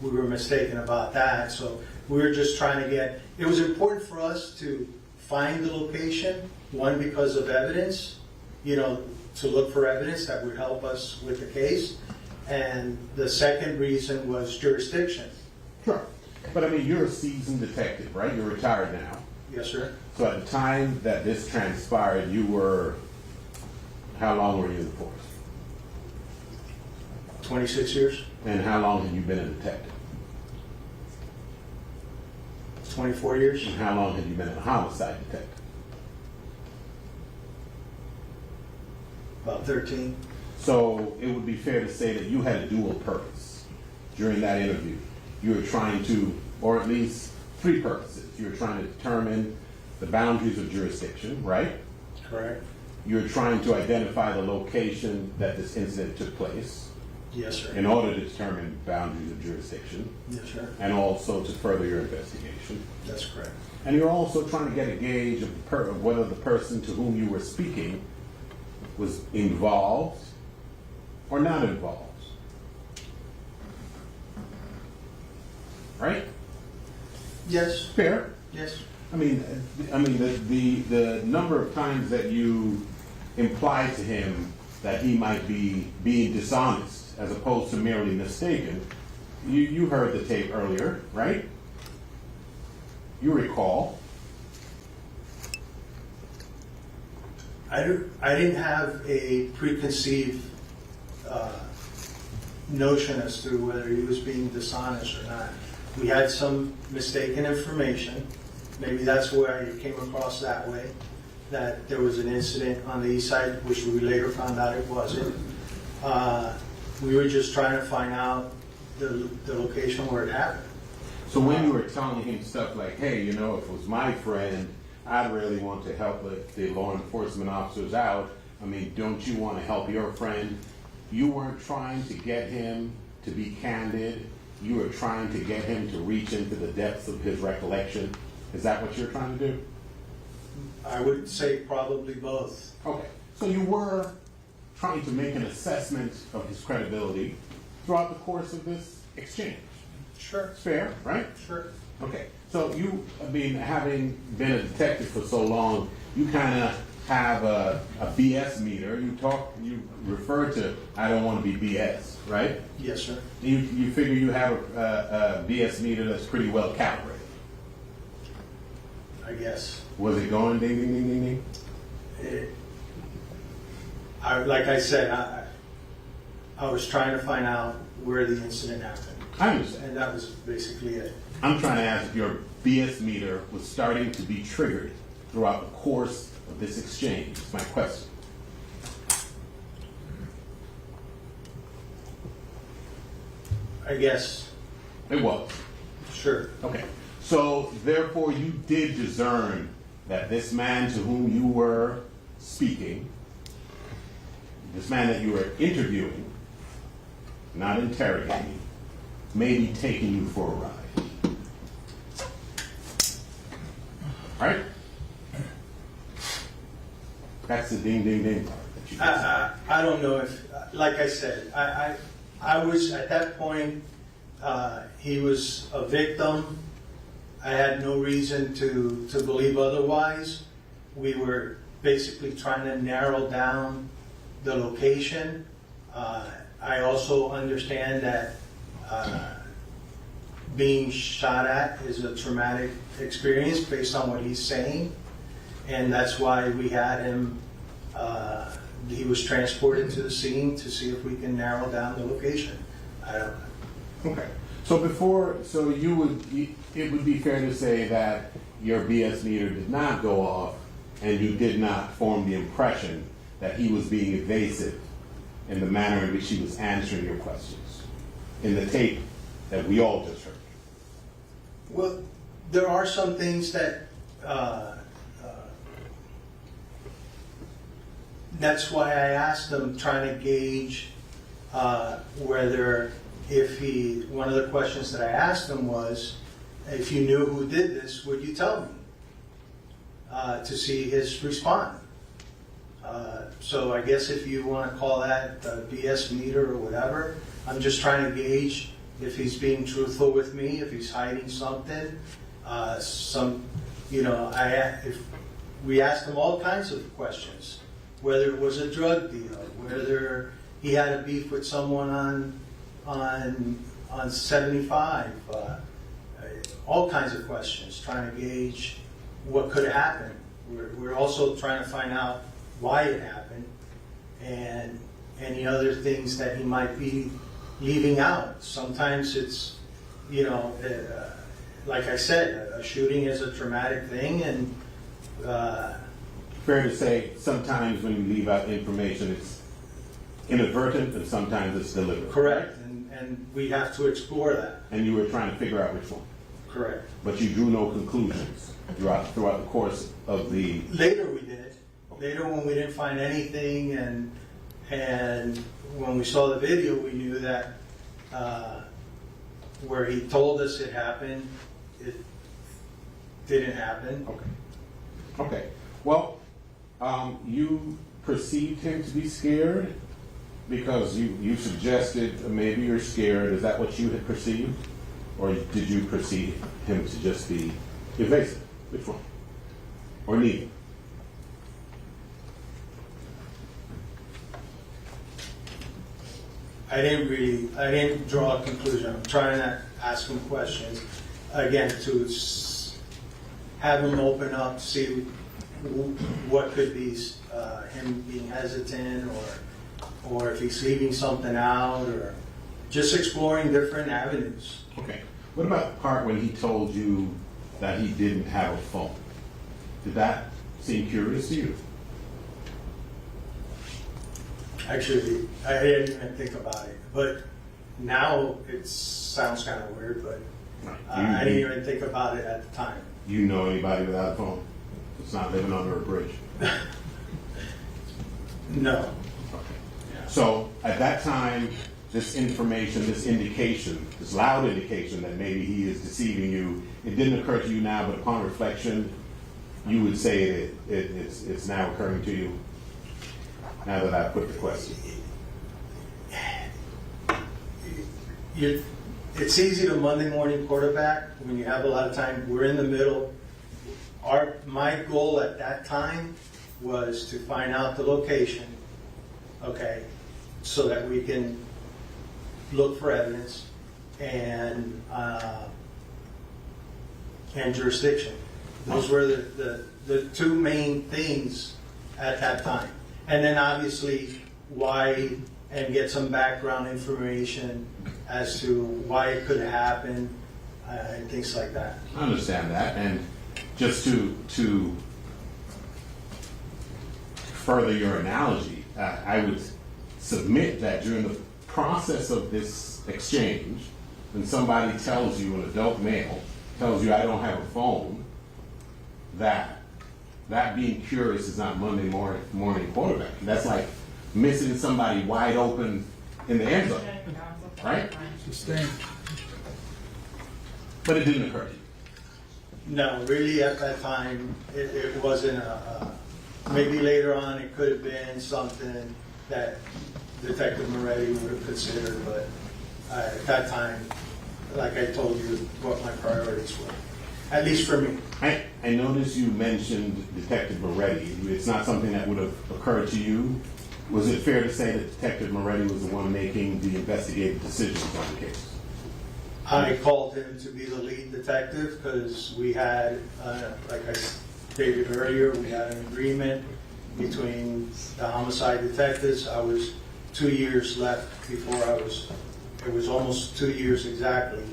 we were mistaken about that. So we were just trying to get, it was important for us to find the location, one, because of evidence, you know, to look for evidence that would help us with the case. And the second reason was jurisdiction. Sure. But I mean, you're a seasoned detective, right? You're retired now. Yes, sir. So at the time that this transpired, you were, how long were you in the force? 26 years, And how long had you been a detective? 24 years, And how long had you been a homicide detective? about 13. So it would be fair to say that you had a dual purpose during that interview. You were trying to, or at least three purposes. You were trying to determine the boundaries of jurisdiction, right? Correct. You were trying to identify the location that this incident took place Yes, sir. in order to determine boundaries of jurisdiction, Yes, sir. and also to further your investigation. That's correct. And you're also trying to get a gauge of whether the person to whom you were speaking was involved or not involved. Right? Yes. Fair. Yes. I mean, the number of times that you implied to him that he might be being dishonest as opposed to merely mistaken. You heard the tape earlier, right? You recall. I didn't have a preconceived notion as to whether he was being dishonest or not. We had some mistaken information. Maybe that's where it came across that way, that there was an incident on the east side, which we later found out it wasn't. We were just trying to find out the location where it happened. So when you were telling him stuff like, hey, you know, if it was my friend, I'd really want to help the law enforcement officers out. I mean, don't you want to help your friend? You weren't trying to get him to be candid. You were trying to get him to reach into the depths of his recollection. Is that what you're trying to do? I would say probably both. Okay. So you were trying to make an assessment of his credibility throughout the course of this exchange. Sure. It's fair, right? Sure. Okay. So you, I mean, having been a detective for so long, you kind of have a BS meter. You refer to, I don't want to be BS, right? Yes, sir. You figure you have a BS meter that's pretty well calibrated. I guess. Was it going ding, ding, ding, ding, ding? Like I said, I was trying to find out where the incident happened. I understand. And that was basically it. I'm trying to ask if your BS meter was starting to be triggered throughout the course of this exchange. It's my question. I guess. It was. Sure. Okay. So, therefore, you did discern that this man to whom you were speaking, this man that you were interviewing, not interrogating, may be taking you for a ride. Right? That's the ding, ding, ding part that you just I don't know if, like I said, I was at that point, he was a victim. I had no reason to believe otherwise. We were basically trying to narrow down the location. I also understand that being shot at is a traumatic experience based on what he's saying. And that's why we had him, he was transported to the scene to see if we can narrow down the location. I don't know. Okay. So it would be fair to say that your BS meter did not go off and you did not form the impression that he was being evasive in the manner in which he was answering your questions in the tape that we all just heard. Well, there are some things that, that's why I asked them, trying to gauge whether one of the questions that I asked them was, if you knew who did this, would you tell me? To see his response. So I guess if you want to call that a BS meter or whatever, I'm just trying to gauge if he's being truthful with me, if he's hiding something. We asked him all kinds of questions, whether it was a drug deal, whether he had a beef with someone on 75, all kinds of questions, trying to gauge what could have happened. We're also trying to find out why it happened and any other things that he might be leaving out. Sometimes it's, like I said, a shooting is a traumatic thing, and Fair to say, sometimes when you leave out information, it's inadvertent, and sometimes it's deliberate. correct, and we have to explore that. And you were trying to figure out which one. Correct. But you drew no conclusions throughout the course of the... Later we did. Later when we didn't find anything, and when we saw the video, we knew that where he told us it happened, it didn't happen. Okay. Well, you perceived him to be scared because you suggested maybe you're scared. Is that what you had perceived? Or did you perceive him to just be evasive? Which one? Or neither? I didn't draw a conclusion. I'm trying to ask him questions, again, to have him open up, see what could be him being hesitant, or if he's leaving something out, or just exploring different avenues. Okay. What about the part when he told you that he didn't have a phone? Did that seem curious to you? Actually, I didn't even think about it, but now it sounds kind of weird, but I didn't even think about it at the time. You know anybody without a phone? It's not living under a bridge. No. Okay. So at that time, this information, this indication, this loud indication that maybe he is deceiving you, it didn't occur to you now, but upon reflection, you would say it's now occurring to you, now that I put the question. It's easy to Monday morning quarterback when you have a lot of time. We're in the middle. My goal at that time was to find out the location, okay, so that we can look for evidence and jurisdiction. Those were the two main things at that time. And then obviously why, and get some background information as to why it could happen and things like that. I understand that, and just to further your analogy, I would submit that during the process of this exchange, when somebody tells you, an adult male tells you, I don't have a phone, that being curious is not Monday morning quarterback. That's like missing somebody wide open in the end zone, right? Sustained. But it didn't occur to you. No, really at that time, it wasn't maybe later on it could have been something that Detective Moretti would have considered, but at that time, like I told you, what my priorities were, at least for me. I noticed you mentioned Detective Moretti. It's not something that would have occurred to you. Was it fair to say that Detective Moretti was the one making the investigative decisions on the case? I called him to be the lead detective because we had, like I stated earlier, we had an agreement between the homicide detectives. I was 2 years left before it was almost 2 years exactly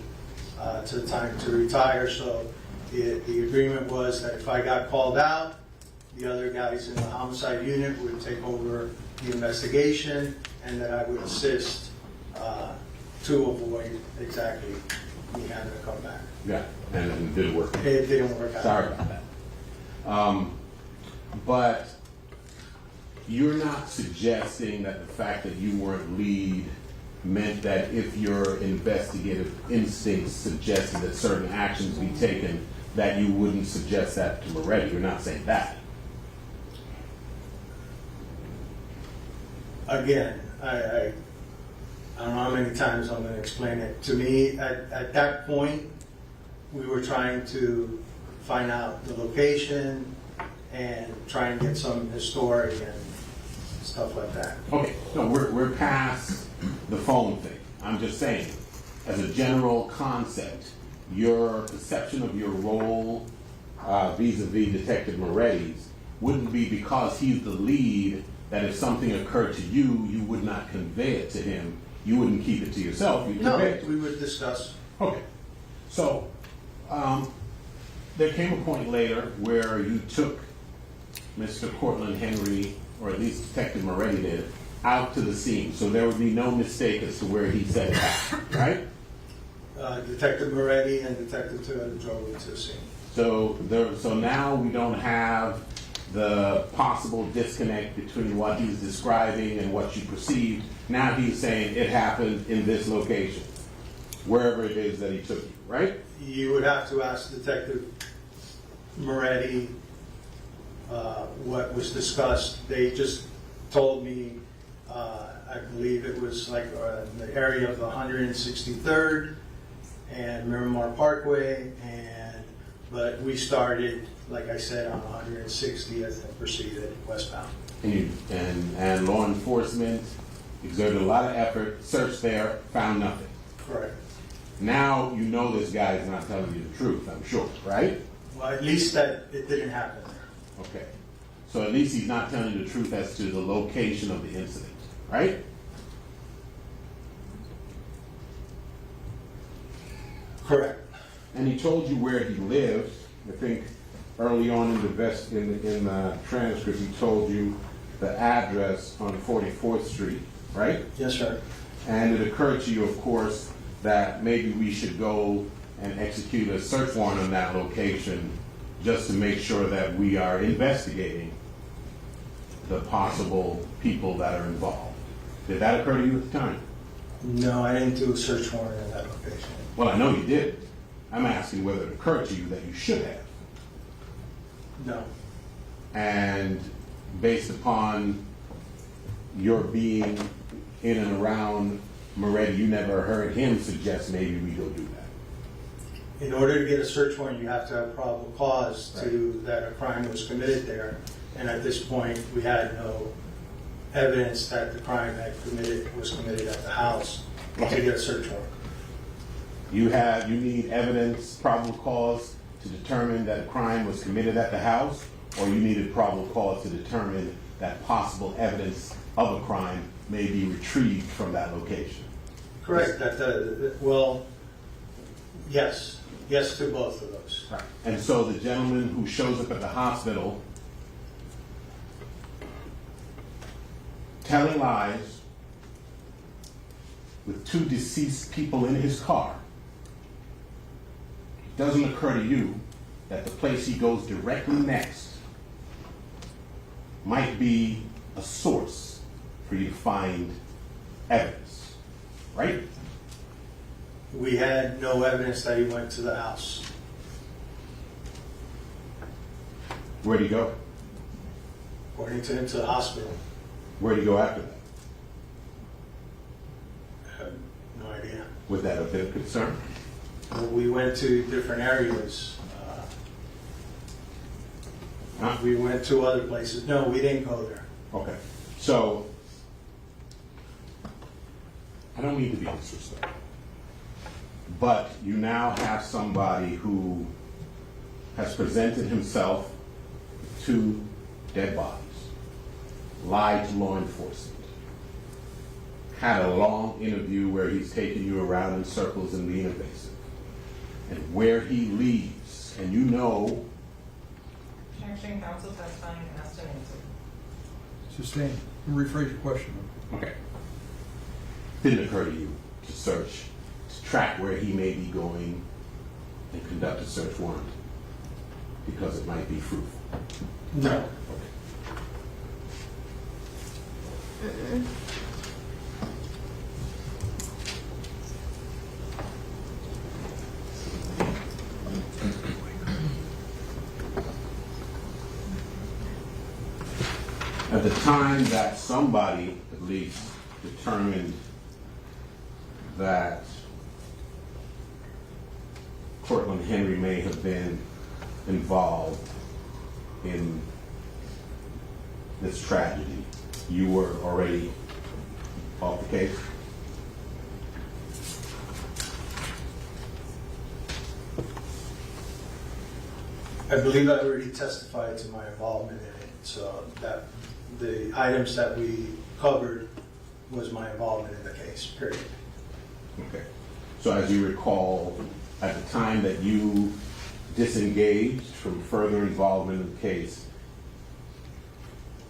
to the time to retire. So the agreement was that if I got called out, the other guys in the homicide unit would take over the investigation, and that I would assist to avoid exactly me having to come back. Yeah, and it didn't work. It didn't work out. Sorry about that. But you're not suggesting that the fact that you weren't lead meant that if your investigative instincts suggested that certain actions be taken, that you wouldn't suggest that to Moretti. You're not saying that. Again, I don't know how many times I'm gonna explain it. To me, at that point, we were trying to find out the location and try and get some historic and stuff like that. Okay, no, we're past the phone thing. I'm just saying, as a general concept, your perception of your role vis-a-vis Detective Moretti's wouldn't be because he's the lead that if something occurred to you, you would not convey it to him. You wouldn't keep it to yourself. You'd No, convey it to him. we would discuss. Okay. So, there came a point later where you took Mr. Cortland Henry, or at least Detective Moretti did, out to the scene. So there would be no mistake as to where he said that, right? Detective Moretti and Detective Toyota drove me to the scene. So now we don't have the possible disconnect between what he's describing and what you perceived. Now he's saying it happened in this location, wherever it is that he took you, right? You would have to ask Detective Moretti what was discussed. They just told me, I believe it was like in the area of the 163rd and Miramar Parkway, but we started, like I said, on 160th and proceeded westbound. And law enforcement exerted a lot of effort, searched there, found nothing. Correct. Now you know this guy is not telling you the truth, I'm sure, right? Well, at least that it didn't happen there. Okay. So at least he's not telling you the truth as to the location of the incident, right? Correct. And he told you where he lived. I think early on in the transcript, he told you the address on 44th Street, right? Yes, sir. And it occurred to you, of course, that maybe we should go and execute a search warrant on that location just to make sure that we are investigating the possible people that are involved. Did that occur to you at the time? No, I didn't do a search warrant in that location. Well, I know you did. I'm asking whether it occurred to you that you should have. No. And based upon your being in and around Moretti, you never heard him suggest maybe we go do that. In order to get a search warrant, you have to have probable cause that a crime was committed there. And at this point, we had no evidence that the crime was committed at the house to get a search warrant. You need evidence, probable cause to determine that a crime was committed at the house, or you needed probable cause to determine that possible evidence of a crime may be retrieved from that location. Correct. Well, yes. Yes to both of those. Right. And so the gentleman who shows up at the hospital telling lies with two deceased people in his car, it doesn't occur to you that the place he goes directly next might be a source for you to find evidence, right? We had no evidence that he went to the house. Where'd he go? According to him, to the hospital. Where'd he go after that? I have no idea. Would that have been a concern? Well, we went to different areas. Huh? We went to other places. No, we didn't go there. Okay. So, I don't mean to be disrespectful, but you now have somebody who has presented himself with two dead bodies, lied to law enforcement, had a long interview where he's taking you around in circles and being evasive, and where he leaves, and you know. Objection, counsel testifying and asked and answered. Sustained. Rephrase your question. Okay. Didn't occur to you to search, to track where he may be going and conduct a search warrant because it might be fruitful? No. Okay. At the time that somebody, at least, determined that Cortland Henry may have been involved in this tragedy, you were already off the case? I believe I already testified to my involvement in it, so that the items that we covered was my involvement in the case, period. Okay. So as you recall, at the time that you disengaged from further involvement in the case,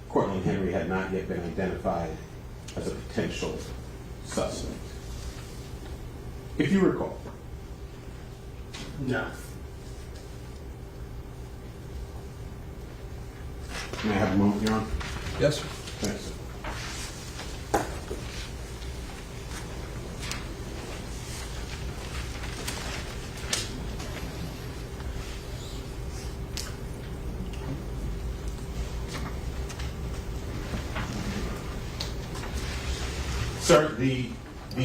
Cortland Henry had not yet been identified as a potential suspect. If you recall. No. May I have a moment, Your Honor? Yes, sir. Thanks, sir. Sir, the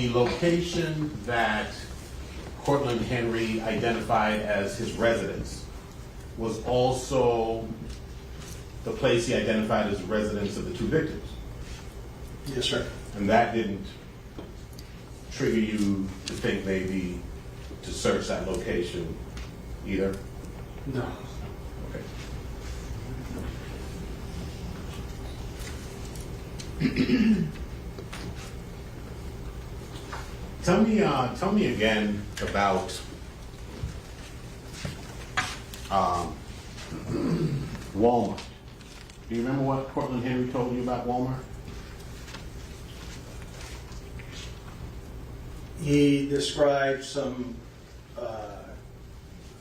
location that Cortland Henry identified as his residence was also the place he identified as the residence of the two victims. Yes, sir. And that didn't trigger you to think maybe to search that location either? No. Okay. Tell me again about Walmart. Do you remember what Cortland Henry told you about Walmart? He described some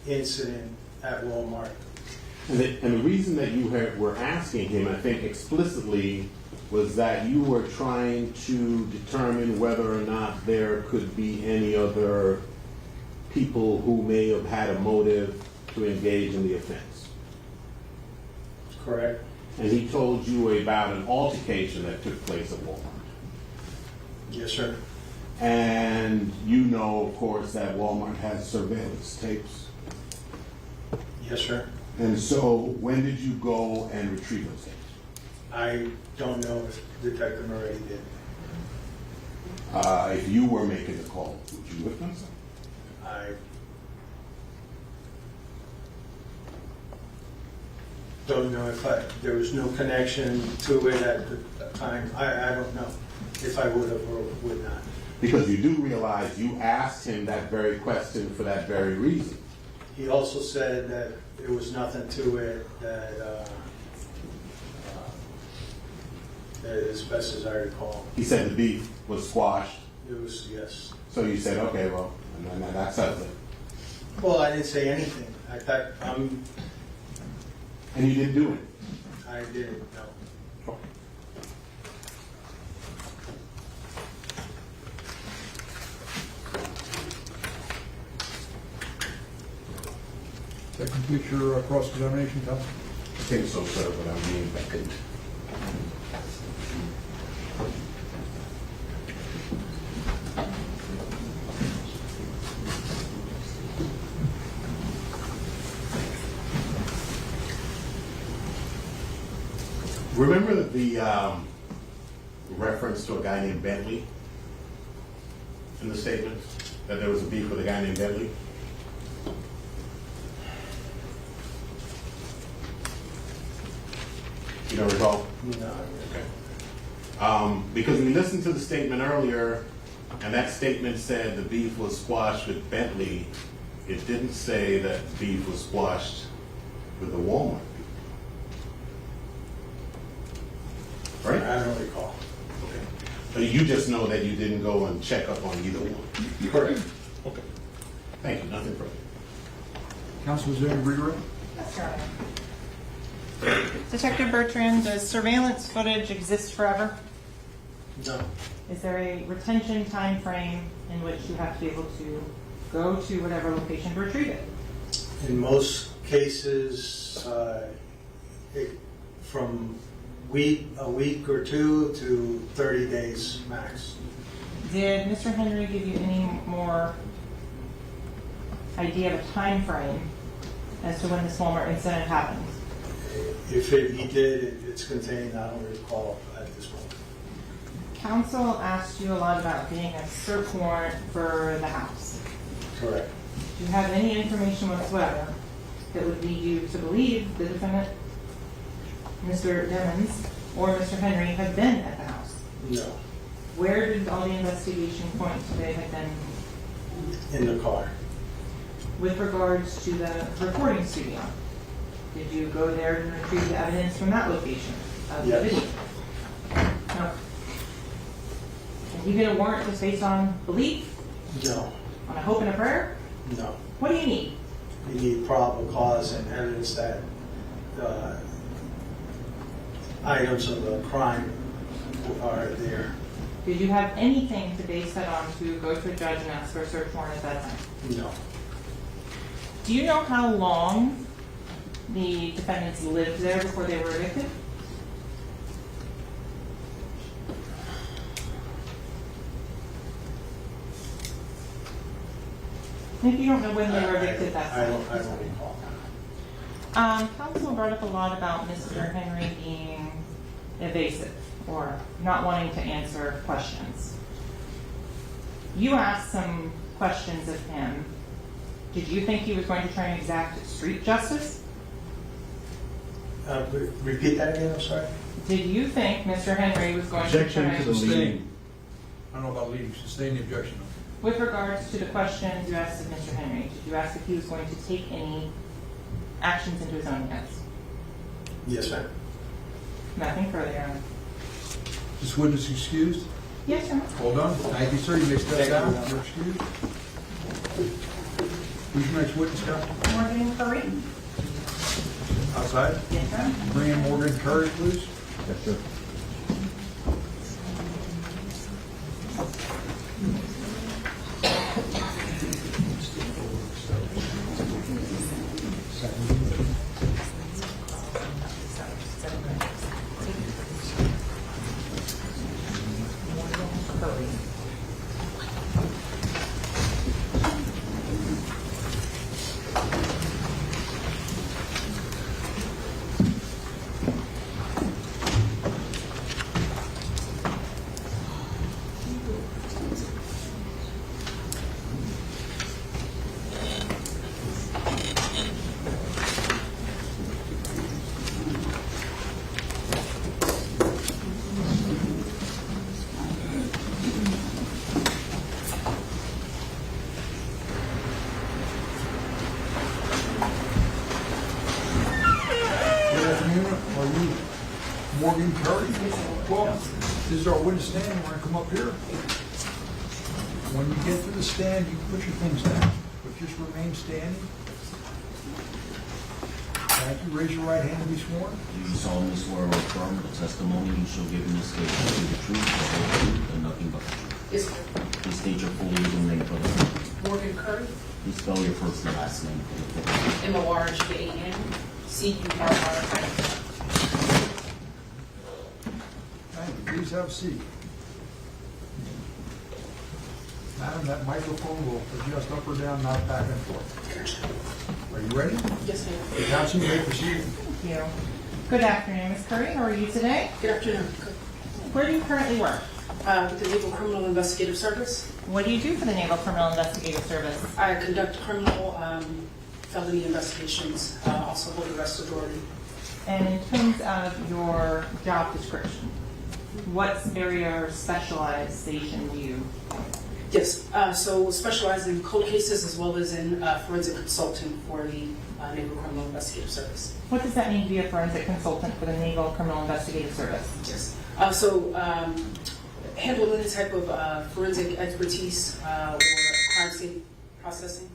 incident at Walmart. And the reason that you were asking him, I think explicitly, was that you were trying to determine whether or not there could be any other people who may have had a motive to engage in the offense. Correct. And he told you about an altercation that took place at Walmart. Yes, sir. And you know, of course, that Walmart has surveillance tapes. Yes, sir. And so, when did you go and retrieve those tapes? I don't know if Detective Murray did. If you were making the call, would you have done so? I don't know if there was no connection to it at the time. I don't know if I would have or would not. Because you do realize you asked him that very question for that very reason. He also said that there was nothing to it, that as best as I recall, He said the beef was squashed. it was, yes. So you said, okay, well, and then that settles it. Well, I didn't say anything. I thought, And you didn't do it. I didn't know. That completes your cross-examination, counsel? I think so, sir, but I'm being vacant. Remember the reference to a guy named Bentley in the statement? That there was a beef with a guy named Bentley? You don't recall? No. Okay. Because we listened to the statement earlier, and that statement said the beef was squashed with Bentley. It didn't say that beef was squashed with the Walmart. Right? I don't recall. Okay. But you just know that you didn't go and check up on either one. Correct. Okay. Thank you. Nothing further. Counsel, is there any redirect? Yes, Your Honor. Detective Bertrand, does surveillance footage exist forever? No. Is there a retention time frame in which you have to be able to go to whatever location to retrieve it? In most cases, from a week or two to 30 days max. Did Mr. Henry give you any more idea of a time frame as to when this Walmart incident happened? If he did, it's contained, I don't recall at this moment. Counsel asked you a lot about being a search warrant for the house. Correct. Do you have any information whatsoever that would lead you to believe the defendant, Mr. Demons, or Mr. Henry had been at the house? No, Where did all the investigation point to they had been in the car. with regards to the recording studio? Did you go there and retrieve the evidence from that location of the Yes. video? No. And you get a warrant just based on belief, No, on a hope and a prayer? no. What do you need? You need probable cause and evidence that items of the crime are there. Did you have anything to base that on to go to a judge and ask for a search warrant at that time? No, Do you know how long the defendants lived there before they were evicted? If you don't know when they were evicted, that's I fine. don't recall. Counsel brought up a lot about Mr. Henry being evasive or not wanting to answer questions. You asked some questions of him. Did you think he was going to try and exact street justice? Repeat that again, I'm sorry? Did you think Mr. Henry was going to Objection try to the Sustain. I don't know about leading, sustain the objection. with regards to the questions you asked of Mr. Henry, did you ask if he was going to take any actions into his own hands? Yes, ma'am. Nothing further, Your Honor. This witness excused? Yes, Your Honor. Well done. Thank you, sir. You may step Thank you, down. Your Honor. You're excused. Who's your next witness, Counsel? Morgan Curry? Outside. Yes, Your Honor. Bring in Morgan Curry, please. Yes, sir. Good afternoon. Are you Morgan Curry? Well, this is our witness stand. We're going to come up here. When you get to the stand, you put your things down, but just remain standing. Thank you. Raise your right hand and be sworn. Do you solemnly swear or affirm the testimony you shall give in this case will be the truth, the whole truth, and nothing but the truth? Yes, sir. Please state your full legal name for the record. Morgan Curry, Please spell your first and last name for the record. MORGAN, Thank you. Please have a seat. Madam, that microphone will adjust up or down, not back and forth. Are you ready? yes, ma'am. The counsel may proceed. Thank you. Good afternoon, Ms. Curry. How are you today? Good afternoon. Where do you currently work? With the Naval Criminal Investigative Service, What do you do for the Naval Criminal Investigative Service? I conduct criminal felony investigations, also hold arrest authority. And in terms of your job description, what area or specialization do you? Yes, so specialize in cold cases as well as in forensic consulting for the Naval Criminal Investigative Service. What does that mean to be a forensic consultant for the Naval Criminal Investigative Service? Yes. Handle any type of forensic expertise or crime scene processing.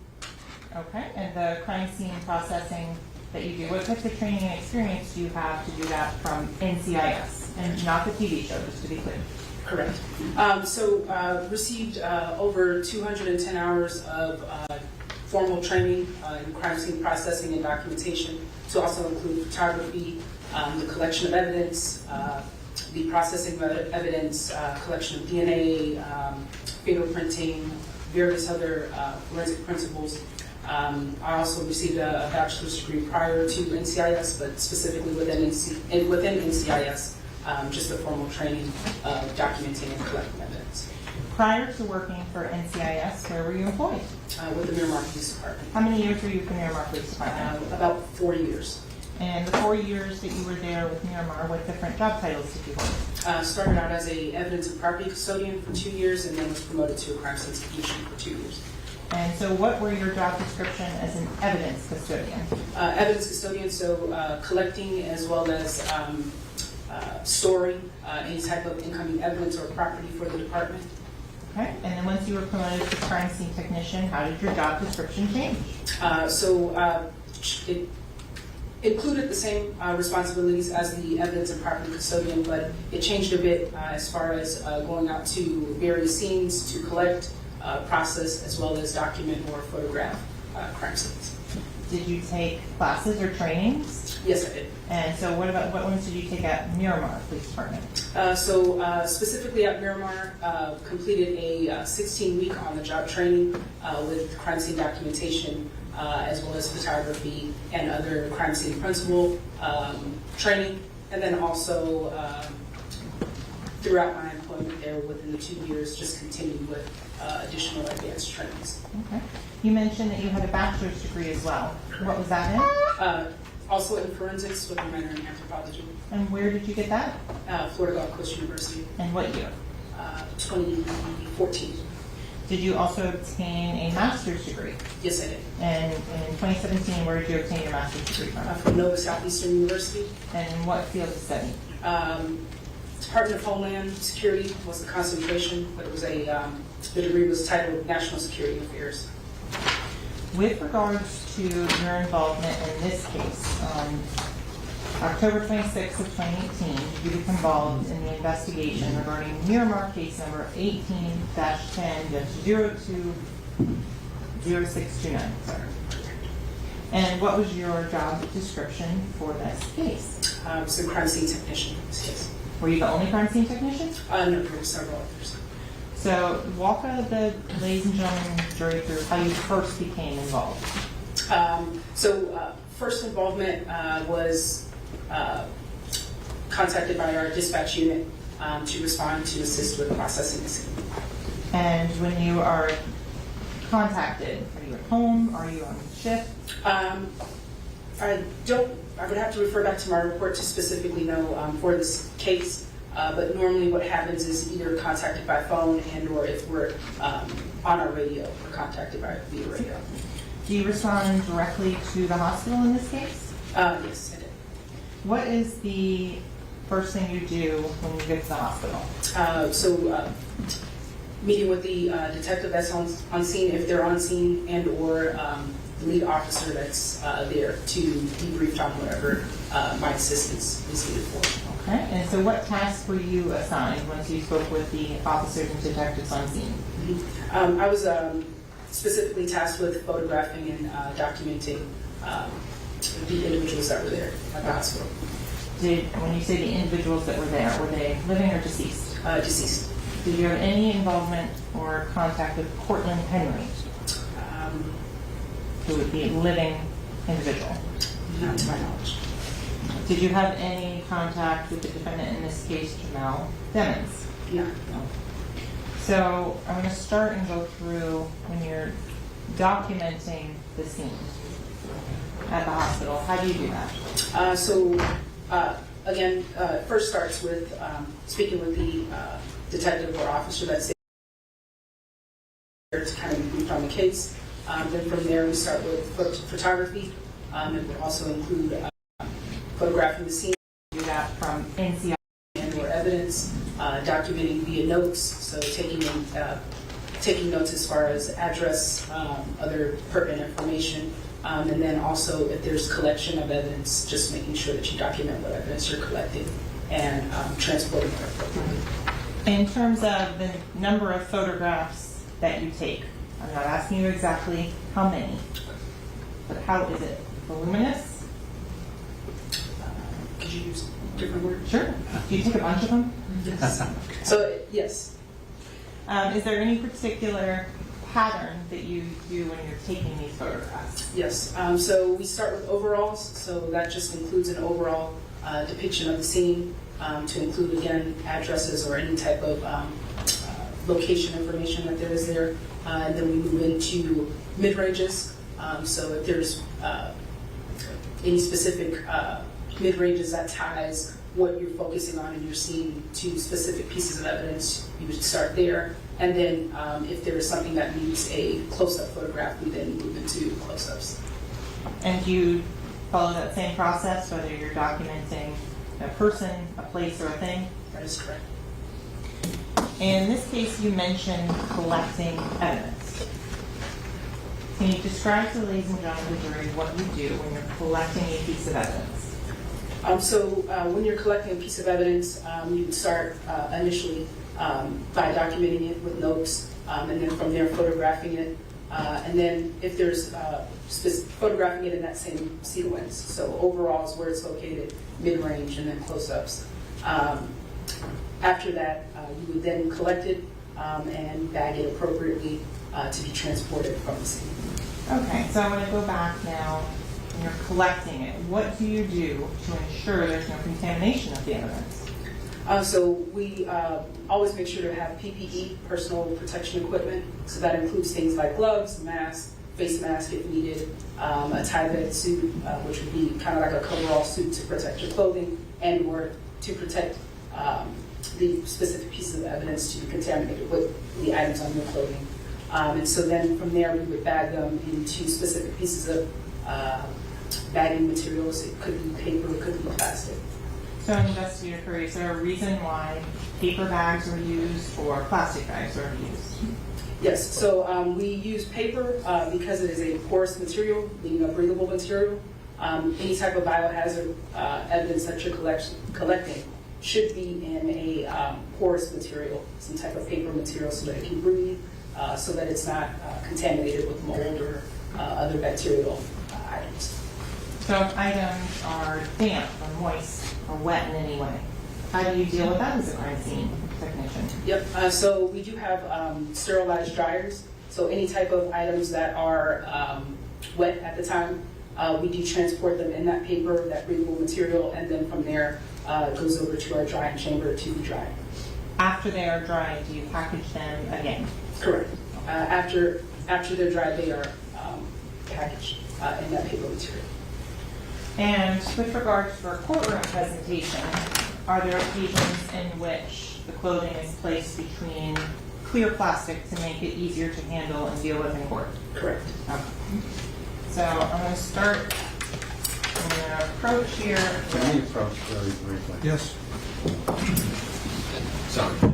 Okay, and the crime scene processing that you do, what types of training and experience do you have to do that from NCIS and not the TV show, just to be clear? Correct. Received over 210 hours of formal training in crime scene processing and documentation, to also include photography, the collection of evidence, the processing of evidence, collection of DNA, fingerprinting, various other forensic principles. I also received a bachelor's degree prior to NCIS, but specifically within NCIS, just the formal training of documenting and collecting evidence. Prior to working for NCIS, where were you employed? With the Miramar Police Department. How many years were you with the Miramar Police Department? About 4 years. And the 4 years that you were there with Miramar, what different job titles did you hold? Started out as a evidence and property custodian for 2 years, and then was promoted to a crime scene technician for 2 years. And so what were your job description as an evidence custodian? Evidence custodian, so collecting as well as storing any type of incoming evidence or property for the department. Okay, and then once you were promoted to crime scene technician, how did your job description change? It included the same responsibilities as the evidence and property custodian, but it changed a bit as far as going out to various scenes to collect, process, as well as document or photograph crime scenes. Did you take classes or trainings? Yes, I did. And so what ones did you take at Miramar Police Department? Specifically at Miramar, completed a 16-week on-the-job training with crime scene documentation, as well as photography and other crime scene principle training. And then also, throughout my employment there within the 2 years, just continued with additional advanced trainings. Okay. You mentioned that you had a bachelor's degree as well. What was that in? Also in forensics with a minor in anthropology. And where did you get that? Florida Gulf Coast University, And what year? 2014. Did you also obtain a master's degree? Yes, I did. And in 2017, where did you obtain your master's degree from? From Nova Southeastern University. And in what field of study? Department of Homeland Security was the concentration, but it was the degree was titled National Security Affairs. With regards to your involvement in this case, on October 26th of 2018, did you become involved in the investigation regarding Miramar case number 18-10-020629? And what was your job description for this case? I was a crime scene technician in this case. Were you the only crime scene technician? No, there were several others. So walk the ladies and gentlemen jury through how you first became involved. First involvement was contacted by our dispatch unit to respond to assist with processing the scene. And when you are contacted, are you at home? Are you on shift? I would have to refer back to my report to specifically know for this case. But normally what happens is either contacted by phone and or if we're on our radio, we're contacted by via radio. Do you respond directly to the hospital in this case? Yes, I did. What is the first thing you do when you get to the hospital? Meeting with the detective that's on scene, if they're on scene, and or the lead officer that's there to debrief on whatever my assistance is needed for. Okay, and so what tasks were you assigned once you spoke with the officers and detectives on scene? I was specifically tasked with photographing and documenting the individuals that were there at the hospital. When you say the individuals that were there, were they living or deceased? Deceased. Did you have any involvement or contact with Cortland Henry, who would be a living individual? Not to my knowledge. Did you have any contact with the defendant in this case, Jamel Demons? No. So I'm going to start and go through when you're documenting the scene at the hospital. How do you do that? Again, first starts with speaking with the detective or officer that's there to kind of brief on the case. Then from there, we start with photography. It would also include photographing the scene. Do that from NCI and or evidence, documenting via notes, so taking notes as far as address, other pertinent information, and then also if there's collection of evidence, just making sure that you document what evidence you're collecting and transporting it appropriately. In terms of the number of photographs that you take, I'm not asking you exactly how many, but how is it? Voluminous? Could you use a different word? Sure. Do you take a bunch of them? Yes. So, yes. Is there any particular pattern that you do when you're taking these photographs? Yes, so we start with overalls, so that just includes an overall depiction of the scene, to include, again, addresses or any type of location information that there is there. And then we move into mid-ranges, so if there's any specific mid-ranges that ties what you're focusing on in your scene to specific pieces of evidence, you would start there. And then if there is something that needs a close-up photograph, we then move into close-ups. And do you follow that same process, whether you're documenting a person, a place, or a thing? That is correct. In this case, you mentioned collecting evidence. Can you describe to the ladies and gentlemen of the jury what you do when you're collecting a piece of evidence? When you're collecting a piece of evidence, you would start initially by documenting it with notes, and then from there photographing it, and then if there's photographing it in that same sequence. So overall is where it's located, mid-range, and then close-ups. After that, you would then collect it and bag it appropriately to be transported from the scene. Okay, so I'm going to go back now. When you're collecting it, what do you do to ensure there's no contamination of the evidence? So we always make sure to have PPE, personal protection equipment. So that includes things like gloves, masks, face mask if needed, a tie-bed suit, which would be kind of like a coverall suit to protect your clothing, and or to protect the specific pieces of evidence to be contaminated with the items on your clothing. And so then from there we would bag them into specific pieces of bagging materials. It could be paper, it could be plastic. So, Investigator Curry, is there a reason why paper bags are used or plastic bags are used? Yes, so we use paper because it is a porous material, being a breathable material. Any type of biohazard evidence that you're collecting should be in a porous material, some type of paper material so that it can breathe, so that it's not contaminated with mold or other bacterial items. So if items are damp or moist or wet in any way, how do you deal with that as a crime scene technician? Yep, so we do have sterilized dryers. So any type of items that are wet at the time, we do transport them in that paper, that breathable material, and then from there it goes over to our drying chamber to be dried. After they are dried, do you package them again? Correct. After they're dried, they are packaged in that paper material. And with regards to our courtroom presentation, are there occasions in which the clothing is placed between clear plastic to make it easier to handle and deal with in court? Correct. Okay. So I'm going to start. I'm going to approach here. Can we approach very briefly? Yes. Sorry.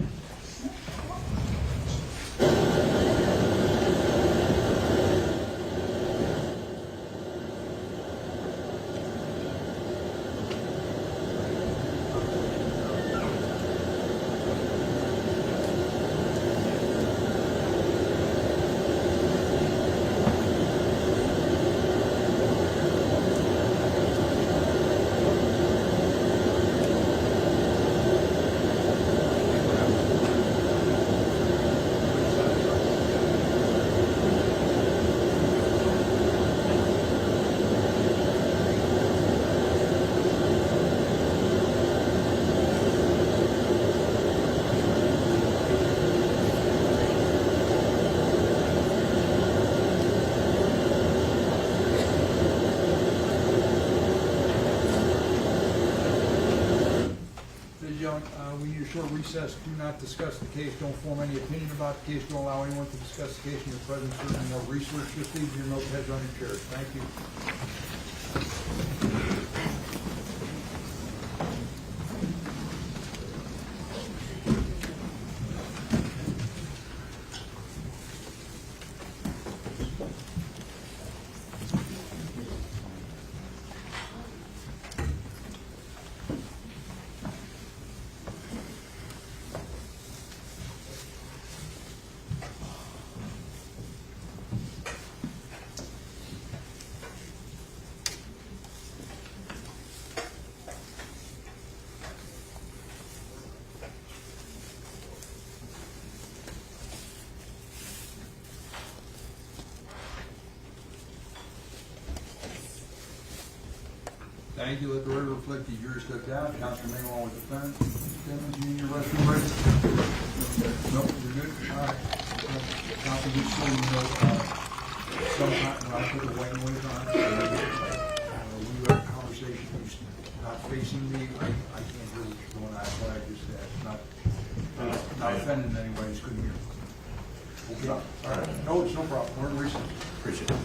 When you're short recess, do not discuss the case, don't form any opinion about the case, don't allow anyone to discuss the case in your presence, certainly no research, just leave your notepads on your chairs. Thank you. Thank you. Let the record reflect the jury stepped down. Counsel may want to defend. Gentlemen, you need your restroom break? Nope, you're good? All right. Counsel, just so you know, sometime when I put the white noise on, we had a conversation, he's not facing me, I can't hear what you're doing, that's why I just asked, not offending anybody, it's good to hear. Okay, all right, no, it's no problem, we're in recess. Appreciate it.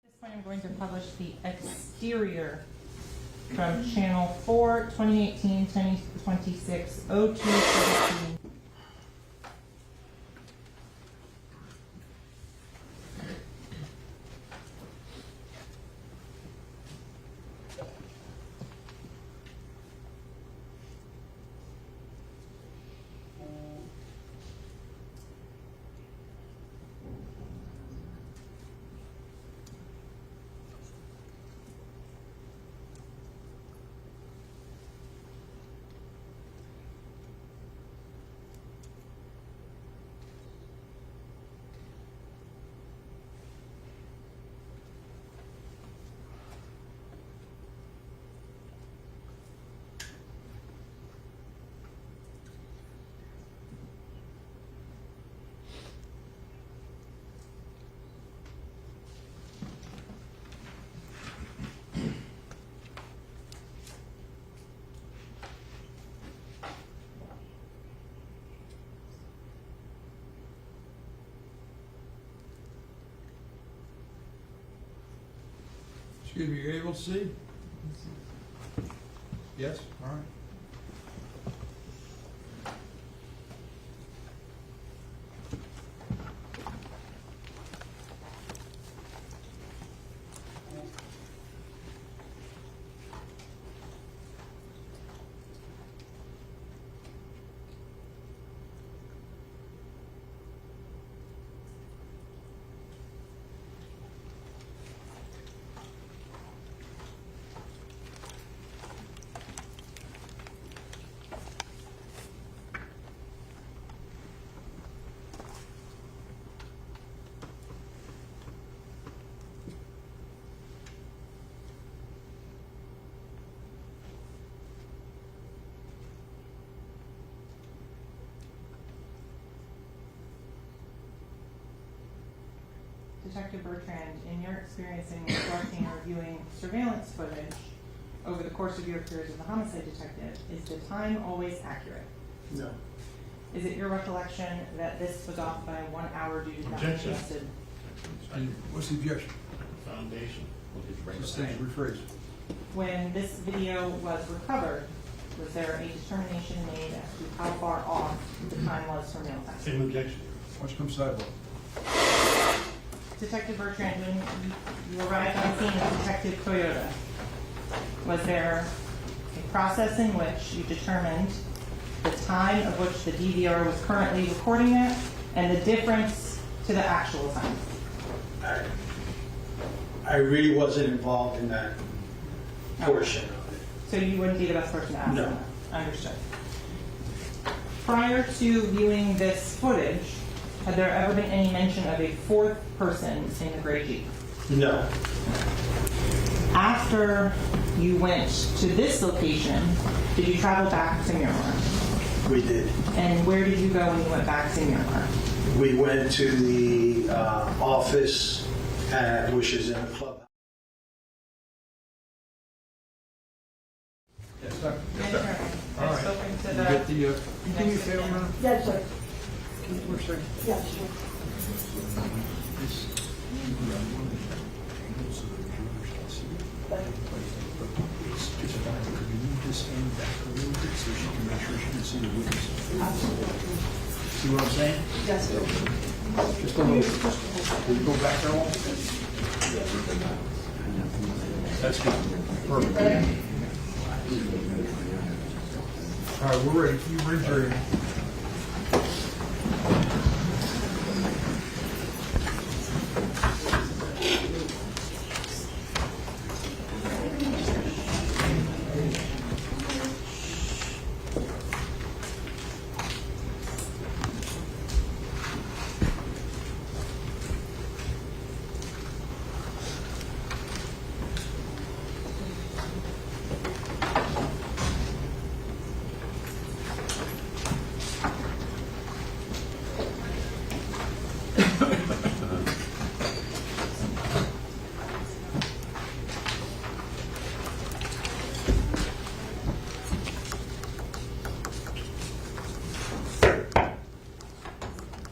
At this point, I'm going to publish the exterior from channel 4, 2018, 1026, 0217. Excuse me, you're able to see? Yes, all right. Detective Bertrand, in your experience in collecting or reviewing surveillance footage over the course of your career as a homicide detective, is the time always accurate? No. Is it your recollection that this was off by 1 hour due to not Objection. adjusted? And what's the objection? Foundation. Sustain, rephrase. When this video was recovered, was there a determination made as to how far off the time was from mail time? Same objection. Why don't you come sidewalk? Detective Bertrand, when you arrived on scene with Detective Toyota, was there a process in which you determined the time of which the DVR was currently recording it and the difference to the actual time? I really wasn't involved in that portion of it. So you wouldn't be the best person to ask No. them that? Understood. Prior to viewing this footage, had there ever been any mention of a fourth person in the gray Jeep? No. After you went to this location, did you travel back to Miramar? We did. And where did you go when you went back to Miramar? We went to the office, which is in a club. Yes, sir. Yes, sir. All I've right. spoken to You the... get the, you do me a favor, man? Yes, sir. We're saying. Yes, sir. It's fine. Could you move this end back a little bit so she can make sure she can see the witness? See what I'm saying? Yes, sir. Just a little bit. Will you go back there a little bit? That's good. Perfect. All right, we're ready. Can you raise your hand?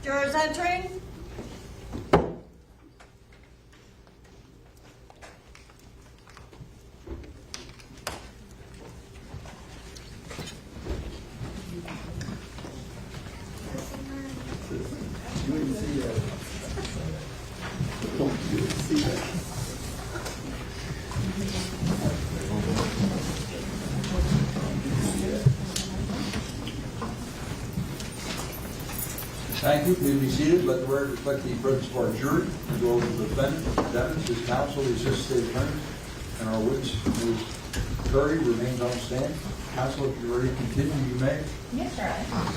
Jurors entering. Thank you. Please be seated. Let the record reflect the presence of our jury. We go over to the defendant, defendants, his counsel, the assistant state attorney, and our witness, Ms. Curry, remains on stand. Counsel, if you're ready to continue, you may. Yes, Your Honor.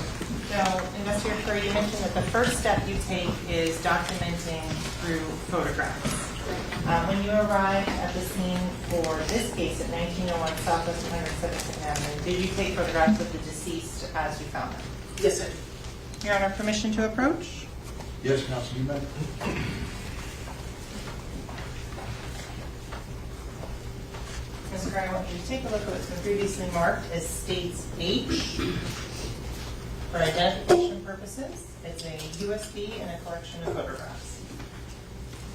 So, Investigator Curry, you mentioned that the first step you take is documenting through photographs. When you arrived at the scene for this case at 1901 Southwest 172nd Avenue, did you take photographs of the deceased as you found them? Yes, sir. Your Honor, permission to approach? Yes, counsel, you may. Ms. Curry, I want you to take a look at what's been previously marked as States H for identification purposes. It's a USB and a collection of photographs.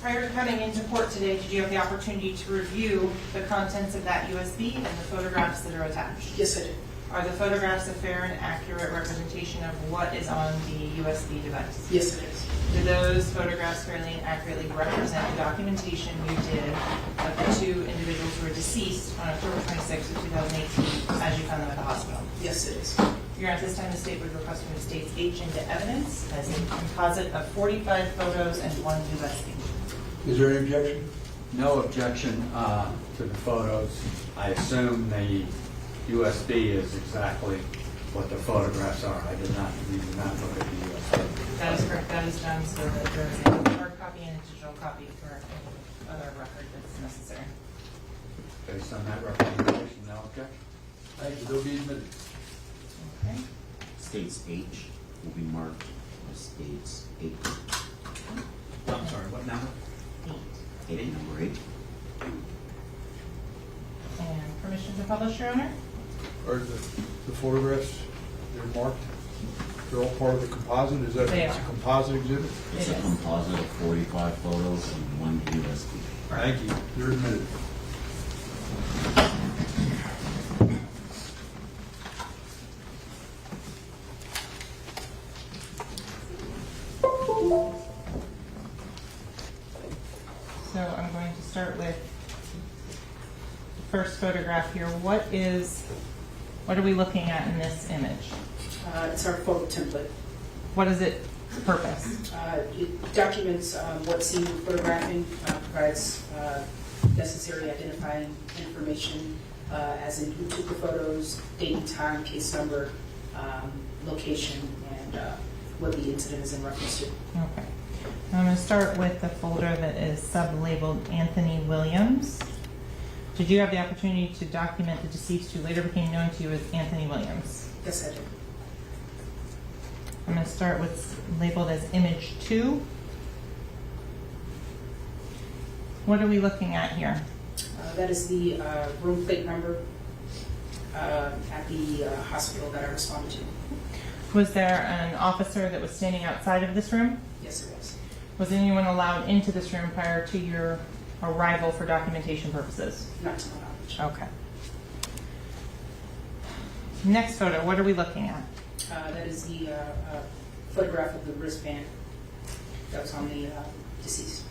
Prior to coming into court today, did you have the opportunity to review the contents of that USB and the photographs that are attached? Yes, I did. Are the photographs a fair and accurate representation of what is on the USB device? Yes, it is. Do those photographs fairly and accurately represent the documentation you did of the two individuals who were deceased on October 26, 2018 as you found them at the hospital? Yes, it is. Your Honor, at this time, the state would request from the state's H into evidence as a composite of 45 photos and 1 USB. Is there any objection? No objection to the photos. I assume the USB is exactly what the photographs are. We did not look at the USB. That is correct. That is done so that there is a hard copy and a digital copy for any other record that's necessary. Based on that representation, no objection. Thank you, they'll be admitted. Okay. States H will be marked as states 8. I'm sorry, what number? 8. Number 8. And permission to publish, Your Honor? Are the photographs, they're marked? They're all part of the composite? Is that They it's a are. composite exhibit? It's It a is. composite of 45 photos and 1 USB. Thank you. They're admitted. So I'm going to start with the first photograph here. What are we looking at in this image? It's our photo template. What is its purpose? It documents what's seen in photographing, provides necessary identifying information, as in who took the photos, date and time, case number, location, and what the incident is in reference to. Okay. I'm going to start with the folder that is sub-labeled Anthony Williams. Did you have the opportunity to document the deceased who later became known to you as Anthony Williams? Yes, I did. I'm going to start with labeled as image 2. What are we looking at here? That is the room plate number at the hospital that I responded to. Was there an officer that was standing outside of this room? Yes, it was. Was anyone allowed into this room prior to your arrival for documentation purposes? Not to my knowledge. Okay. Next photo, what are we looking at? That is the photograph of the wristband that was on the deceased.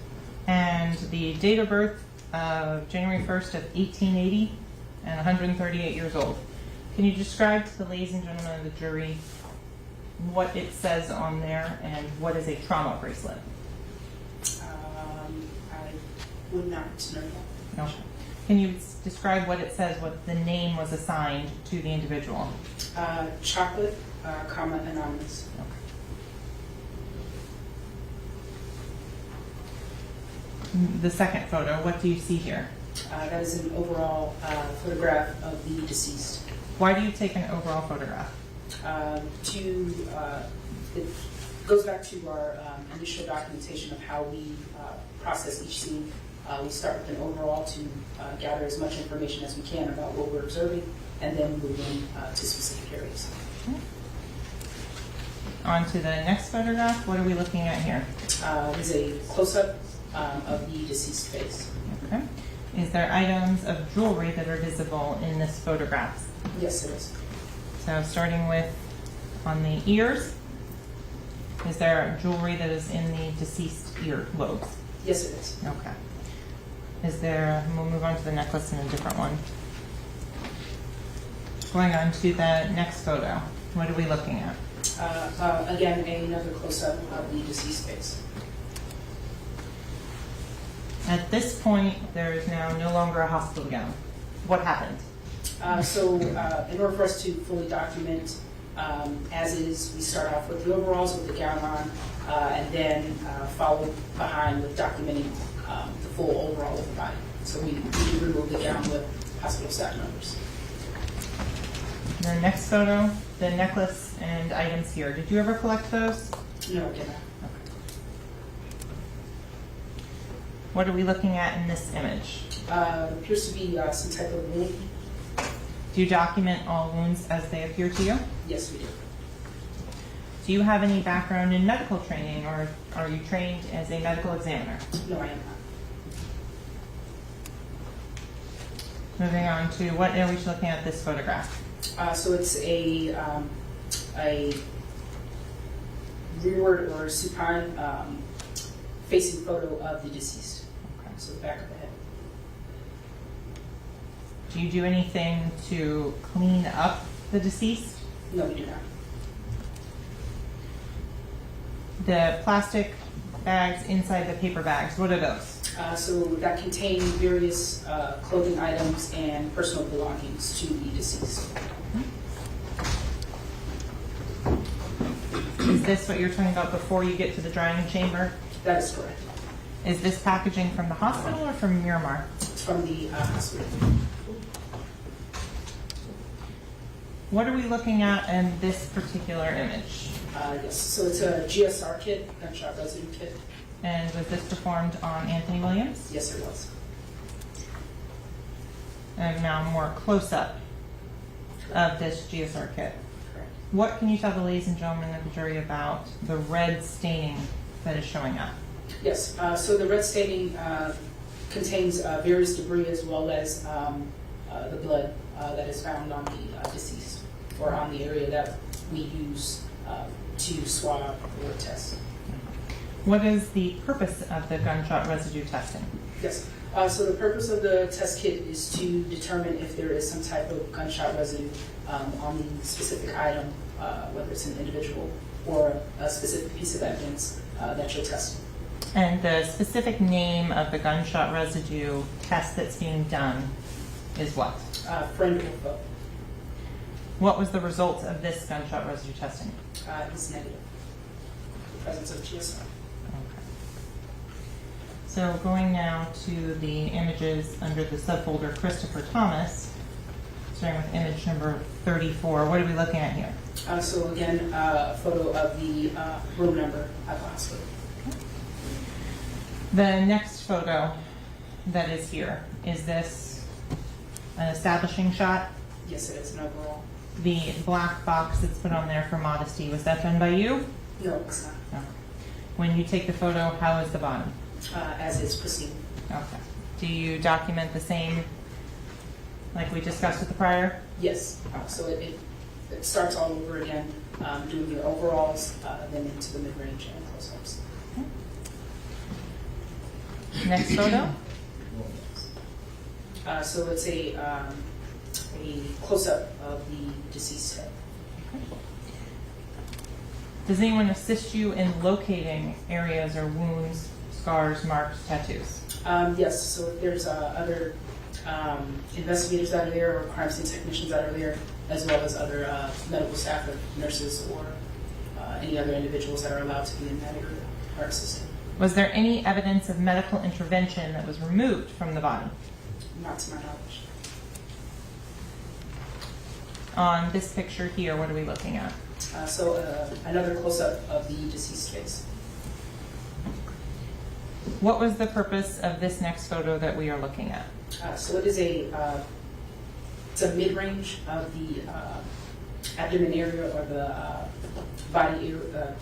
And the date of birth of January 1st of 1880 and 138 years old. Can you describe to the ladies and gentlemen of the jury what it says on there and what is a trauma bracelet? I would not know that. No. Can you describe what it says, what the name was assigned to the individual? Chocolate, comma, anonymous. The second photo, what do you see here? That is an overall photograph of the deceased. Why do you take an overall photograph? It goes back to our initial documentation of how we process each scene. We start with an overall to gather as much information as we can about what we're observing, and then move in to specific areas. On to the next photograph. What are we looking at here? It is a close-up of the deceased face. Okay. Is there items of jewelry that are visible in this photograph? Yes, it is. So starting with on the ears, is there jewelry that is in the deceased ear lobes? Yes, it is. Okay. Is there, we'll move on to the necklace in a different one. Going on to the next photo, what are we looking at? Again, another close-up of the deceased face. At this point, there is now no longer a hospital gown. What happened? In order for us to fully document as is, we start off with the overalls with the gown on, and then follow behind with documenting the full overall of the body. So we remove the gown with hospital staff members. The next photo, the necklace and items here. Did you ever collect those? No, I did not. What are we looking at in this image? Appears to be some type of wound. Do you document all wounds as they appear to you? Yes, we do. Do you have any background in medical training, or are you trained as a medical examiner? No, I am not. Moving on to what are we looking at this photograph? So it's a rearward or supine facing photo of the deceased. So the back of the head. Do you do anything to clean up the deceased? No, we do not. The plastic bags inside the paper bags, what are those? So that contain various clothing items and personal belongings to the deceased. Is this what you're talking about before you get to the drying chamber? That is correct. Is this packaging from the hospital or from Miramar? It's from the hospital. What are we looking at in this particular image? Yes, so it's a GSR kit, gunshot residue kit. And was this performed on Anthony Williams? Yes, it was. And now more close-up of this GSR kit. Correct. What can you tell the ladies and gentlemen of the jury about the red staining that is showing up? Yes, so the red staining contains various debris as well as the blood that is found on the deceased or on the area that we use to swab or test. What is the purpose of the gunshot residue testing? Yes, so the purpose of the test kit is to determine if there is some type of gunshot residue on the specific item, whether it's an individual or a specific piece of evidence that you're testing. And the specific name of the gunshot residue test that's being done is what? Friend or foe. What was the result of this gunshot residue testing? Is negative. The presence of GSR. Okay. So going now to the images under the subfolder Christopher Thomas, starting with image number 34. What are we looking at here? So again, a photo of the room number at the hospital. The next photo that is here, is this an establishing shot? Yes, it is an overall. The black box that's put on there for modesty, was that done by you? No, it's not. No. When you take the photo, how is the bottom? As is pristine. Okay. Do you document the same like we discussed with the prior? Yes. So it starts all over again, doing your overalls, then into the mid-range and close-ups. Next photo? So it's a close-up of the deceased head. Does anyone assist you in locating areas or wounds, scars, marks, tattoos? Yes, so if there's other investigators that are there or crime scene technicians that are there, as well as other medical staff or nurses or any other individuals that are allowed to be in that area are assisted. Was there any evidence of medical intervention that was removed from the body? Not to my knowledge. On this picture here, what are we looking at? So another close-up of the deceased face. What was the purpose of this next photo that we are looking at? So it is it's a mid-range of the abdomen area or the body area,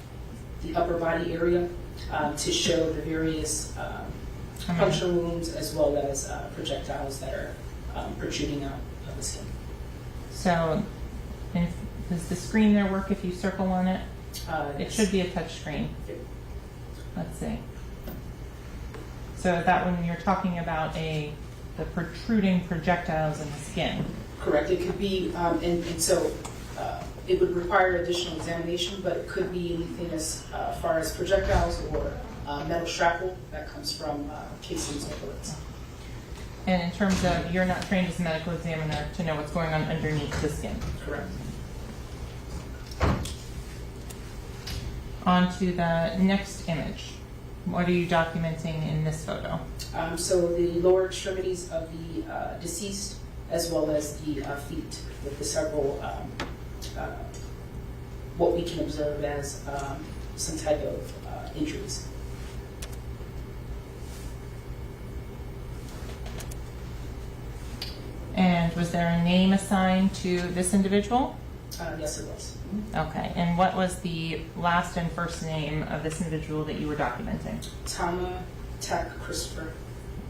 the upper body area, to show the various puncture wounds as well as projectiles that are protruding out of the skin. So, does the screen there work if you circle on it? It Yes. should be a touch screen. Let's see. So that when you're talking about the protruding projectiles in the skin. Correct. It could be, and so it would require additional examination, but it could be anything as far as projectiles or metal shrapnel that comes from casings or bullets. And in terms of, you're not trained as a medical examiner to know what's going on underneath the skin. Correct. On to the next image. What are you documenting in this photo? So the lower extremities of the deceased, as well as the feet, with the several, what we can observe as some type of injuries. And was there a name assigned to this individual? Yes, it was. Okay, and what was the last and first name of this individual that you were documenting? Tama Tech Christopher.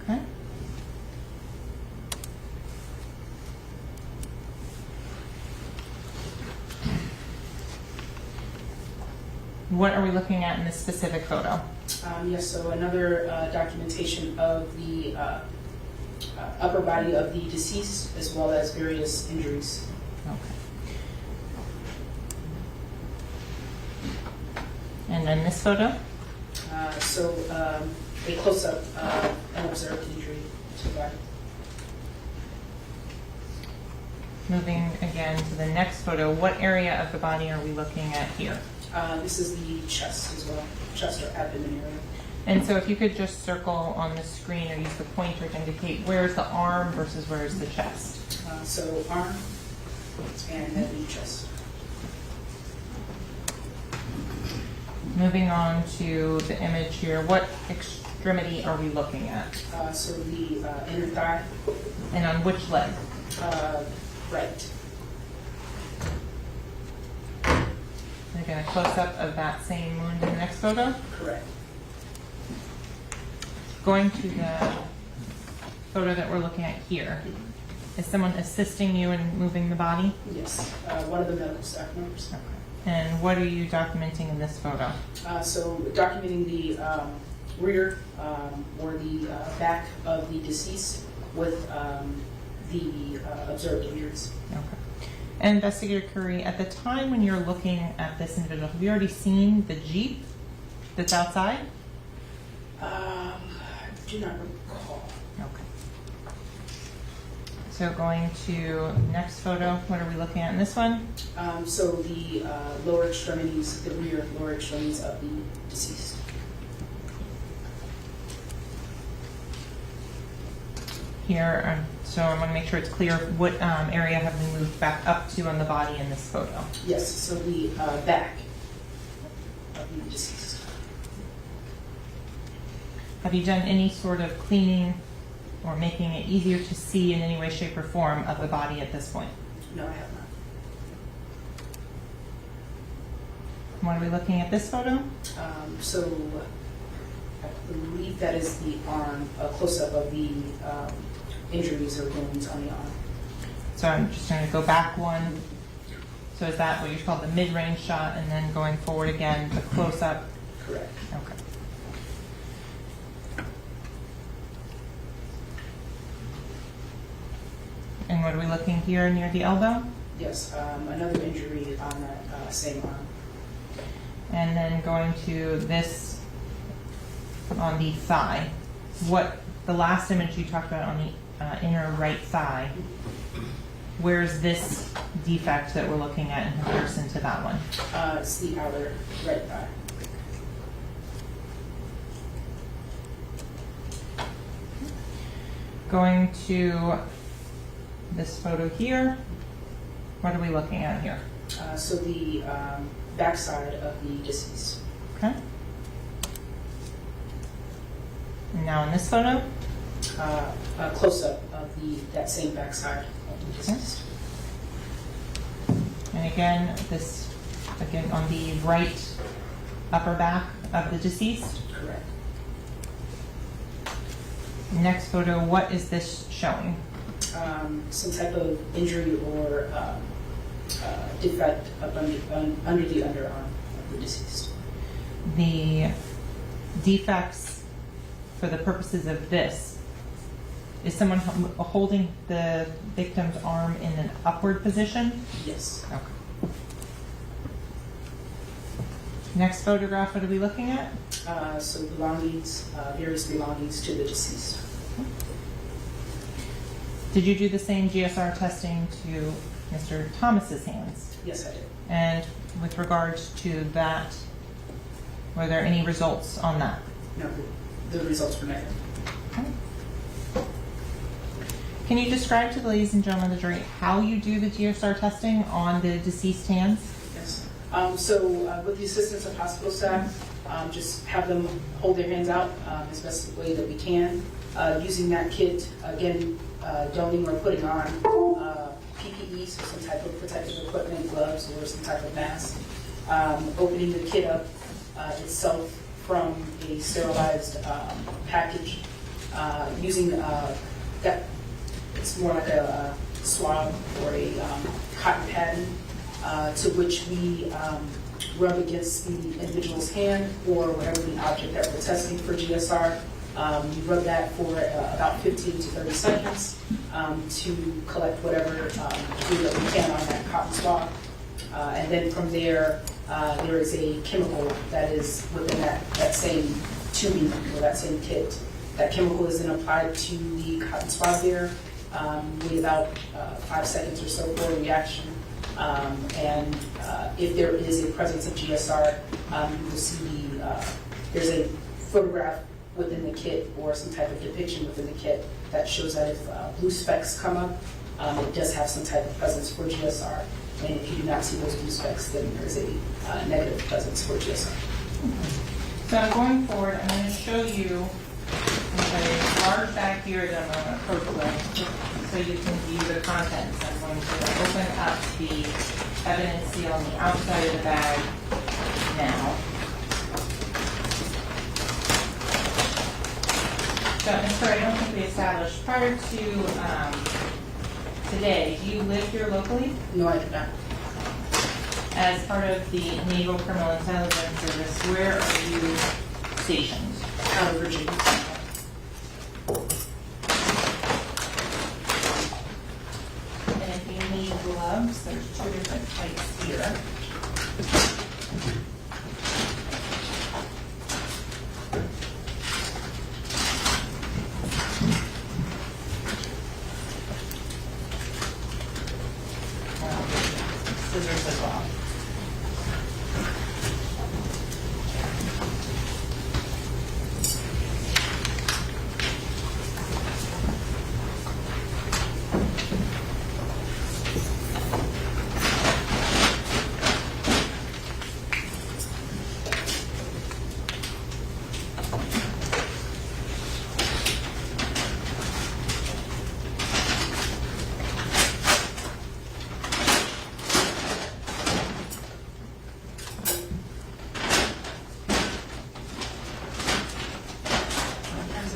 Okay. What are we looking at in this specific photo? Yes, so another documentation of the upper body of the deceased, as well as various injuries. Okay. And then this photo? A close-up of an observed injury to the body. Moving again to the next photo, what area of the body are we looking at here? This is the chest as well, chest or abdomen area. And so if you could just circle on the screen or use the pointer to indicate where's the arm versus where's the chest. So arm and then the chest. Moving on to the image here, what extremity are we looking at? So the inner thigh, And on which leg? right. And again, a close-up of that same wound in the next photo. Correct. Going to the photo that we're looking at here, is someone assisting you in moving the body? Yes, one of the medical staff members. Okay. And what are you documenting in this photo? So documenting the rear or the back of the deceased with the observed injuries. Okay. And Investigator Curry, at the time when you're looking at this individual, have you already seen the Jeep that's outside? I do not recall. Okay. So going to next photo, what are we looking at in this one? So the lower extremities, the rear lower extremities of the deceased. Here, so I want to make sure it's clear what area have we moved back up to on the body in this photo. Yes, so the back of the deceased. Have you done any sort of cleaning or making it easier to see in any way, shape, or form of the body at this point? No, I have not. What are we looking at this photo? So I believe that is the arm, a close-up of the injuries or wounds on the arm. So I'm just going to go back one. So is that what you call the mid-range shot, and then going forward again, the close-up? Correct. Okay. And what are we looking here near the elbow? Yes, another injury on that same arm. And then going to this on the thigh. What, the last image you talked about on the inner right thigh, where's this defect that we're looking at in comparison to that one? It's the outer right thigh. Going to this photo here, what are we looking at here? So the backside of the deceased. Okay. And now in this photo, A close-up of that same backside of the deceased. and again, this, again, on the right upper back of the deceased. Correct. Next photo, what is this showing? Some type of injury or defect up under the underarm of the deceased. The defects for the purposes of this, is someone holding the victim's arm in an upward position? Yes. Okay. Next photograph, what are we looking at? So belongings, various belongings to the deceased. Did you do the same GSR testing to Mr. Thomas's hands? Yes, I did. And with regards to that, were there any results on that? No, the results were negative. Can you describe to the ladies and gentlemen of the jury how you do the GSR testing on the deceased hands? Yes. So with the assistance of hospital staff, just have them hold their hands out as best way that we can. Using that kit, again, doning or putting on PPE, so some type of protective equipment, gloves, or some type of mask. Opening the kit up itself from a sterilized package, using that, it's more like a swab or a cotton padding, to which we rub against the individual's hand or whatever the object that we're testing for GSR. We rub that for about 15 to 30 seconds to collect whatever fluid that we can on that cotton swab. And then from there, there is a chemical that is within that same tubing or that same kit. That chemical is then applied to the cotton swab there. Wait about 5 seconds or so for a reaction. And if there is a presence of GSR, you will see there's a photograph within the kit or some type of depiction within the kit that shows that if blue specks come up, it does have some type of presence for GSR. And if you do not see those blue specks, then there's a negative presence for GSR. So going forward, I'm going to show you a large bag here that I'm going to approach with so you can view the contents. I'm going to open up the evidence seal on the outside of the bag now. So, and sorry, I don't think we established, prior to today, do you live here locally? No, I do not. As part of the Naval Criminal Intelligence Service, where are you stationed? Virginia. And if you need gloves, there's 2 different types here. Scissors as well.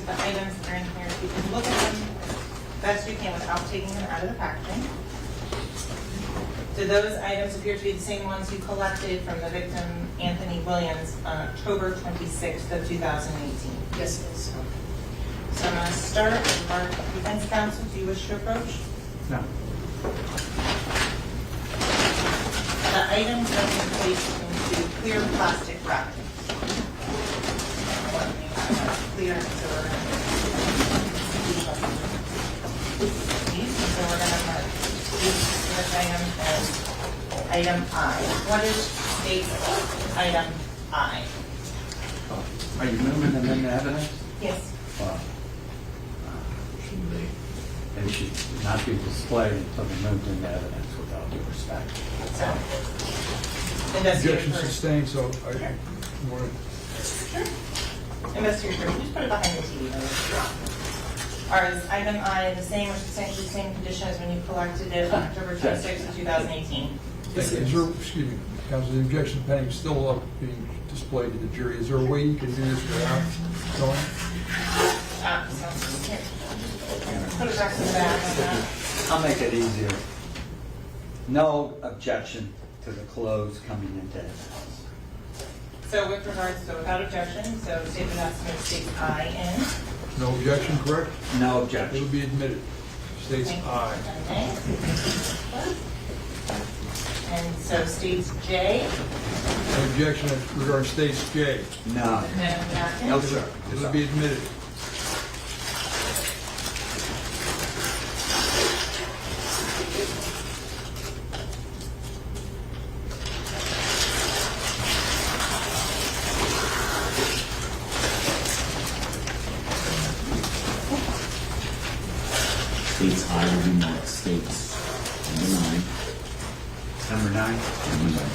Items that are in here, you can look at them best you can without taking them out of the packaging. Do those items appear to be the same ones you collected from the victim, Anthony Williams, on October 26th of 2018? Yes, it is. So I'm going to start with our defense counsel. Do you wish to approach? No. The items have been placed into clear plastic wrapping. Clear, so we're going to these, so we're going to mark this item as item I. What is state item I? Are you moving them into evidence? Yes. Well, they should not be displayed until they're moved into evidence with all due respect. So, investigate Objection first. sustained, so I want to Investigate first. Just put it behind the TV. Is item I the same or substantially the same condition as when you collected it on October 26th of 2018? Is there, excuse me, Counsel, the objection pending still up being displayed to the jury. Is there a way you can do this without going? So, here. Put it back to the back. I'll make it easier. No objection to the clothes coming into evidence. So with regards to without objection, so statement estimate states I in. No objection, correct? No It objection. will be admitted. States aye. Okay. And so states J. No objection regarding states J. No. No, sir. It will be admitted. States I will be marked states Number 9. number 9.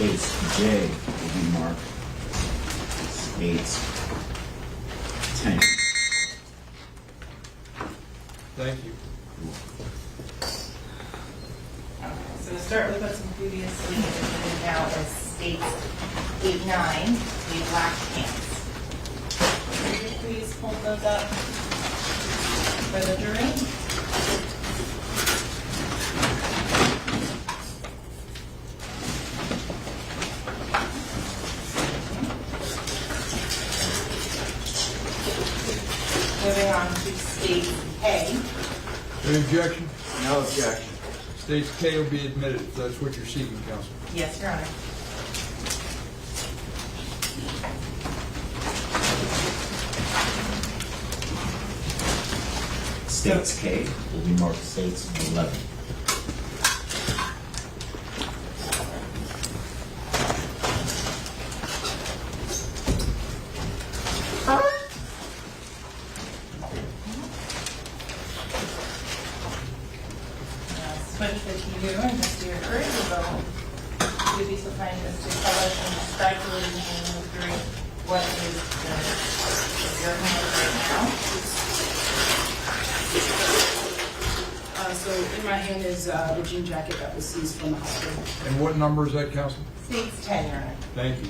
States J will be marked States 10. Thank you. Okay, so to start with what's previously written now as states 8-9, the black pants. Could you please hold those up for the jury? Moving on to state K. Any objection? No objection. States K will be admitted, if that's what you're seeking, counsel. Yes, Your Honor. States K will be marked States 11. Switch with you and Mr. Curry will you'd be so kind as to tell us and describe to the jury what is your hand right now. So in my hand is the jean jacket that was seized from the hospital. And what number is that, counsel? States 10, Your Honor. Thank you.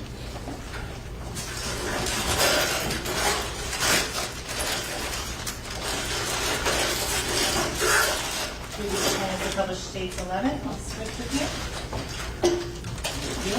You'd be so kind as to publish states 11. I'll switch with you. Thank you.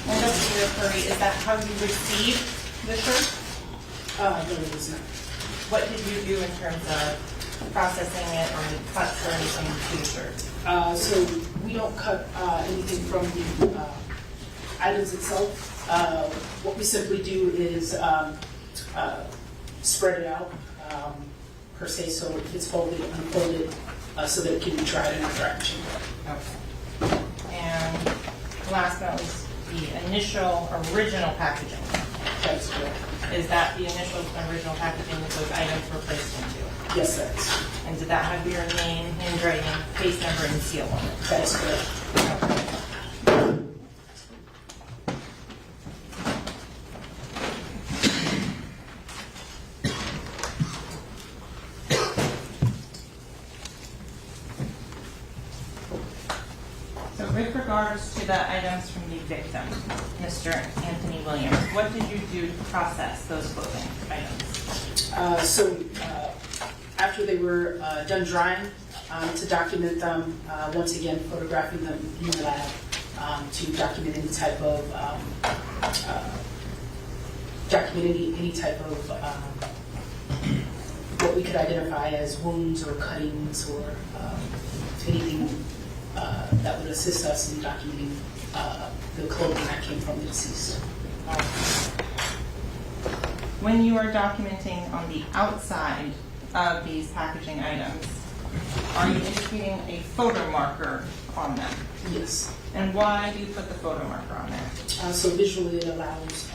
And Mr. Curry, is that how you received the shirt? No, it was not. What did you do in terms of processing it or any cuts or anything to the shirt? So we don't cut anything from the items itself. What we simply do is spread it out, per se, so it's folded, unfolded, so that it can be tried in a dry machine. Okay. And last but not least, the initial original packaging. That's correct. Is that the initial original packaging that those items were placed into? Yes, that is. And did that have your name, handwriting, case number, and seal on it? That is correct. Okay. So with regards to the items from the victim, Mr. Anthony Williams, what did you do to process those clothing items? After they were done drying, to document them, once again photographing them in the lab, to document any type of what we could identify as wounds or cuttings or anything that would assist us in documenting the clothing that came from the deceased. When you are documenting on the outside of these packaging items, are you indicating a photo marker on them? Yes. And why do you put the photo marker on there? So visually it allows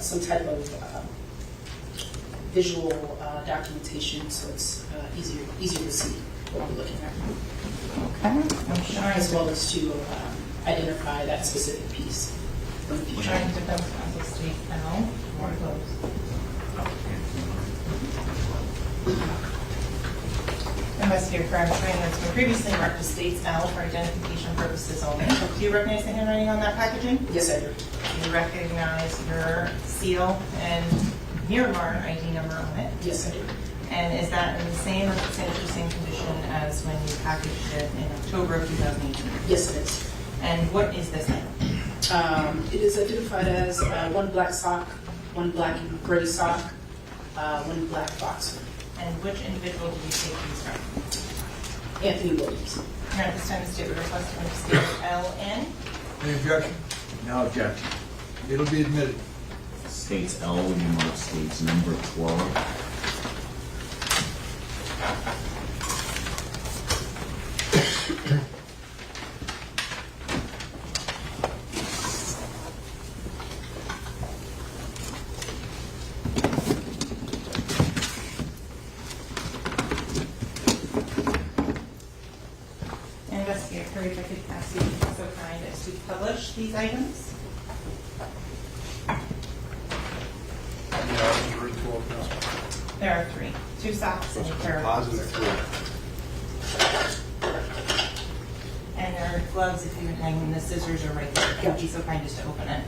some type of visual documentation, so it's easier to see what we're looking at, Okay. I'm trying as to, well as to identify that specific piece from the future. trying to defense counsel state L. More close. Investigator Crime Trainer has been previously marked as states L for identification purposes only. Do you recognize the handwriting on that packaging? Yes, I do. Do you recognize your seal and Miramar ID number on it? Yes, I do. And is that in the same or substantially same condition as when you packaged it in October of 2018? Yes, it is. And what is this item? It is identified as one black sock, one black and gray sock, one black boxer. And which individual did you take these from? Anthony Williams. And at this time, the state would request to state LN. Any objection? No objection. It'll be admitted. States L will be marked States number 12. to publish these items? There are 3. 2 socks and a pair of gloves. And there are gloves if you're hanging. The scissors are right there. If you'd be so kind as to open it.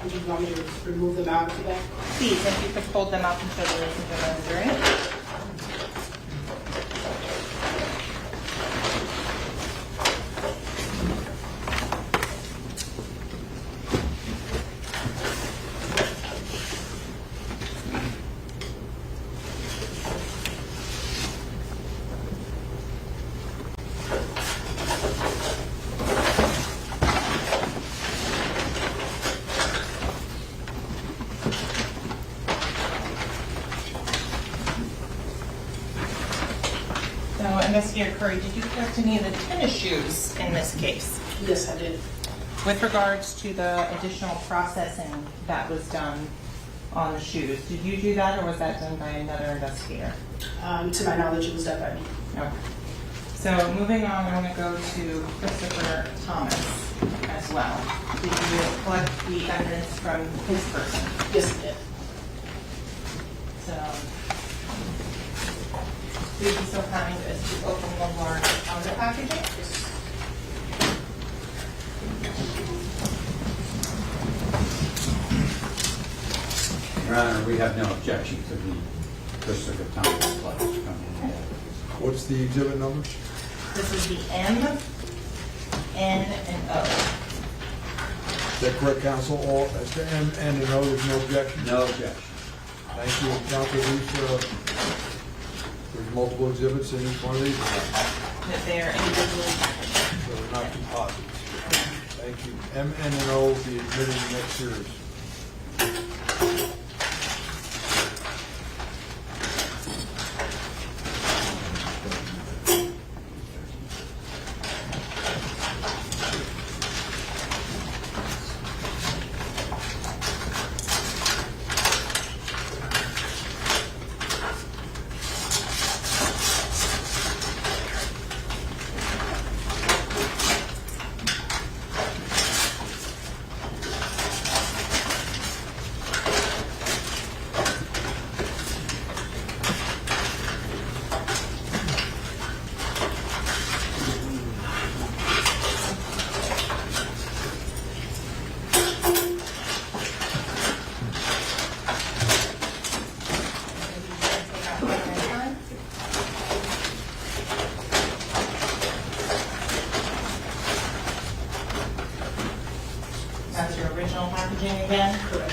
Do you want me to remove them out of the bag? Please, if you could hold them up and show the ladies and gentlemen the drink. So, Investigator Curry, did you collect any of the tennis shoes in this case? Yes, I did. With regards to the additional processing that was done on the shoes, did you do that or was that done by another investigator? To my knowledge, it was done by me. Okay. So moving on, I want to go to Christopher Thomas as well. Did you collect the evidence from his person? Yes, I did. So, please be so kind as to open the large outer packaging. Your Honor, we have no objection to the Christopher Thomas pledge coming in. What's the exhibit numbers? This is the M, N, and O. Is that correct, counsel? All, that's the M, N, and O, there's no objection? No objection. Thank you. Counsel, there's multiple exhibits in each one of these? That they are individually packaged. So they're not composites. Thank you. M, N, and O will be admitted in the next series. That's your original packaging again? Correct.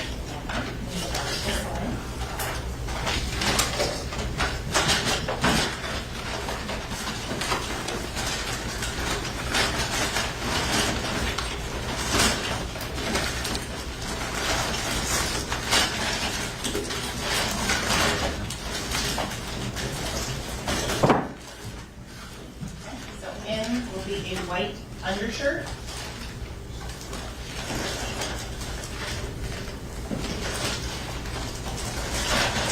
So M will be a white undershirt.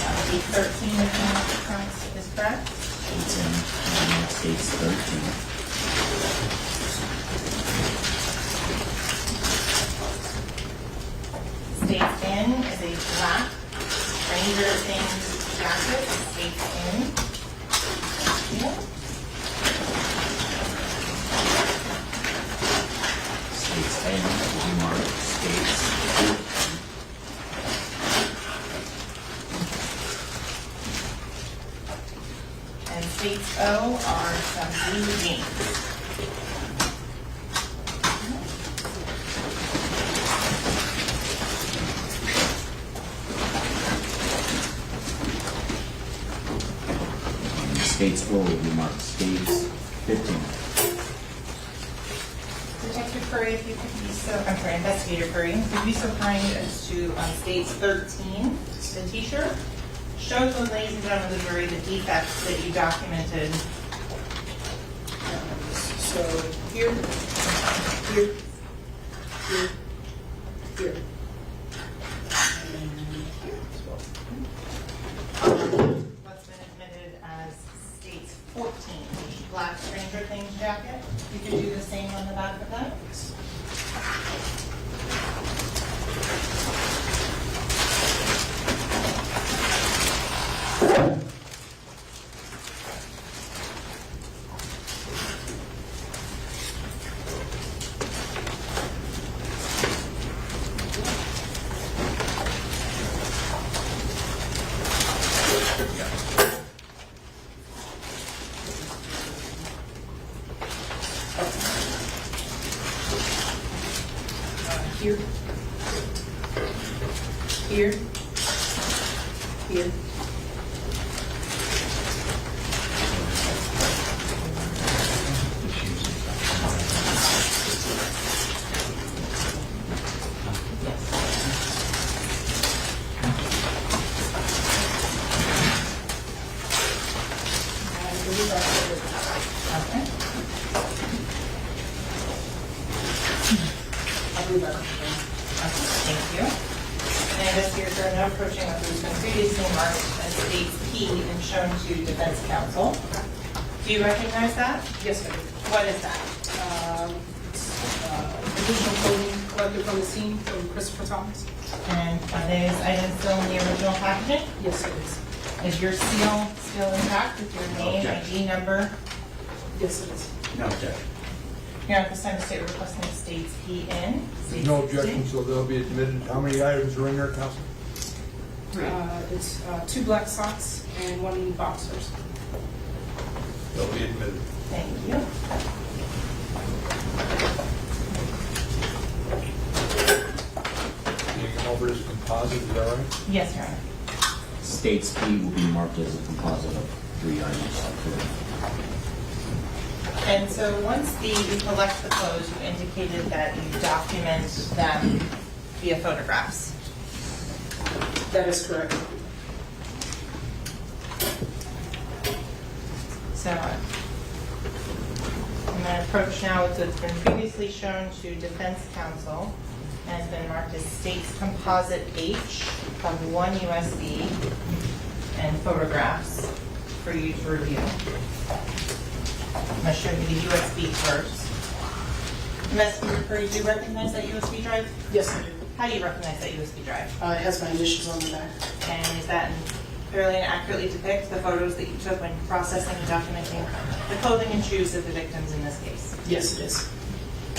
That will be 13 if the count is correct. It's in United States 13. States in is a black Ranger themed jacket. States in. Thank you. N will be marked states 14. And states O are some blue jeans. States O will be marked states 15. Detective Curry, if you could be so, I'm sorry, Investigator Curry, if you'd be so kind as to states 13, the t-shirt, show the ladies and gentlemen of the jury the defects that you documented. So here, here, here, here. And here as well. What's been admitted as states 14, the black Stranger Things jacket. You could do the same on the back of that. Here, here, here. I believe that's what it is. Okay. I believe that's what it is. Thank you. And investigators are now approaching what was been previously marked as states P and shown to defense counsel. Do you recognize that? Yes, I do. What is that? Additional clothing collected from the scene from Christopher Thomas. And are those items still in the original packaging? Yes, it is. Is your seal still intact with your name, Objection. ID number? Yes, it is. No objection. Here at this time, the state requesting states P in. There's no objection, so they'll be admitted. How many items are in there, counsel? It's 2 black socks and 1 boxers. They'll be admitted. Thank you. You can come over as a composite, is that right? Yes, Your Honor. States P will be marked as a composite of 3 items. And so once you collect the clothes, you indicated that you document them via photographs. That is correct. So I'm going to approach now with what's been previously shown to defense counsel and has been marked as states composite H of 1 USB and photographs for you to review. I'm going to show you the USB first. Investigator Curry, do you recognize that USB drive? Yes, I do. How do you recognize that USB drive? It has my initials on the back. And is that fairly and accurately depict the photos that you took when processing and documenting the clothing and shoes of the victims in this case? Yes, it is.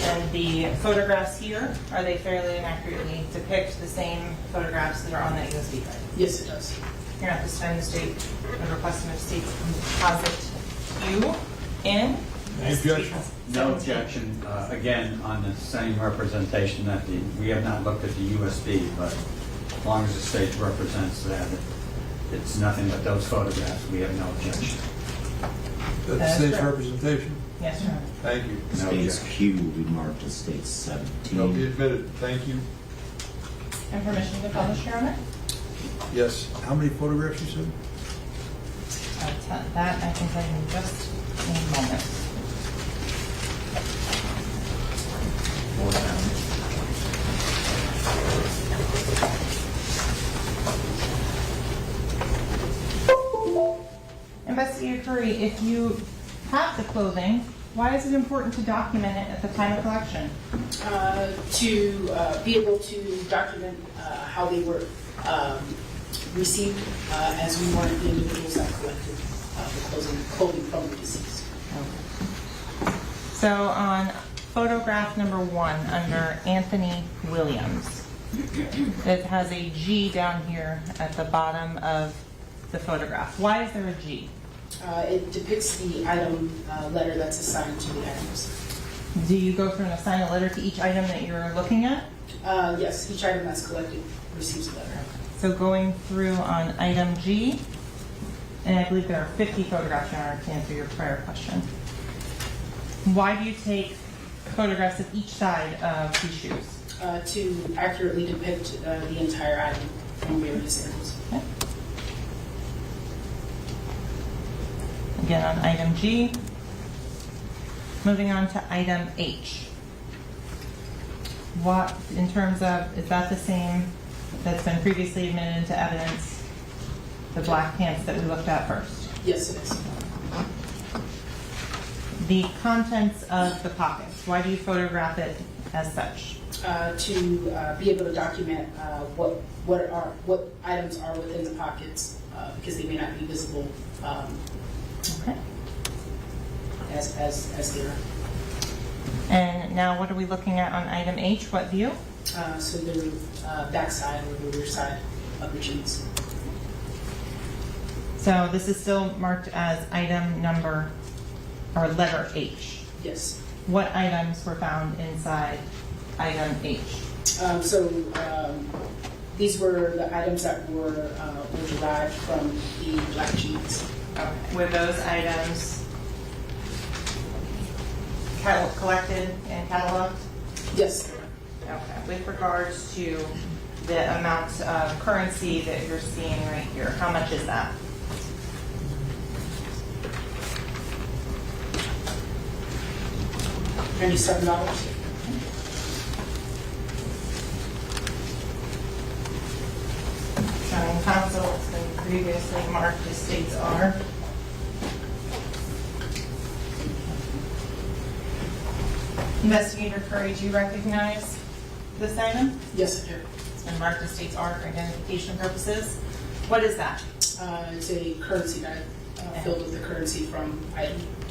And the photographs here, are they fairly and accurately depict the same photographs that are on that USB drive? Yes, it does. Here at this time, the state would request of states composite Q in. Any objection? No objection. Again, on the same representation that we have not looked at the USB, but as long as the state represents that it's nothing but those photographs, we have no objection. That's That is state's correct. representation. Yes, Your Honor. Thank you. No States objection. Q will be marked as states 17. They'll be admitted. Thank you. And permission to publish, Your Honor? Yes. How many photographs you said? That I can tell you in just a moment. Investigator Curry, if you have the clothing, why is it important to document it at the time of collection? To be able to document how they were received, as we weren't the individuals that collected the clothing from the deceased. So on photograph number 1 under Anthony Williams. It has a G down here at the bottom of the photograph. Why is there a G? It depicts the item letter that's assigned to the items. Do you go through and assign a letter to each item that you're looking at? Yes, each item that's collected receives a letter. So going through on item G, and I believe there are 50 photographs in order to answer your prior question. Why do you take photographs of each side of these shoes? To accurately depict the entire item from various angles. Okay. Again on item G. Moving on to item H. What, in terms of, is that the same that's been previously admitted into evidence, the black pants that we looked at first? Yes, it is. The contents of the pockets, why do you photograph it as such? To be able to document what items are within the pockets because they may not be visible Okay. as they are. And now what are we looking at on item H? What view? So the backside or the rear side of the jeans. So this is still marked as item number, or letter H. Yes. What items were found inside item H? These were the items that were derived from the black jeans. Okay. Were those items collected and cataloged? Yes. Okay. With regards to the amount of currency that you're seeing right here, how much is that? $97. Showing counsel, it's been previously marked as states are. Investigator Curry, do you recognize this item? Yes, I do. It's been marked as states are for identification purposes. What is that? It's a currency bag filled with the currency from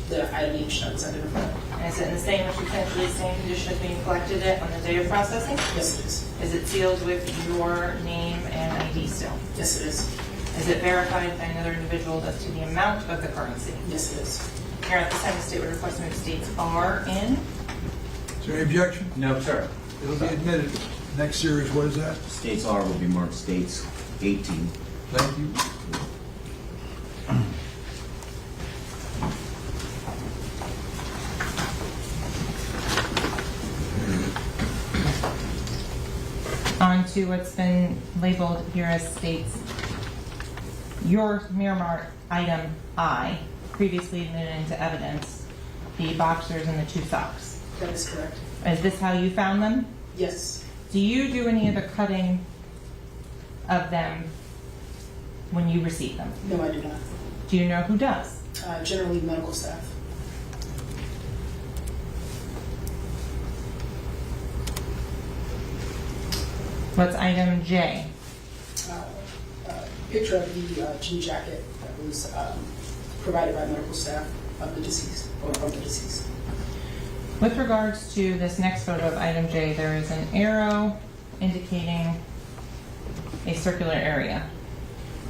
the item H that was identified. And is it in the same or potentially same condition as when you collected it on the day of processing? Yes, it is. Is it sealed with your name and ID still? Yes, it is. Is it verified by another individual as to the amount of the currency? Yes, it is. Here at this time, the state would request to move states are in. Is there any objection? No, sir. It'll be admitted. Next series, what is that? States R will be marked states 18. Thank you. On to what's been labeled here as states. Your Miramar item I, previously admitted into evidence, the boxers and the 2 socks. That is correct. Is this how you found them? Yes. Do you do any of the cutting of them when you receive them? No, I do not. Do you know who does? Generally medical staff. What's item J? Picture of the jean jacket that was provided by medical staff of the deceased or from the deceased. With regards to this next photo of item J, there is an arrow indicating a circular area.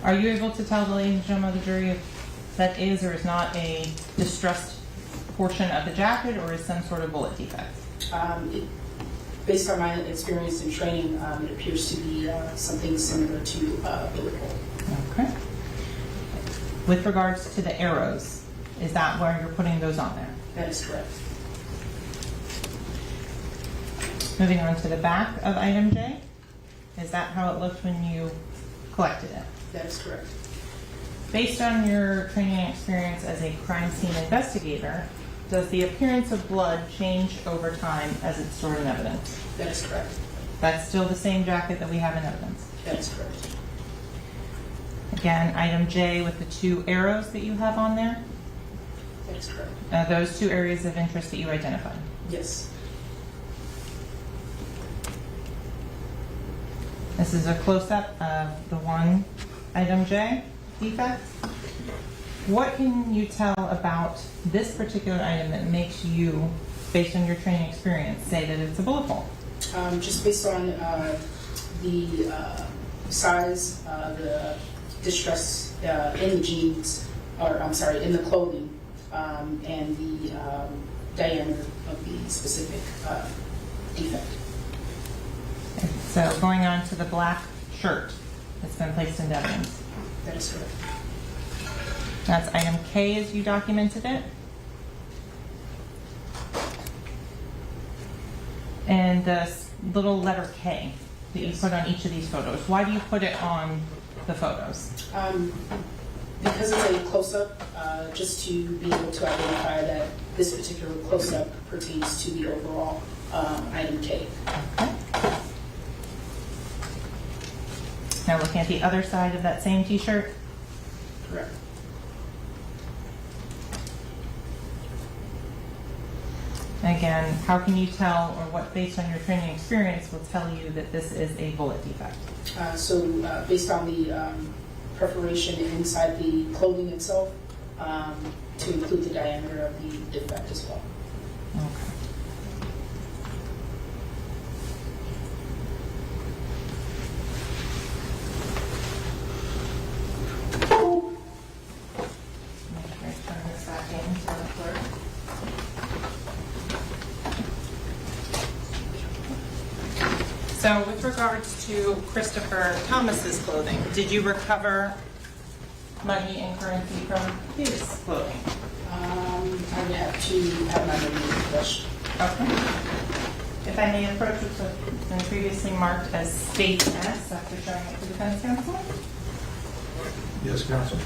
Are you able to tell the ladies and gentlemen of the jury if that is or is not a distressed portion of the jacket or is some sort of bullet defect? Based on my experience in training, it appears to be something similar to a bullet hole. Okay. With regards to the arrows, is that where you're putting those on there? That is correct. Moving on to the back of item J, is that how it looked when you collected it? That is correct. Based on your training and experience as a crime scene investigator, does the appearance of blood change over time as it's stored in evidence? That is correct. That's still the same jacket that we have in evidence. That is correct. Again, item J with the 2 arrows that you have on there, That is correct. those 2 areas of interest that you identified. Yes. This is a close-up of the one item J defect. What can you tell about this particular item that makes you based on your training experience, say that it's a bullet hole? Just based on the size, the distress in the jeans, or I'm sorry, in the clothing, and the diameter of the specific defect. So going on to the black shirt that's been placed in evidence. That is correct. That's item K as you documented it. And the little letter K that you put on each of these photos, why do you put it on the photos? Because it's a close-up, just to be able to identify that this particular close-up pertains to the overall item K. Okay. Now looking at the other side of that same t-shirt. Correct. Again, how can you tell, or what based on your training experience will tell you that this is a bullet defect? Based on the perforation inside the clothing itself, to include the diameter of the defect as well. Okay. Make sure I turn this back in to the clerk. So with regards to Christopher Thomas's clothing, did you recover money and currency from his clothing? I would have to have my memory refreshed. Okay. If I may approach what's been previously marked as State S after showing it to defense counsel? Yes, counsel.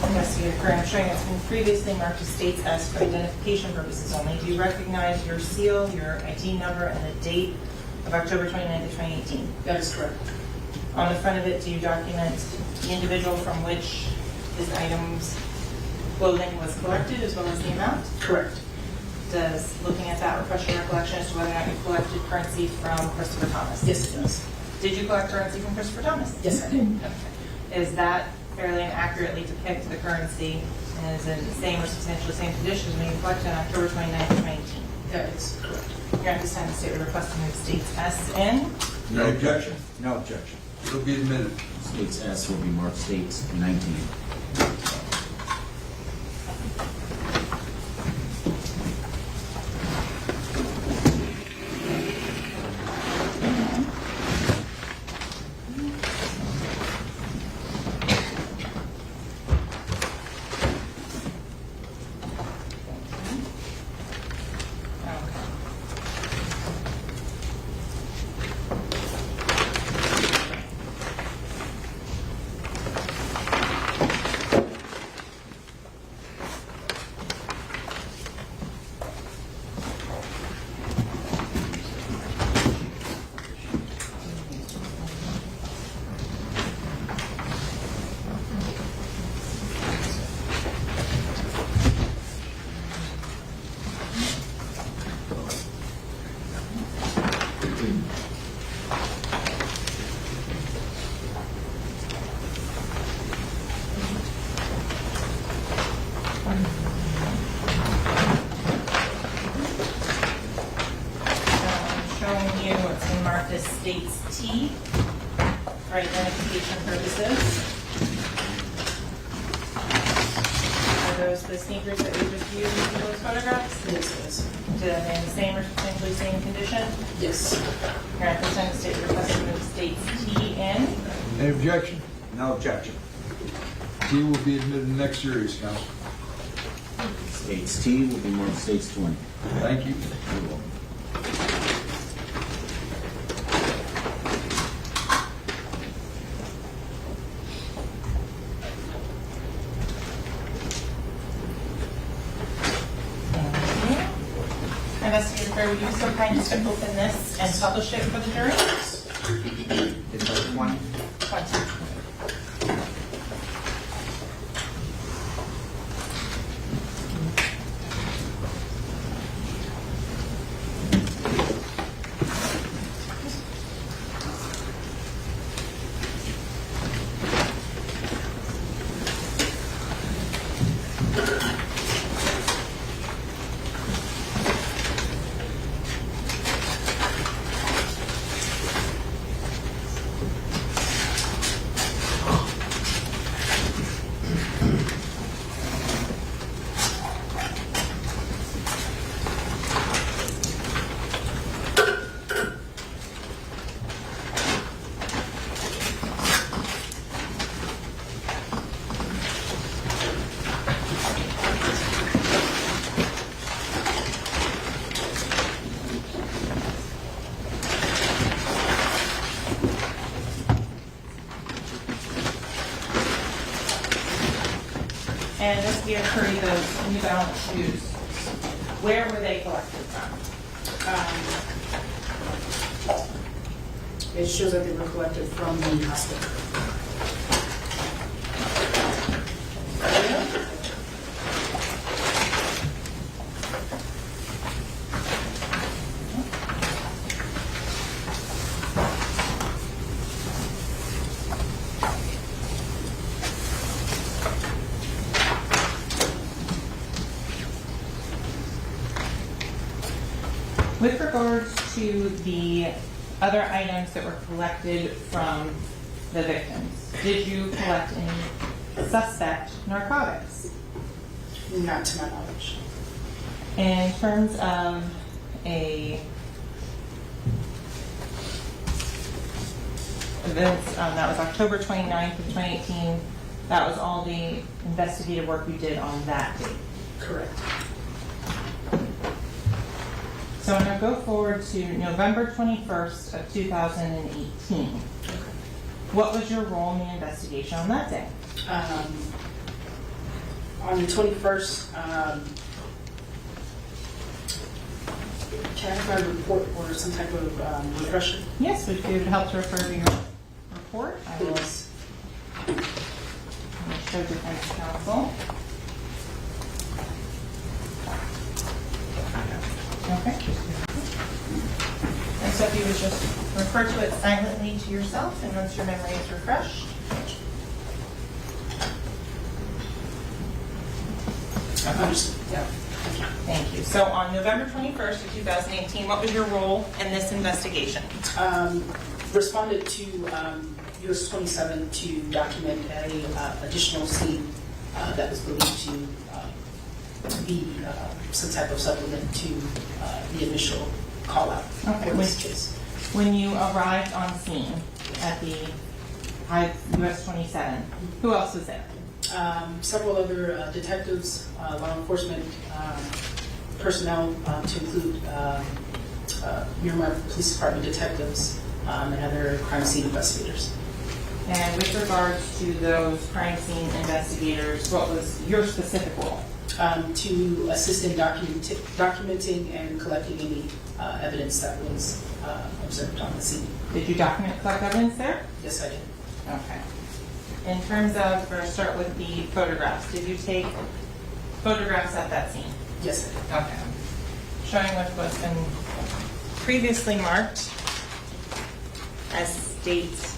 Investigator Curran, showing it's been previously marked as States S for identification purposes only. Do you recognize your seal, your ID number, and the date of October 29th of 2018? That is correct. On the front of it, do you document the individual from which his items, clothing was collected, as well as the amount? Correct. Does looking at that refresh your recollection as to whether or not you collected currency from Christopher Thomas? Yes, it does. Did you collect currency from Christopher Thomas? Yes, I did. Okay. Is that fairly and accurately depict the currency as in the same or substantially same conditions when you collected on October 29th, 2018? That is correct. You're at this time the state would request to move States S in. No objection. No objection. It'll be admitted. States S will be marked States 19. Showing you what's been marked as States T for identification purposes. Are those the sneakers that we just used in those photographs? Yes, it is. Do they in the same or substantially same condition? Yes. You're at this time the state would request to move States T in. Any objection? No objection. He will be admitted in the next series, counsel. States T will be marked States 20. Thank you. You're welcome. Investigator Fair, would you be so kind as to open this and publish it for the jury? Is that one? 20. And Investigator Curry, those New Balance shoes, where were they collected from? It shows that they were collected from the hospital. With regards to the other items that were collected from the victims, did you collect any suspect narcotics? Not to my knowledge. In terms of a events, that was October 29th of 2018, that was all the investigative work you did on that date. Correct. So I'm going to go forward to November 21st of 2018. What was your role in the investigation on that day? On the 21st, can I have my report or some type of refresher? Yes, would you help to refer to your report? I will Please. show defense counsel. Okay. And so if you would just refer to it silently to yourself, and once your memory is refreshed. Yeah. Thank you. So on November 21st of 2018, what was your role in this investigation? Responded to US 27 to document a additional scene that was believed to be some type of supplement to the initial call out Okay. for this case. When you arrived on scene at the US 27, who else was there? Several other detectives, law enforcement personnel, to include Miramar Police Department detectives and other crime scene investigators. And with regards to those crime scene investigators, what was your specific role? To assist in documenting and collecting any evidence that was observed on the scene. Did you document collect evidence there? Yes, I did. Okay. In terms of, we're going to start with the photographs. Did you take photographs at that scene? Yes, I did. Okay. Showing what's been previously marked as states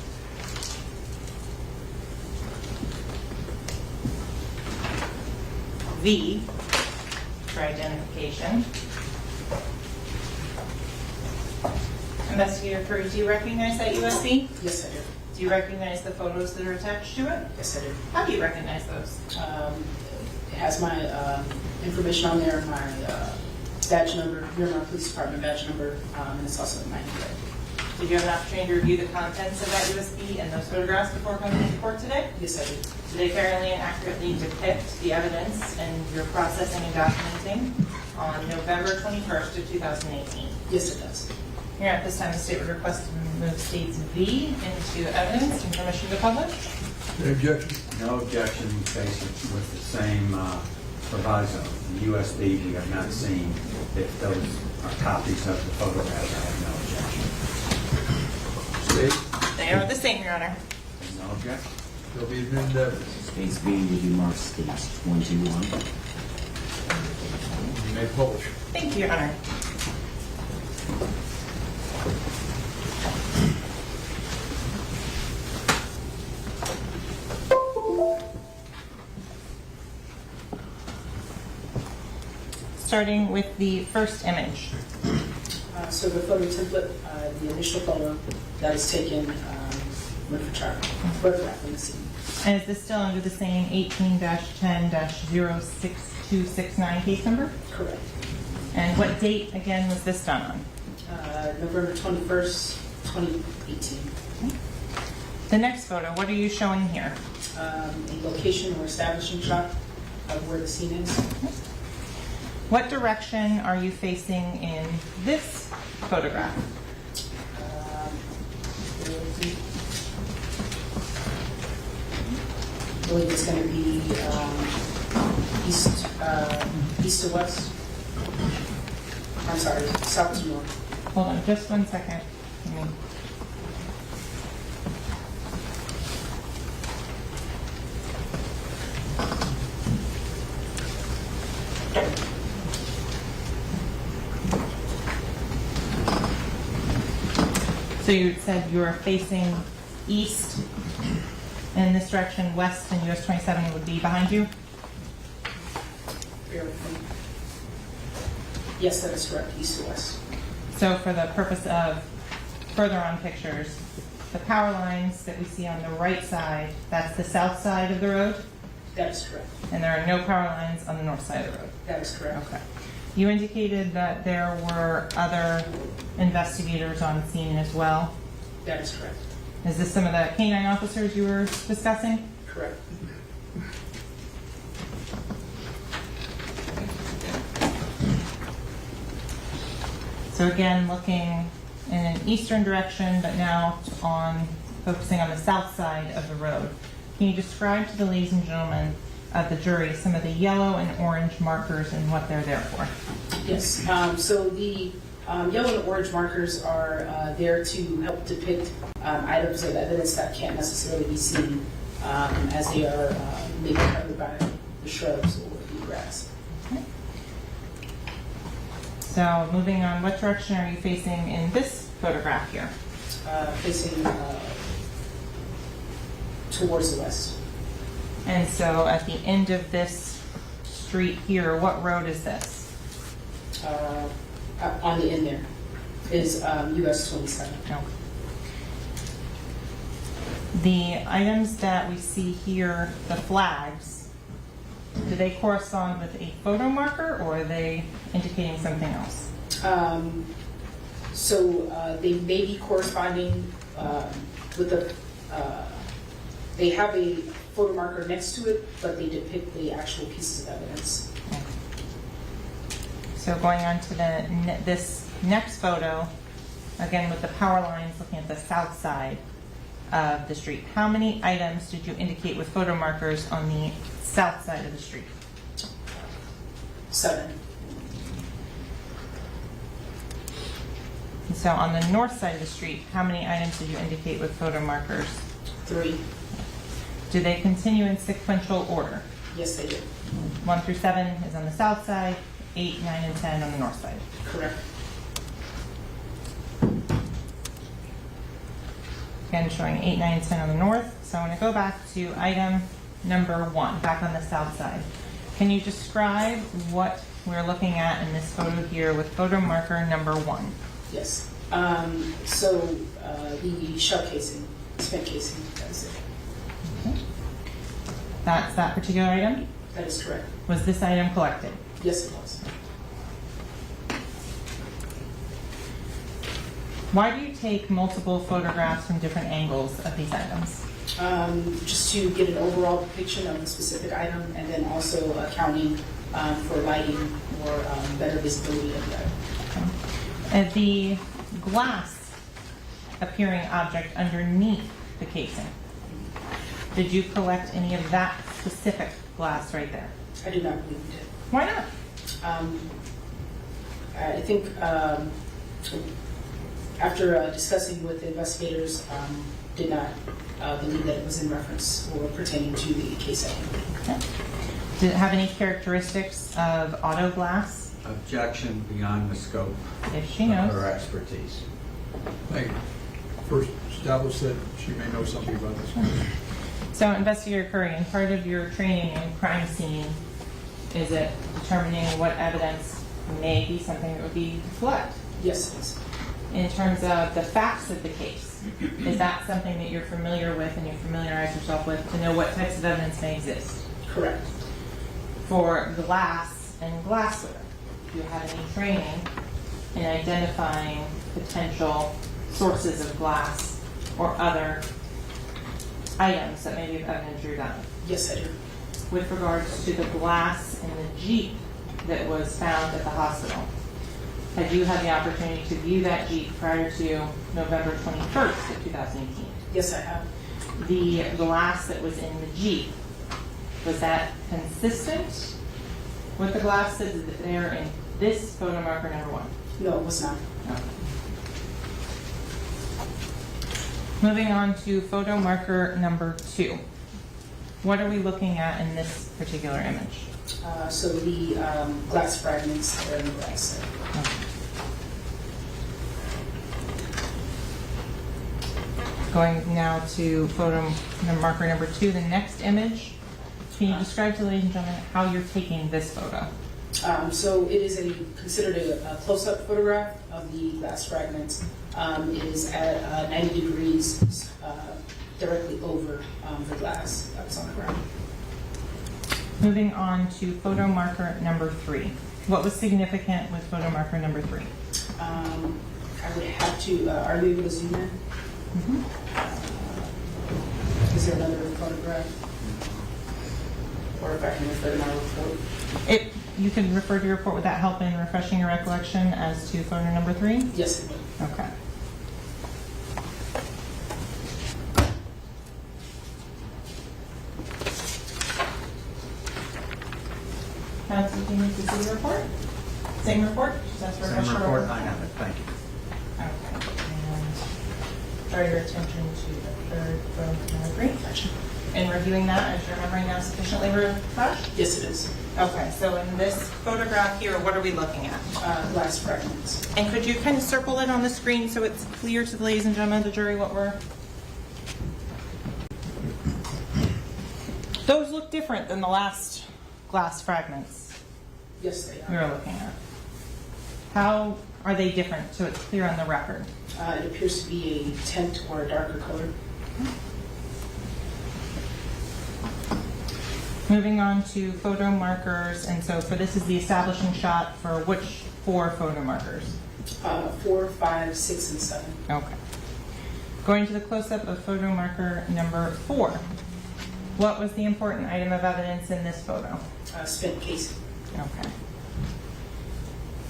V for identification. Investigator Curry, do you recognize that USB? Yes, I did. Do you recognize the photos that are attached to it? Yes, I did. How do you recognize those? It has my information on there, my badge number, Miramar Police Department badge number, and it's also in my handwriting. Did you have an opportunity to review the contents of that USB and those photographs before coming to court today? Yes, I did. Do they fairly and accurately depict the evidence and your processing and documenting on November 21st of 2018? Yes, it does. Here at this time, the state would request to move states V into evidence and permission to publish. Any objection? No objection, based with the same proviso. The USB we have not seen. If those are copies of the photographs, I have no objection. State, They are the same, Your Honor. No objection. they'll be admitted to evidence. Case B will be marked case 21. You may publish. Thank you, Your Honor. Starting with the first image. So the photo template, the initial photo that is taken with photographing the scene. And is this still under the same 18-10-06269 case number? Correct. And what date, again, was this done on? November 21st, 2018. The next photo, what are you showing here? A location or establishing shot of where the scene is. What direction are you facing in this photograph? I believe it's going to be east to west. I'm sorry, south to north. Hold on, just 1 second. Let me- So you said you were facing east in this direction, west, and US 27 would be behind you? Bear with me. Yes, that is correct, east to west. So for the purpose of further on pictures, the power lines that we see on the right side, that's the south side of the road, That is correct. and there are no power lines on the north side of the road. That is correct. Okay. You indicated that there were other investigators on scene as well. That is correct. Is this some of the canine officers you were discussing? Correct. So again, looking in an eastern direction, but now focusing on the south side of the road. Can you describe to the ladies and gentlemen of the jury some of the yellow and orange markers and what they're there for? Yes, so the yellow and orange markers are there to help depict items of evidence that can't necessarily be seen as they are maybe covered by the shrubs or the grass. Okay. So moving on, what direction are you facing in this photograph here? Facing towards the west. And so at the end of this street here, what road is this? On the end there is US 27. No. The items that we see here, the flags, do they correspond with a photo marker or are they indicating something else? So they may be corresponding with the, they have a photo marker next to it, but they depict the actual pieces of evidence. So going on to this next photo, again with the power lines looking at the south side of the street. How many items did you indicate with photo markers on the south side of the street? 7. And so on the north side of the street, how many items did you indicate with photo markers? 3. Do they continue in sequential order? Yes, they do. 1 through 7 is on the south side, 8, 9, and 10 on the north side. Correct. Again, showing 8, 9, and 10 on the north. So I'm going to go back to item number 1, back on the south side. Can you describe what we're looking at in this photo here with photo marker number 1? Yes. So the shell casing, spent casing, that is it. Okay. That's that particular item? That is correct. Was this item collected? Yes, it was. Why do you take multiple photographs from different angles of these items? Just to get an overall depiction of the specific item and then also accounting for lighting or better visibility of the item. And the glass appearing object underneath the casing, did you collect any of that specific glass right there? I do not believe we did. Why not? I think after discussing with the investigators, did not believe that it was in reference or pertaining to the case item. Okay. Did it have any characteristics of auto glass? Objection beyond the scope If she of knows. her expertise. Hey, first establish that she may know something about this. So, Investigator Curry, and part of your training in crime scene, is it determining what evidence may be something that would be to collect? Yes, it is. In terms of the facts of the case, is that something that you're familiar with and you familiarize yourself with to know what types of evidence may exist? Correct. For glass and glassware, do you have any training in identifying potential sources of glass or other items that may be of evidence you're done? Yes, I do. With regards to the glass in the Jeep that was found at the hospital, had you had the opportunity to view that Jeep prior to November 21st of 2018? Yes, I have. The glass that was in the Jeep, was that consistent With the glass sit there in this photo marker number 1? No, it was not. Moving on to photo marker number 2. What are we looking at in this particular image? So the glass fragments that are in the glass. Going now to photo marker number 2, the next image. Can you describe to the ladies and gentlemen how you're taking this photo? So it is considered a close-up photograph of the glass fragments. It is at 90 degrees directly over the glass that's on the ground. Moving on to photo marker number 3. What was significant with photo marker number 3? I would have to, are you able to zoom in? Is there another photograph? Or if I can refer to my report? You can refer to your report. Would that help in refreshing your recollection as to photo number 3? Yes, it would. Okay. Council, do you need to see the report? Same report? That's for Same refresher report, report? I have it, thank you. Okay. And draw your attention to the third photo number 3. Gotcha. In reviewing that, is your memory now sufficiently refreshed? Yes, it is. Okay, so in this photograph here, what are we looking at? Glass fragments. And could you kind of circle it on the screen so it's clear to the ladies and gentlemen of the jury what we're... Those look different than the last glass fragments Yes, they we are. were looking at. How are they different so it's clear on the record? It appears to be a tint or a darker color. Moving on to photo markers, and so for this is the establishing shot for which 4 photo markers? 4, 5, 6, and 7. Okay. Going to the close-up of photo marker number 4. What was the important item of evidence in this photo? Spent casing. Okay.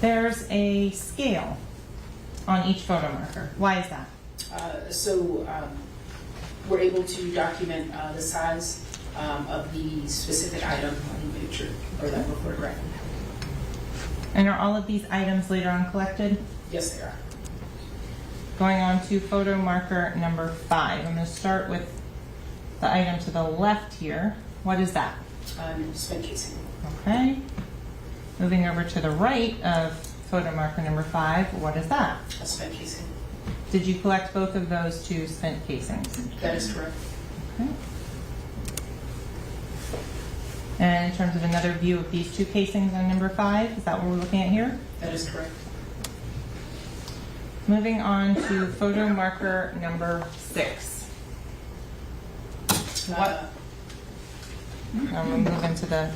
There's a scale on each photo marker. Why is that? So we're able to document the size of the specific item on the picture or that we're photographing. And are all of these items later on collected? Yes, they are. Going on to photo marker number 5. I'm going to start with the item to the left here. What is that? Spent casing. Okay. Moving over to the right of photo marker number 5. What is that? Spent casing. Did you collect both of those 2 spent casings? That is correct. Okay. And in terms of another view of these 2 casings on number 5, is that what we're looking at here? That is correct. Moving on to photo marker number 6. What? I'm going to move into the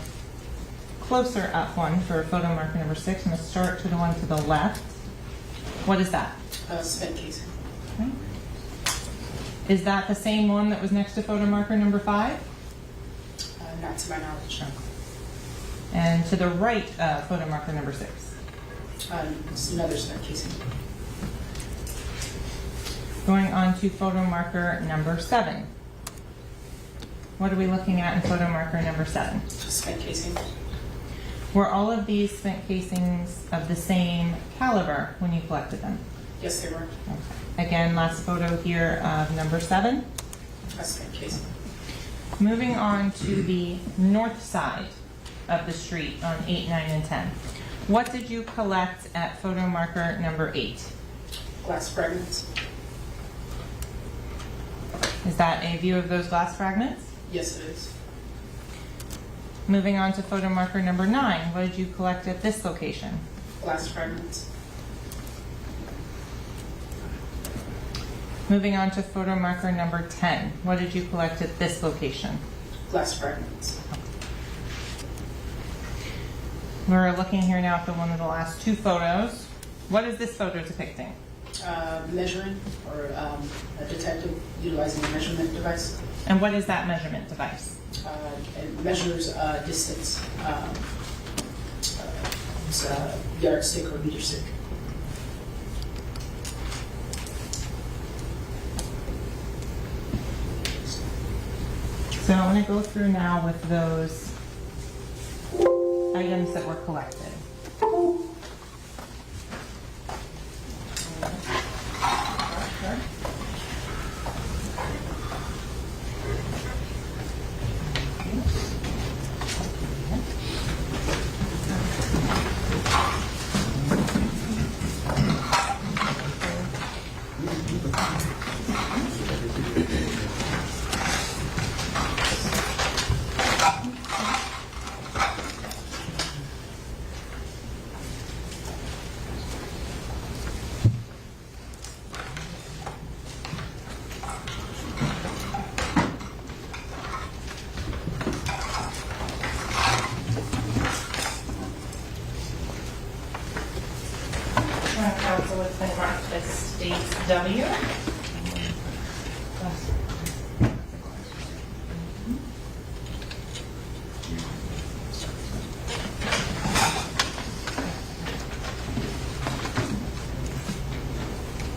closer up one for photo marker number 6. I'm going to start to the one to the left. What is that? Spent casing. Okay. Is that the same one that was next to photo marker number 5? Not to my knowledge. And to the right of photo marker number 6? It's another spent casing. Going on to photo marker number 7. What are we looking at in photo marker number 7? Spent casing. Were all of these spent casings of the same caliber when you collected them? Yes, they were. Okay. Again, last photo here of number 7. Spent casing. Moving on to the north side of the street on 8, 9, and 10. What did you collect at photo marker number 8? Glass fragments. Is that a view of those glass fragments? Yes, it is. Moving on to photo marker number 9. What did you collect at this location? Glass fragments. Moving on to photo marker number 10. What did you collect at this location? Glass fragments. We're looking here now at the one of the last 2 photos. What is this photo depicting? Measuring or a detective utilizing a measurement device. And what is that measurement device? It measures distance. It's a yardstick or meter stick. So I want to go through now with those items that were collected. Council has been marked as States W.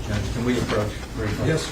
Judge, can we approach briefly? Yes.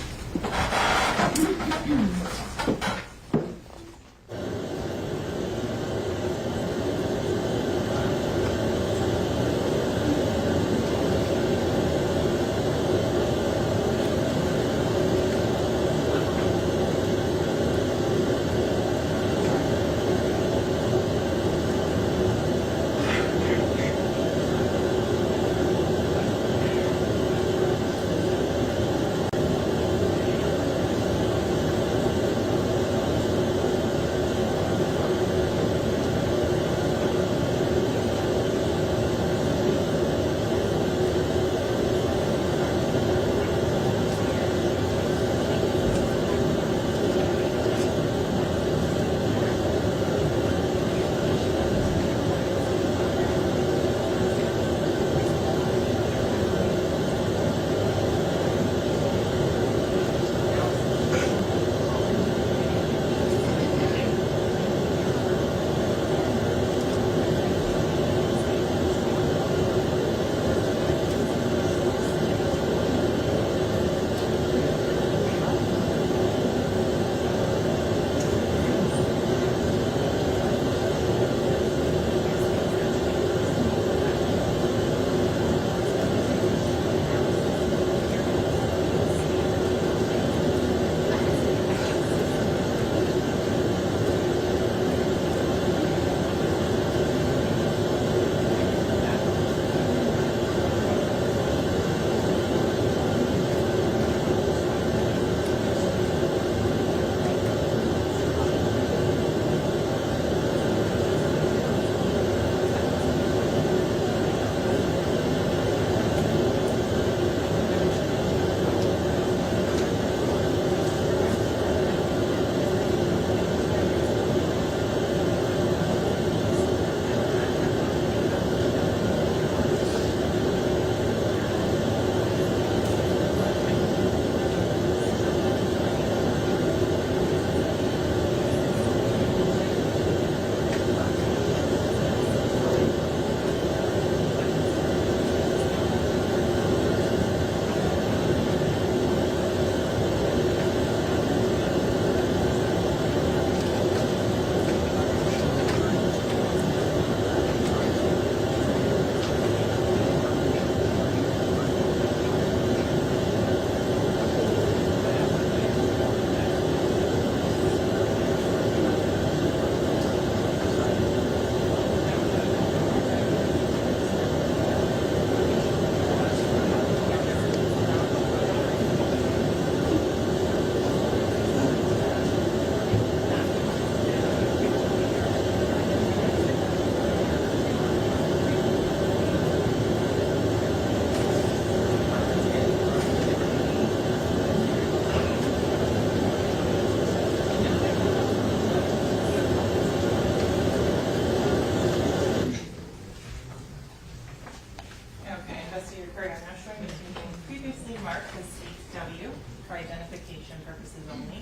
for identification purposes only.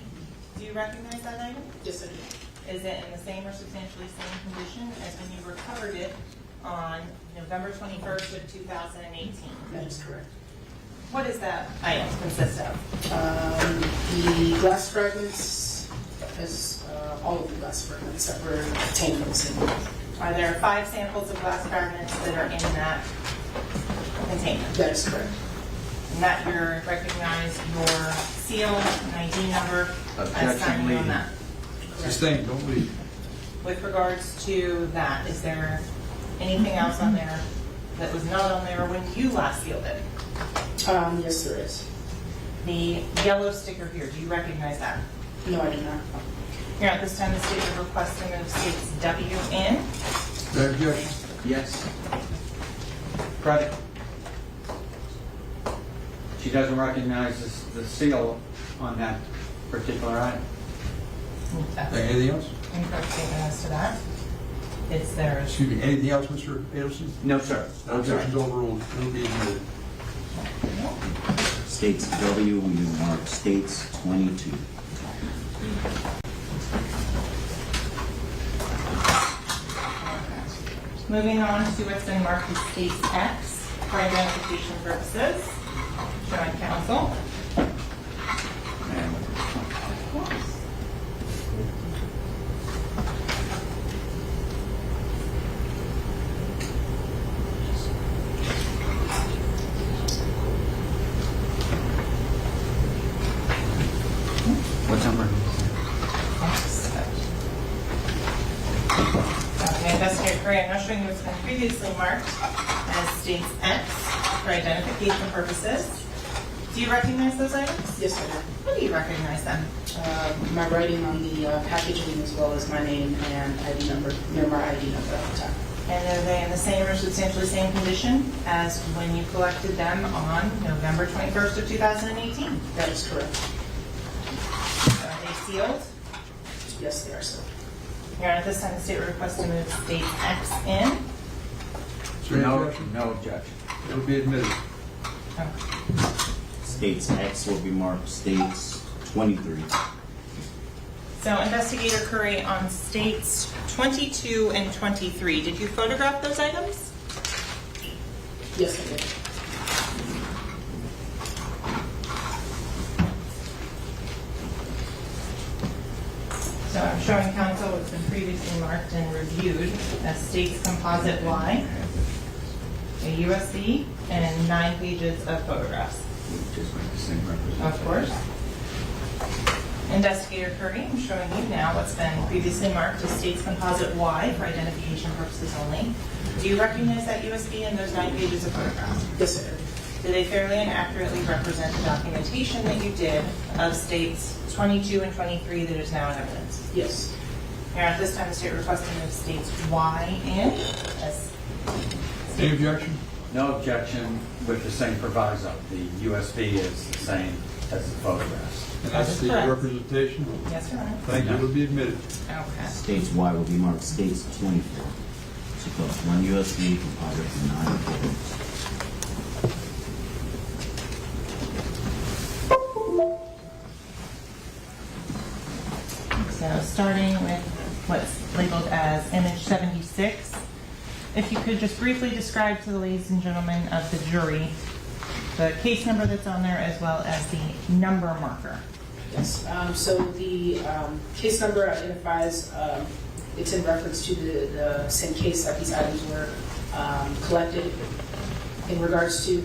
Do you recognize that item? Yes, I do. Is it in the same or substantially same condition as when you recovered it on November 21st of 2018? That is correct. What does that item consist of? The glass fragments, as all of the glass fragments that were obtained from the scene. Are there 5 samples of glass fragments that are in that container? That is correct. And that you recognize your seal and ID number as Objection, signing on leading. that? Sustained, don't leave. With regards to that, is there anything else on there that was not on there when you last sealed it? Yes, there is. The yellow sticker here, do you recognize that? No, I do not. Here at this time, the state would request to move states W in. Is there objection? Yes. Credit. She doesn't recognize the seal on that particular item. Anything else? Incorrect statement as to that. It's theirs. Excuse me, anything else, Mr. Adelson? No, sir. Objection's overruled. It'll be admitted. States W will be marked states 22. Moving on to what's been marked as states X for identification purposes. Showing council. What number? Okay, Investigator Curry, I'm now showing you what's been previously marked as states X for identification purposes. Do you recognize those items? Yes, I do. How do you recognize them? My writing on the packaging as well as my name and ID number, member ID number at the top. And are they in the same or substantially same condition as when you collected them on November 21st of 2018? That is correct. Are they sealed? Yes, they are so. Your Honor, at this time, the state will request to move state X in. Is there any No, objection? no objection. It'll be admitted. States X will be marked states 23. So Investigator Curry, on states 22 and 23, did you photograph those items? Yes, I did. So I'm showing council what's been previously marked and reviewed as states composite Y, a USB, and 9 pages of photographs. Just like the same representation. Of course. Investigator Curry, I'm showing you now what's been previously marked as states composite Y for identification purposes only. Do you recognize that USB and those 9 pages of photographs? Yes, I do. Do they fairly and accurately represent the documentation that you did of states 22 and 23 that is now in evidence? Yes. Now, at this time, the state requests to move states Y in as Any objection? No objection with the same proviso. The USB is the same as the photographs. And that's the Correct. representation? yes or no? Thank you. It'll be admitted. Okay. States Y will be marked states 24. Suppose 1 USB composite of 9 photos. So starting with what's labeled as image 76, if you could just briefly describe to the ladies and gentlemen of the jury the case number that's on there as well as the number marker. Yes. So the case number identifies, it's in reference to the same case that these items were collected. In regards to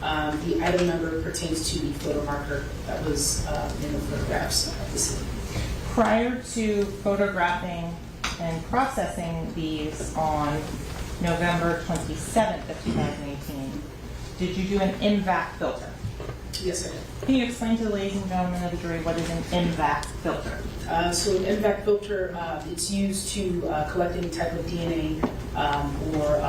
the item number pertains to the photo marker that was in the photographs of the scene. Prior to photographing and processing these on November 27th of 2018, did you do an MVAC filter? Yes, I did. Can you explain to the ladies and gentlemen of the jury what is an MVAC filter? So an MVAC filter, it's used to collect any type of DNA or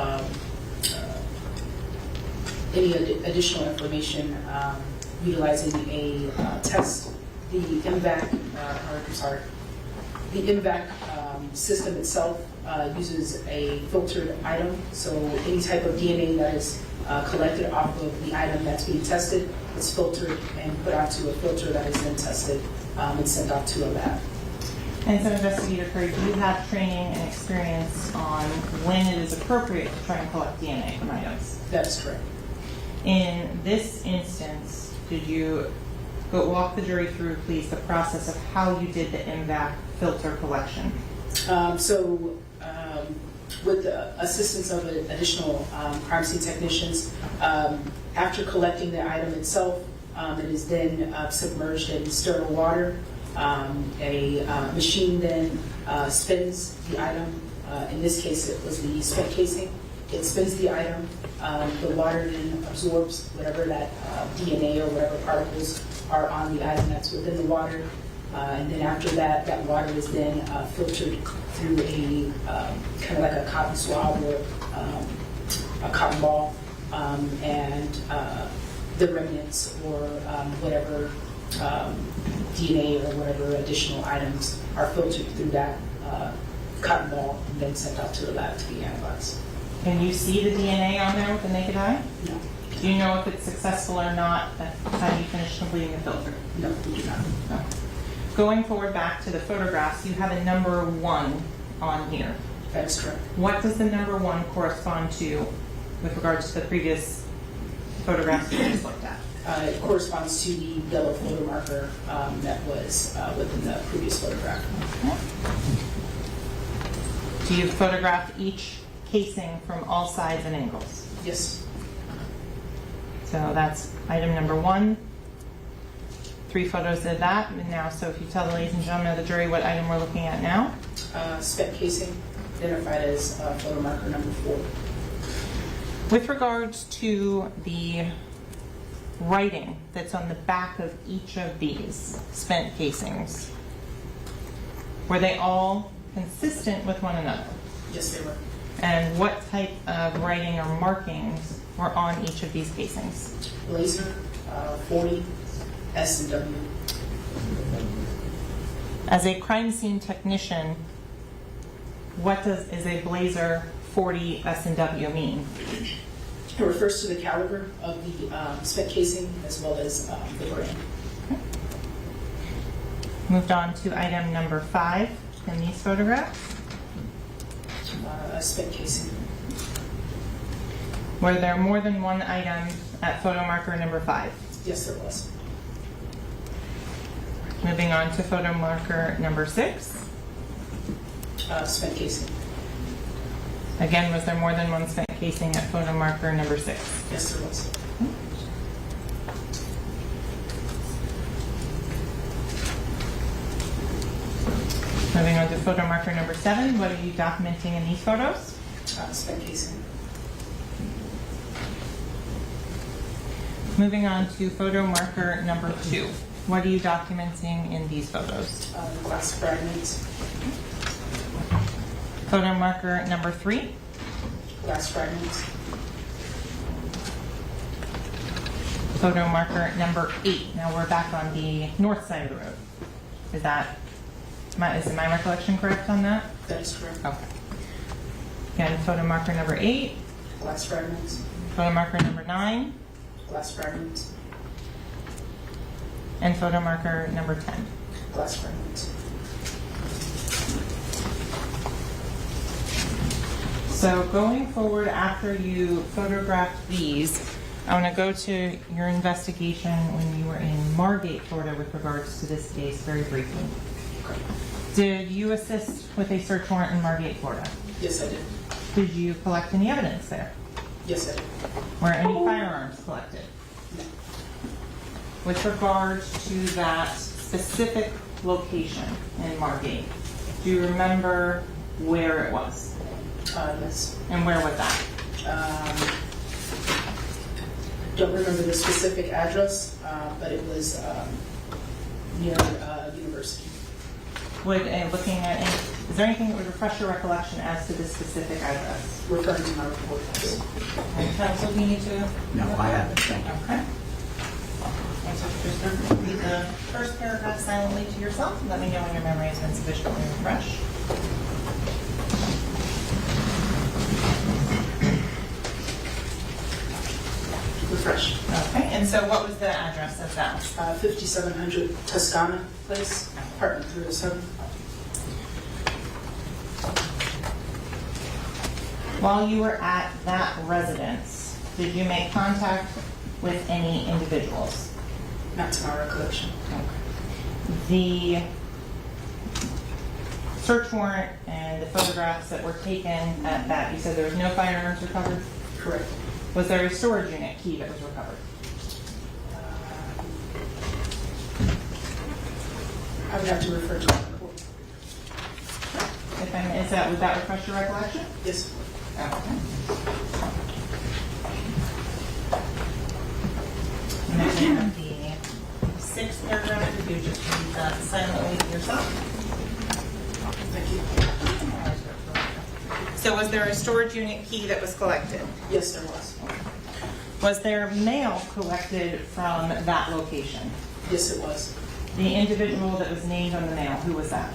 any additional information utilizing a test. The MVAC, the MVAC system itself uses a filtered item. So any type of DNA that is collected off of the item that's being tested is filtered and put onto a filter that is then tested and sent off to a lab. And so, Investigator Curry, do you have training and experience on when it is appropriate to try and collect DNA from items? That is correct. In this instance, did you walk the jury through, please, the process of how you did the MVAC filter collection? with the assistance of additional crime scene technicians, after collecting the item itself, it is then submerged in sterile water. A machine then spins the item. In this case, it was the spent casing. It spins the item. The water then absorbs whatever that DNA or whatever particles are on the item that's within the water. And then after that, that water is then filtered through a kind of like a cotton swab or a cotton ball, and the remnants or whatever DNA or whatever additional items are filtered through that cotton ball and then sent out to the lab to be analyzed. Can you see the DNA on there with the naked eye? No, Do you know if it's successful or not at the time you finish completing the filter? no, we do not. No. Going forward back to the photographs, you have a number 1 on here. That is correct. What does the number 1 correspond to with regards to the previous photographs you just looked at? It corresponds to the yellow photo marker that was within the previous photograph. Do you photograph each casing from all sides and angles? Yes, So that's item number 1. 3 photos of that. And now, so if you tell the ladies and gentlemen of the jury what item we're looking at now. spec casing, identified as photo marker number 4. With regards to the writing that's on the back of each of these spent casings, were they all consistent with one another? Yes, they were. And what type of writing or markings were on each of these casings? Blazer, 40, S and W. As a crime scene technician, what is a Blazer 40 S&W mean? It refers to the caliber of the spec casing as well as the brand. Moved on to item number 5 in these photographs. Spec casing. Were there more than one item at photo marker number 5? Yes, there was. Moving on to photo marker number 6. Spec casing. Again, was there more than one spent casing at photo marker number 6? Yes, there was. Moving on to photo marker number 7. What are you documenting in these photos? Spec casing. Moving on to photo marker number 2. What are you documenting in these photos? Glass fragments. Photo marker number 3. Glass fragments. Photo marker number 8. Now we're back on the north side of the road. Is my recollection correct on that? That is correct. Okay. Again, photo marker number 8. Glass fragments. Photo marker number 9. Glass fragments. And photo marker number 10. Glass fragments. So going forward, after you photographed these, I want to go to your investigation when you were in Margate, Florida, with regards to this case very briefly. Did you assist with a search warrant in Margate, Florida? Yes, I did. Did you collect any evidence there? Yes, I did. Were any firearms collected? No. With regards to that specific location in Margate, do you remember where it was? Yes. And where was that? Don't remember the specific address, but it was near university. Looking at is there anything that would refresh your recollection as to this specific address? Referring to my report. Yes. And counsel, do you need to? No, I haven't, thank you. Okay. And so just read the first paragraph silently to yourself and let me know when your memory has been sufficiently refreshed. Refresh. Okay, and so what was the address of that? 5700 Toscana Place, apartment 307. While you were at that residence, did you make contact with any individuals? Not to my recollection. The search warrant and the photographs that were taken at that, you said there was no firearms recovered? Correct. Was there a storage unit key that was recovered? I would have to refer to the report. If I may, would that refresh your recollection? Yes. Okay. And then the sixth paragraph, if you just read that silently yourself. Thank you. So was there a storage unit key that was collected? Yes, there was. Was there mail collected from that location? Yes, it was. The individual that was named on the mail, who was that?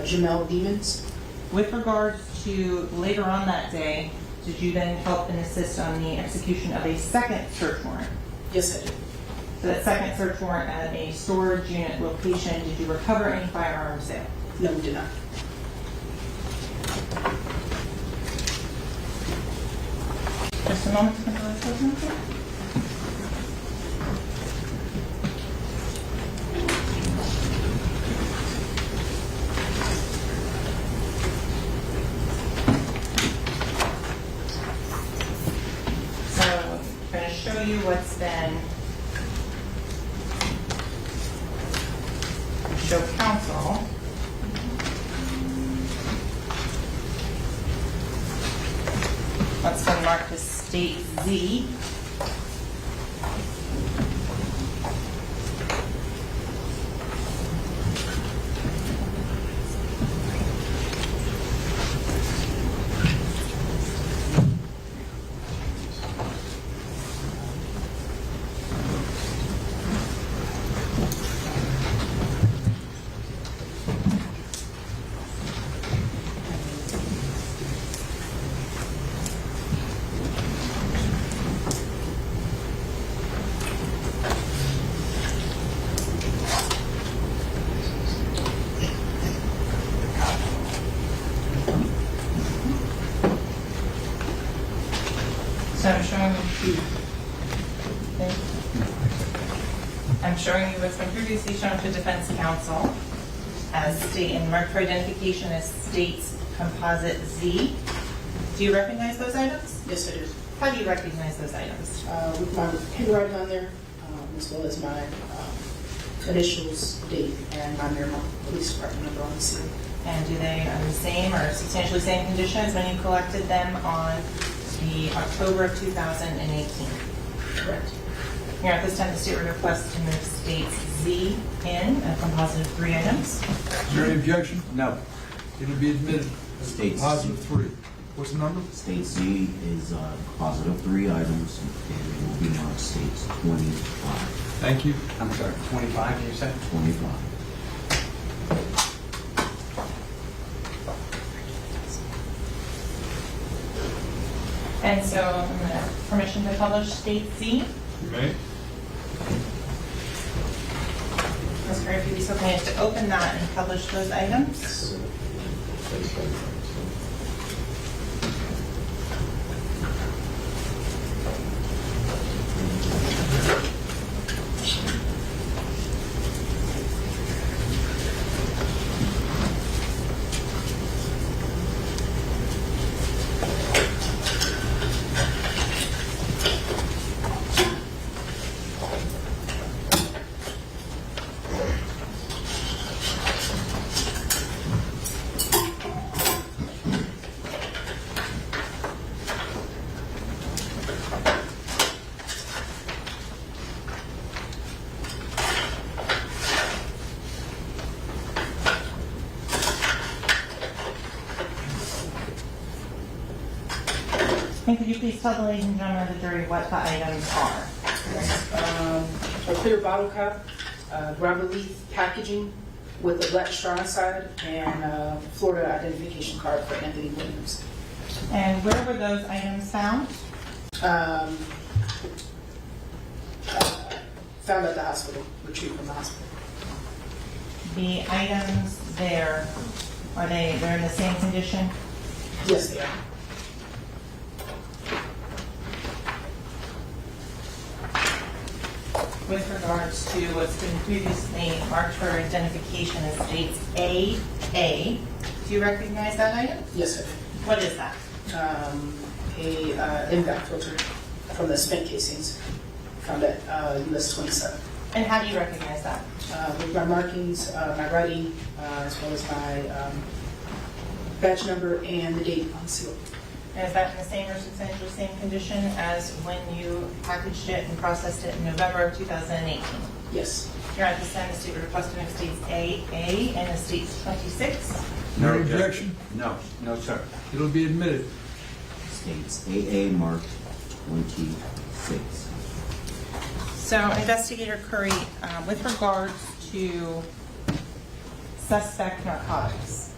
Jamel Demons. With regards to later on that day, did you then help and assist on the execution of a second search warrant? Yes, I did. So that second search warrant at a storage unit location, did you recover any firearms there? No, we did not. Just a moment to compose those notes. So I'm going to show you what's been show council. What's been marked as state Z. So I'm showing you what's been previously shown to defense counsel as state and marked for identification as state's composite Z. Do you recognize those items? Yes, I do. How do you recognize those items? With my handwriting on there, as well as my initials, date, and my Miramar Police Department number on the seal. And are they the same or substantially same condition as when you collected them on the October of 2018? Correct. Here at this time, the state would request to move states Z in a composite of 3 items. Is there any objection? No. It'll be admitted. States. Positive 3. What's the number? State Z is positive 3 items, and it will be marked states 25. Thank you. I'm sorry, 25, you said? 25. And so, I'm going to permission to publish state Z. You may. Ms. Curry, if you'd be so kind as to open that and publish those items. And could you please tell the ladies and gentlemen of the jury what the items are? A clear bottle cap, grabber leaf packaging with a black straw inside, and Florida identification card for Anthony Williams. And where were those items found? Found at the hospital, retrieved from the hospital. The items there, they're in the same condition? Yes, they are. with regards to what's been previously marked for identification as states AA. Do you recognize that item? Yes, sir. What is that? A impact filter from the spent casings found at US 27. And how do you recognize that? With my markings, my writing, as well as my badge number and the date on seal. And is that in the same or substantially same condition as when you packaged it and processed it in November of 2018? Yes. You're at this time, the state requesting of states AA and the states 26. No objection? No, no, sir. It'll be admitted. States AA marked 26. So Investigator Curry, with regards to suspect narcotics,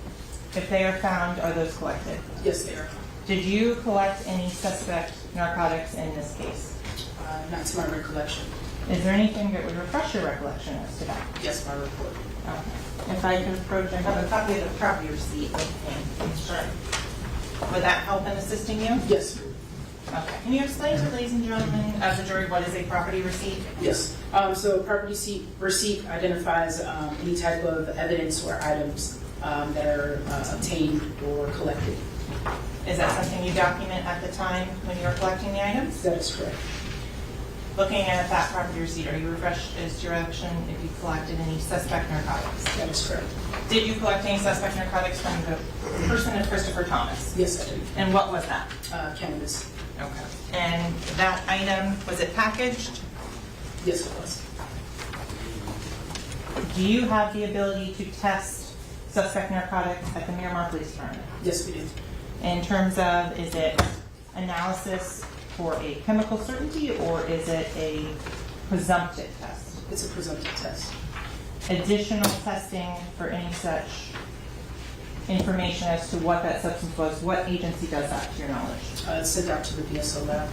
if they are found, are those collected? Yes, they are. Did you collect any suspect narcotics in this case? Not to my recollection. Is there anything that would refresh your recollection as to that? Yes, my report. Okay. If I can approach, I have a copy of the property receipt with me. Sure. Would that help in assisting you? Yes. Okay. Can you explain to ladies and gentlemen of the jury what is a property receipt? Yes. So property receipt identifies any type of evidence or items that are obtained or collected. Is that something you document at the time when you were collecting the items? That is correct. Looking at that property receipt, are you refreshed as to your action if you collected any suspect narcotics? That is correct. Did you collect any suspect narcotics from the person of Christopher Thomas? Yes, I did. And what was that? Cannabis. Okay. And that item, was it packaged? Yes, it was. Do you have the ability to test suspect narcotics at the Miramar Police Department? Yes, we did. In terms of, is it analysis for a chemical certainty or is it a presumptive test? It's a presumptive test. Additional testing for any such information as to what that substance was, what agency does that to your knowledge? It's sent out to the BSO lab.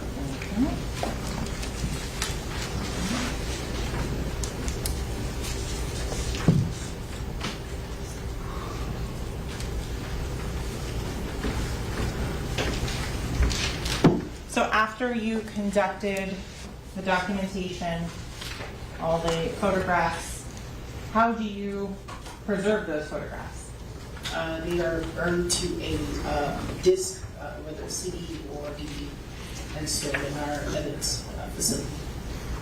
So after you conducted the documentation, all the photographs, how do you preserve those photographs? They are burned to a disc, whether it's CD or DVD, and stored in our evidence facility.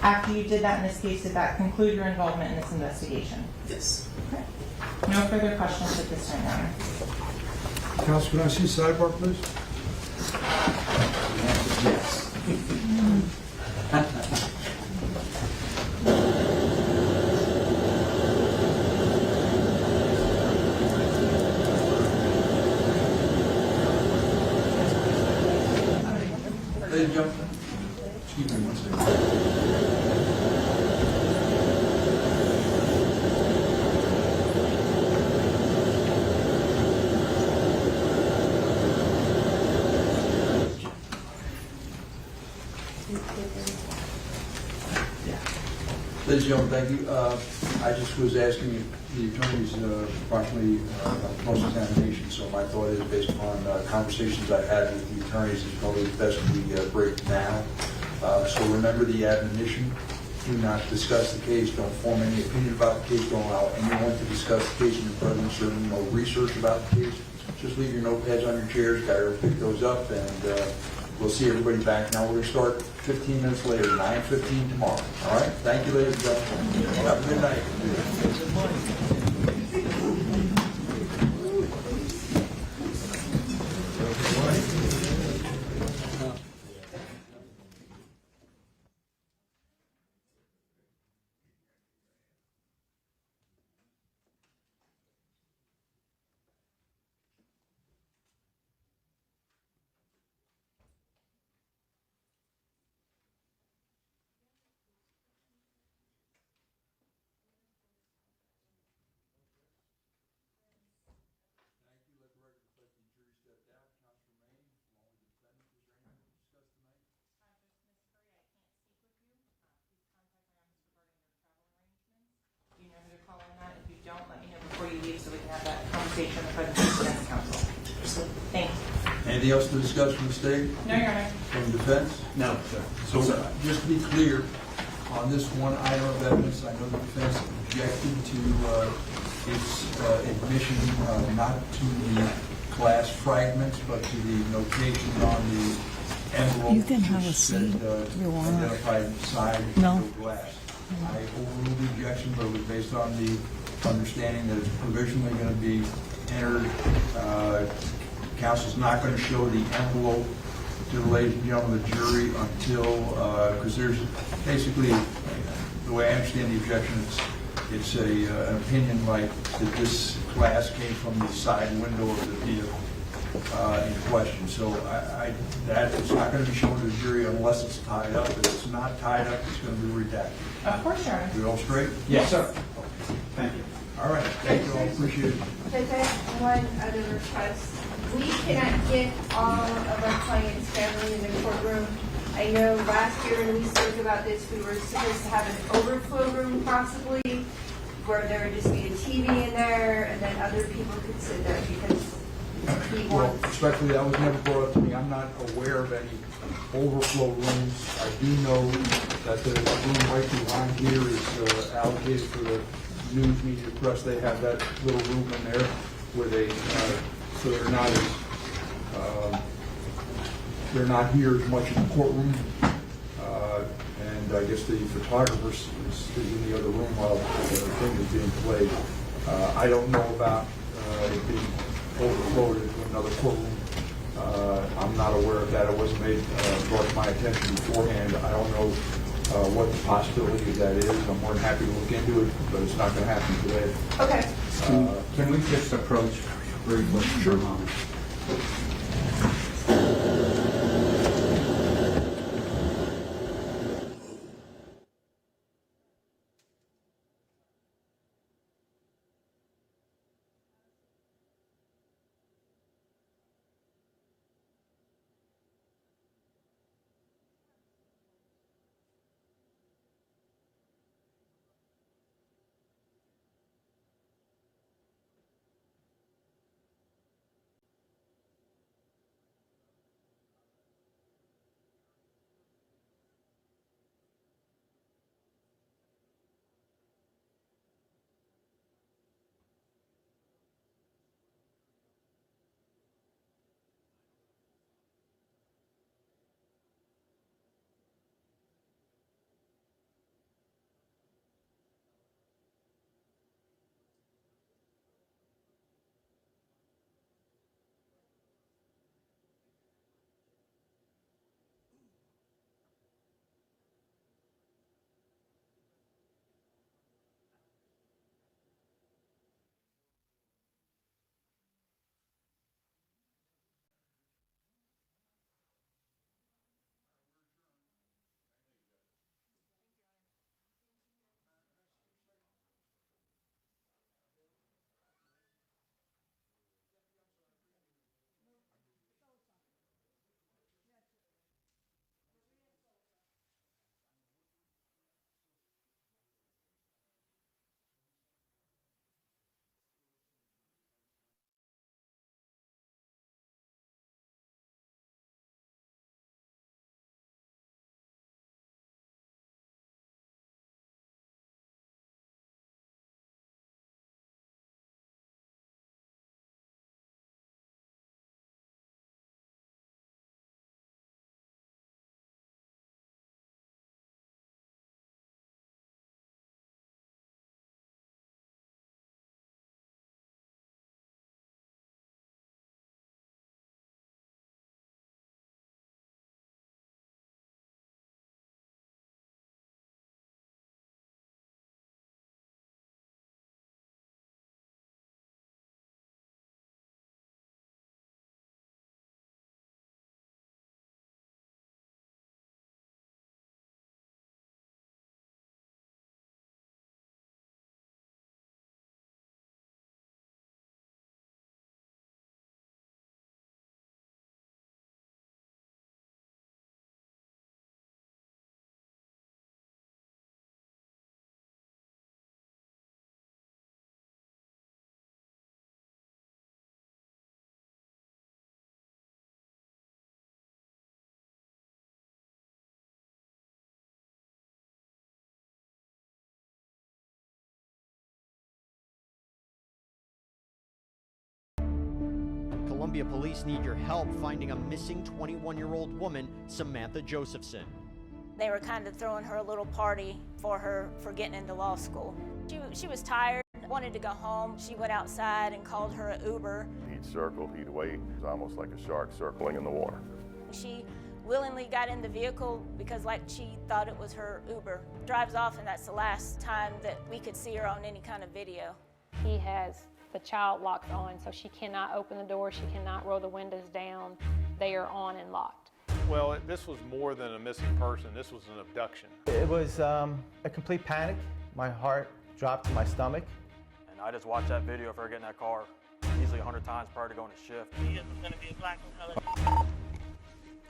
After you did that in this case, did that conclude your involvement in this investigation? Yes. Okay. No further questions at this time, Your Honor. Counsel, can I see sidebar, please? Yes. Ladies and gentlemen, excuse me one second. Ladies and gentlemen, thank you. I just was asking the attorneys approximately cross-examination, so my thought is, based upon conversations I've had with the attorneys, it's probably best we break now. So remember the admonition: do not discuss the case, don't form any opinion about the case, don't allow anyone to discuss the case in your presence, certainly no research about the case. Just leave your notepads on your chairs, guy will pick those up, and we'll see everybody back. Now we're going to start 15 minutes later, 9:15 tomorrow. All right? Thank you, ladies and gentlemen. Have a good night. You know who to call in that. If you don't, let me know before you leave so we can have that conversation in front of the defense counsel. Thank you. Anything else to discuss from the state, No, Your Honor. from defense? No, sir. So just to be clear, On this one item of evidence, I know the defense objected to its admission not to the glass fragments, but to the notation on the envelope. You can have a which said, seat. You want? Identified side No. glass. I overruled the objection, but it was based on the understanding that it's provisionally going to be entered. Counsel's not going to show the envelope to the ladies and gentlemen of the jury until, because there's basically, the way I understand the objection, it's an opinion like that this glass came from the side window of the vehicle in question. So that it's not going to be shown to the jury unless it's tied up. If it's not tied up, it's going to be redacted. Of course, Your Honor. We all straight? Yes, sir. Thank you. All right, thank you all, appreciate it. Judge, I have one other request. We cannot get all of our clients' family in the courtroom. I know last year when we spoke about this, we were supposed to have an overflow room possibly, where there would just be a TV in there, and then other people could sit there because he Well, wants. respectfully, that was never brought up to me. I'm not aware of any overflow rooms. I do know that the room right behind here is allocated for the news media press. They have that little room in there where they, so they're not here as much in the courtroom. And I guess the photographer is in the other room while the thing is being played. I don't know about it being overflowed into another courtroom. I'm not aware of that. It wasn't brought to my attention beforehand. I don't know what the possibility of that is. I'm more than happy to look into it, but it's not going to happen today. Okay. Can we just approach briefly for a moment? Columbia police need your help finding a missing 21-year-old woman, Samantha Josephson. They were kind of throwing her a little party for her for getting into law school. She was tired, wanted to go home. She went outside and called her an Uber. He'd circle, he'd wait. It was almost like a shark circling in the water. She willingly got in the vehicle because she thought it was her Uber. Drives off, and that's the last time that we could see her on any kind of video. He has the child locks on, so she cannot open the door, she cannot roll the windows down. They are on and locked. Well, this was more than a missing person, this was an abduction. It was a complete panic. My heart dropped to my stomach. And I just watched that video of her getting in that car easily 100 times prior to going to shift. He is going to be a black and colored. All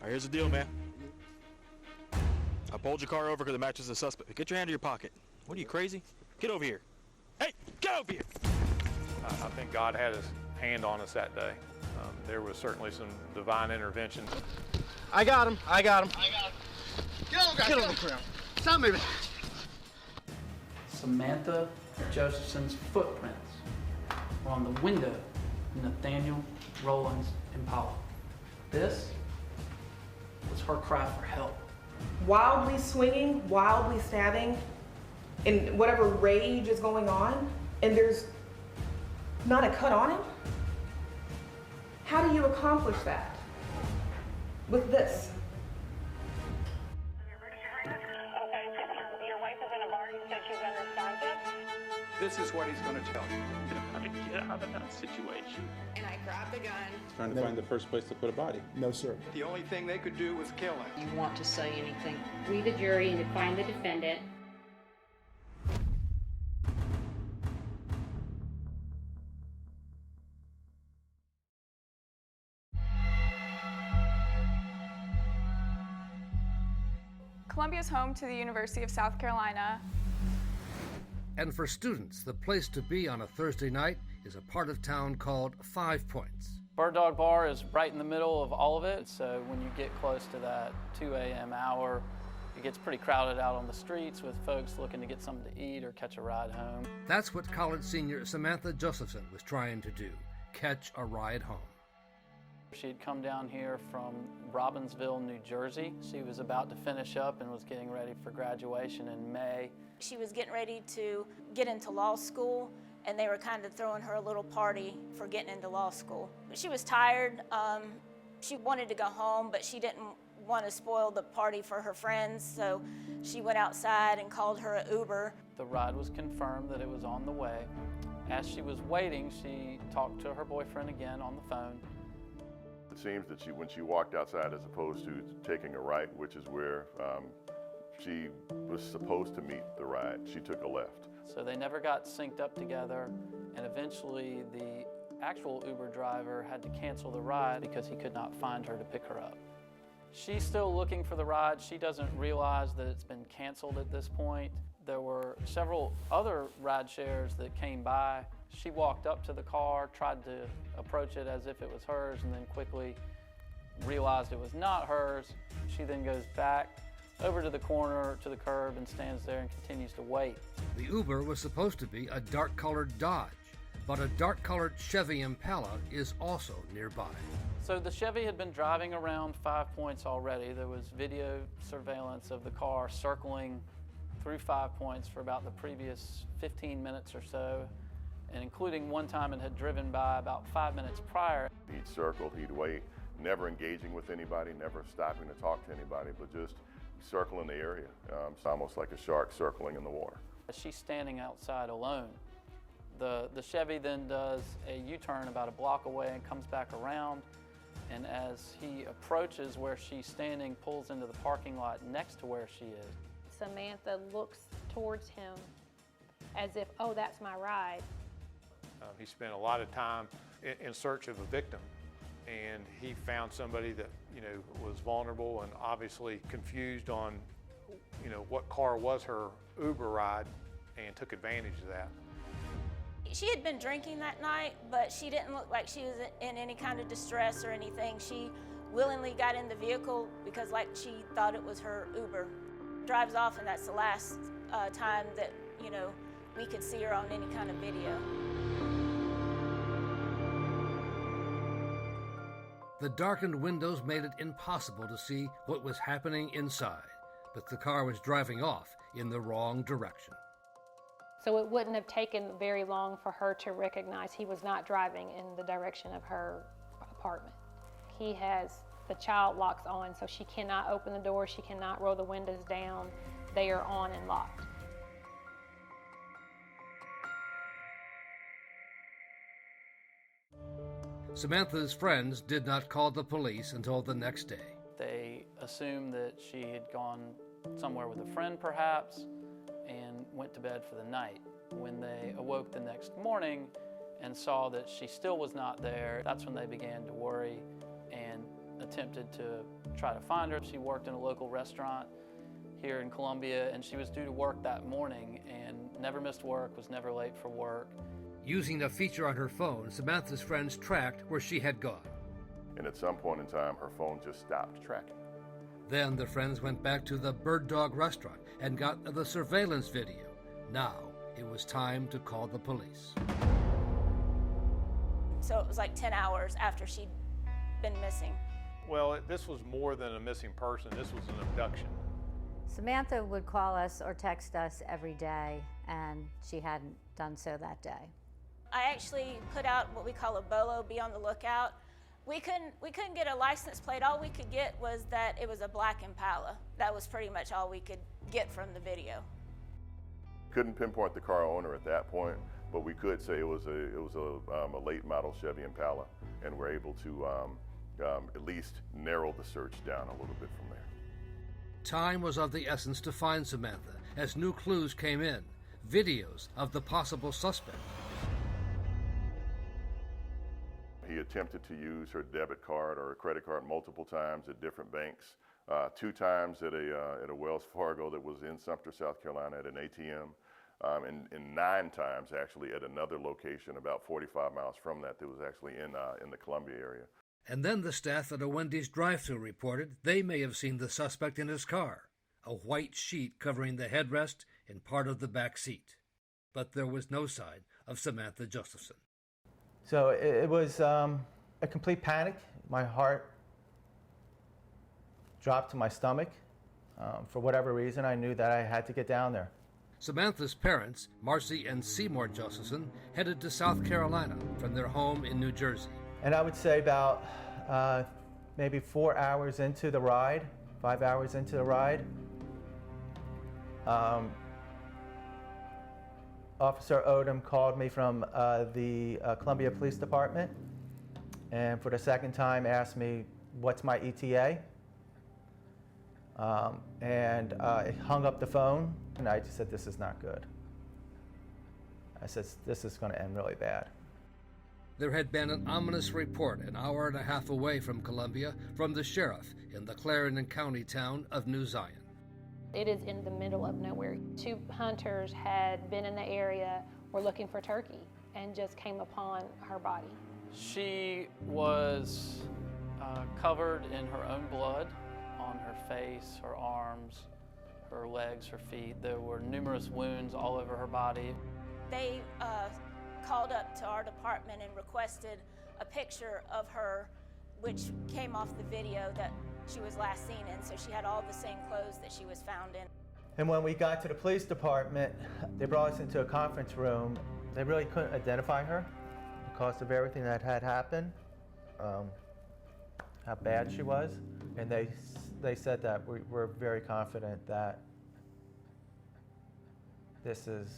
right, here's the deal, man. I pulled your car over because it matches the suspect. Get your hand in your pocket. What are you, crazy? Get over here. Hey, get over here! I think God had his hand on us that day. There was certainly some divine intervention. I got him. Get on, guys. Get on the ground. Stop moving. Samantha Josephson's footprints were on the window of Nathaniel Rowland's Impala. This was her cry for help. Wildly swinging, wildly stabbing, in whatever rage is going on, and there's not a cut on him? How do you accomplish that with this? Your wife is in a bar, you said she's unresponsive? This is what he's going to tell you. How to get out of that situation. And I grabbed the gun. Trying to find the first place to put a body. No, sir. The only thing they could do was kill him. You want to say anything? We, the jury, and to find the defendant. Columbia is home to the University of South Carolina. And for students, the place to be on a Thursday night is a part of town called 5 Points. Bird Dog Bar is right in the middle of all of it, so when you get close to that 2 a.m. hour, it gets pretty crowded out on the streets with folks looking to get something to eat or catch a ride home. That's what college senior Samantha Josephson was trying to do, catch a ride home. She had come down here from Robbinsville, New Jersey. She was about to finish up and was getting ready for graduation in May. She was getting ready to get into law school, and they were kind of throwing her a little party for getting into law school. She was tired. She wanted to go home, but she didn't want to spoil the party for her friends, so she went outside and called her an Uber. The ride was confirmed that it was on the way. As she was waiting, she talked to her boyfriend again on the phone. It seems that when she walked outside, as opposed to taking a right, which is where she was supposed to meet the ride, she took a left. So they never got synced up together, and eventually the actual Uber driver had to cancel the ride because he could not find her to pick her up. She's still looking for the ride. She doesn't realize that it's been canceled at this point. There were several other ride shares that came by. She walked up to the car, tried to approach it as if it was hers, and then quickly realized it was not hers. She then goes back over to the corner, to the curb, and stands there and continues to wait. The Uber was supposed to be a dark-colored Dodge, but a dark-colored Chevy Impala is also nearby. So the Chevy had been driving around 5 Points already. There was video surveillance of the car circling through 5 Points for about the previous 15 minutes or so, and including one time it had driven by about 5 minutes prior. He'd circle, he'd wait, never engaging with anybody, never stopping to talk to anybody, but just circling the area. It's almost like a shark circling in the water. She's standing outside alone. The Chevy then does a U-turn about a block away and comes back around, and as he approaches where she's standing, pulls into the parking lot next to where she is. Samantha looks towards him as if, oh, that's my ride. He spent a lot of time in search of a victim, and he found somebody that, was vulnerable and obviously confused on, what car was her Uber ride, and took advantage of that. She had been drinking that night, but she didn't look like she was in any kind of distress or anything. She willingly got in the vehicle because she thought it was her Uber. Drives off, and that's the last time that, we could see her on any kind of video. The darkened windows made it impossible to see what was happening inside, but the car was driving off in the wrong direction. So it wouldn't have taken very long for her to recognize he was not driving in the direction of her apartment. He has the child locks on, so she cannot open the door, she cannot roll the windows down. They are on and locked. Samantha's friends did not call the police until the next day. They assumed that she had gone somewhere with a friend perhaps and went to bed for the night. When they awoke the next morning and saw that she still was not there, that's when they began to worry and attempted to try to find her. She worked in a local restaurant here in Columbia, and she was due to work that morning and never missed work, was never late for work. Using a feature on her phone, Samantha's friends tracked where she had gone. And at some point in time, her phone just stopped tracking. Then the friends went back to the Bird Dog restaurant and got the surveillance video. Now it was time to call the police. So it was like 10 hours after she'd been missing. Well, this was more than a missing person. This was an abduction. Samantha would call us or text us every day, and she hadn't done so that day. I actually put out what we call a BOLO, be on the lookout. We couldn't get a license plate. All we could get was that it was a black Impala. That was pretty much all we could get from the video. Couldn't pinpoint the car owner at that point, but we could say it was a late model Chevy Impala, and we're able to at least narrow the search down a little bit from there. Time was of the essence to find Samantha as new clues came in, videos of the possible suspect. He attempted to use her debit card or a credit card multiple times at different banks, 2 times at a Wells Fargo that was in Sumter, South Carolina at an ATM, and 9 times actually at another location about 45 miles from that was actually in the Columbia area. And then the staff at a Wendy's drive-thru reported they may have seen the suspect in his car, a white sheet covering the headrest and part of the back seat. But there was no sign of Samantha Josephson. So it was a complete panic. My heart dropped to my stomach. For whatever reason, I knew that I had to get down there. Samantha's parents, Marcy and Seymour Josephson, headed to South Carolina from their home in New Jersey. And I would say about maybe 4 hours into the ride, 5 hours into the ride, Officer Odom called me from the Columbia Police Department, and for the second time asked me, what's my ETA? And I hung up the phone, and I just said, this is not good. I said, this is going to end really bad. There had been an ominous report an hour and a half away from Columbia from the sheriff in the Clarendon County town of New Zion. It is in the middle of nowhere. 2 hunters had been in the area, were looking for turkey, and just came upon her body. She was covered in her own blood on her face, her arms, her legs, her feet. There were numerous wounds all over her body. They called up to our department and requested a picture of her, which came off the video that she was last seen in, so she had all the same clothes that she was found in. And when we got to the police department, they brought us into a conference room. They really couldn't identify her because of everything that had happened, how bad she was. And they said that we're very confident that this is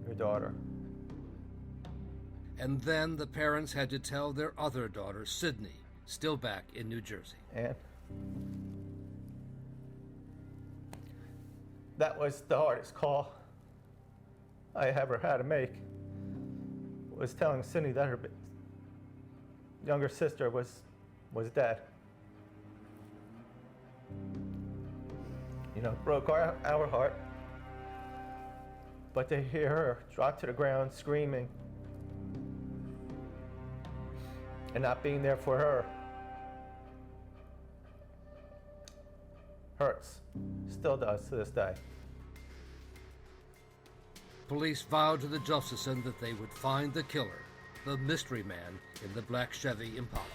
your daughter. And then the parents had to tell their other daughter, Sydney, still back in New Jersey. And that was the hardest call I ever had to make, was telling Sydney that her younger sister was dead. You know, it broke our heart. But to hear her drop to the ground screaming and not being there for her hurts. Still does to this day. Police vowed to the Josephson that they would find the killer, the mystery man in the black Chevy Impala.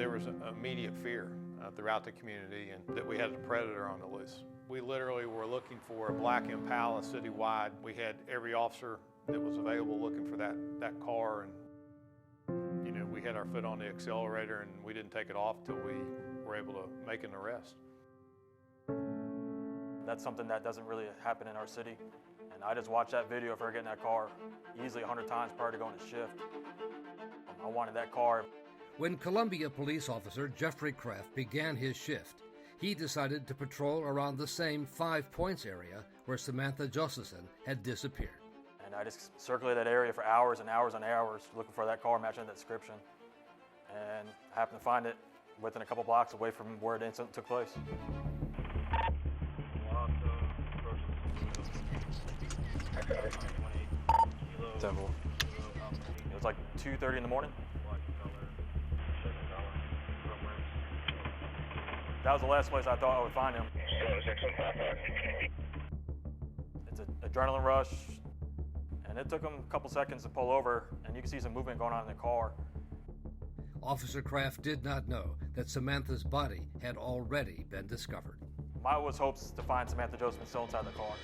there was immediate fear throughout the community and that we had a predator on the loose. We literally were looking for a black Impala citywide. We had every officer that was available looking for that car, and you know, we had our foot on the accelerator and we didn't take it off till we were able to make an arrest. That's something that doesn't really happen in our city. And I just watched that video of her getting that car easily 100 times prior to going to shift. I wanted that car. When Columbia police officer Jeffrey Kraft began his shift, he decided to patrol around the same 5 Points area where Samantha Josephson had disappeared. And I just circulated that area for hours and hours and hours looking for that car matching that description. And I happened to find it within a couple blocks away from where the incident took place. Temple. It was like 2:30 in the morning. That was the last place I thought I would find him. It's an adrenaline rush, and it took him a couple seconds to pull over, and you can see some movement going on in the car. Officer Kraft did not know that Samantha's body had already been discovered. My was hopes to find Samantha Josephson still inside the car.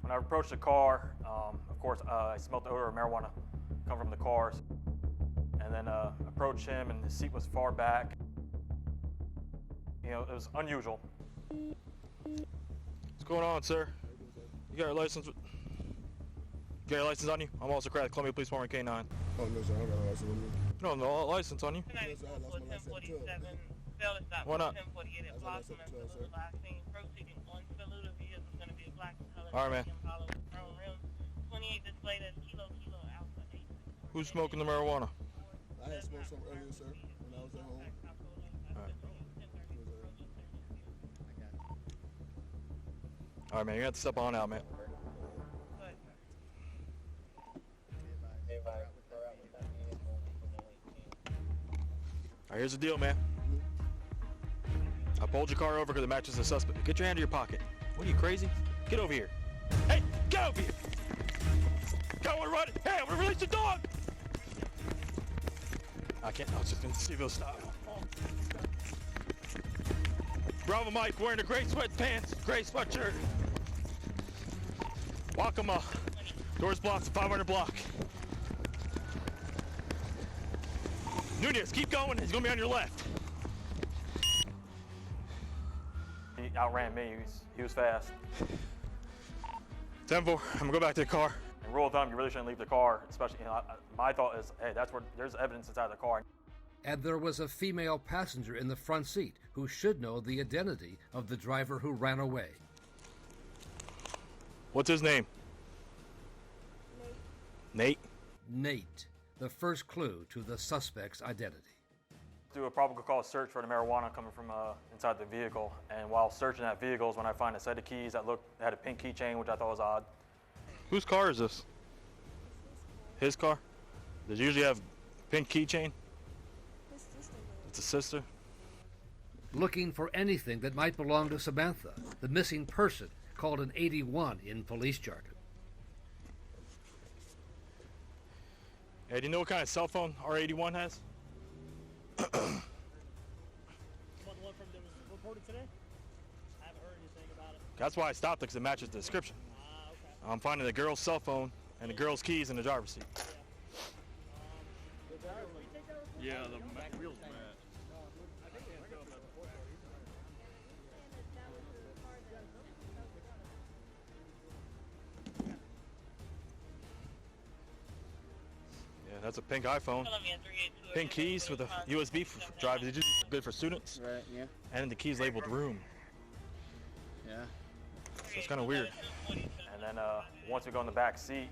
When I approached the car, of course, I smelled the odor of marijuana come from the cars. And then approached him, and his seat was far back. You know, it was unusual. What's going on, sir? You got your license? You got your license on you? I'm also Kraft, Columbia Police Department K9. Oh, no, sir, I don't got a license on me. You don't have no license on you? Yes, I lost my license at 12. Why not? All right, man. Who's smoking the marijuana? I had smoked some earlier, sir, when I was at home. All right, man, you have to step on out, man. All right, here's the deal, man. I pulled your car over because it matches the suspect. Get your hand in your pocket. What are you, crazy? Get over here. Hey, get over here! Go and run it! Hey, I'm gonna release the dog! I can't, I was just gonna see if he'll stop. Bravo Mike wearing a gray sweatpants, gray sweatshirt. Wakama, doors blocked, 500 block. Nunez, keep going, he's gonna be on your left. He outran me, he was fast. 10-4, I'm gonna go back to the car. And rule of thumb, you really shouldn't leave the car, especially, you know, my thought is, hey, that's where there's evidence inside the car. And there was a female passenger in the front seat who should know the identity of the driver who ran away. What's his name? Nate. Nate, the first clue to the suspect's identity. Do a probable cause search for the marijuana coming from inside the vehicle, and while searching that vehicle is when I find a set of keys that had a pink keychain, which I thought was odd. Whose car is this? His car? Does it usually have pink keychain? It's a sister. Looking for anything that might belong to Samantha, the missing person called an 81 in police jargon. Hey, do you know what kind of cell phone our 81 has? About the one that was reported today? I haven't heard anything about it. That's why I stopped it, because it matches the description. Okay. I'm finding the girl's cell phone and the girl's keys in the driver's seat. Yeah, the wheels match. Yeah, that's a pink iPhone. Pink keys with a USB drive. They're just good for students. Right, yeah. And the keys labeled room. Yeah. So it's kind of weird. And then once we go in the back seat,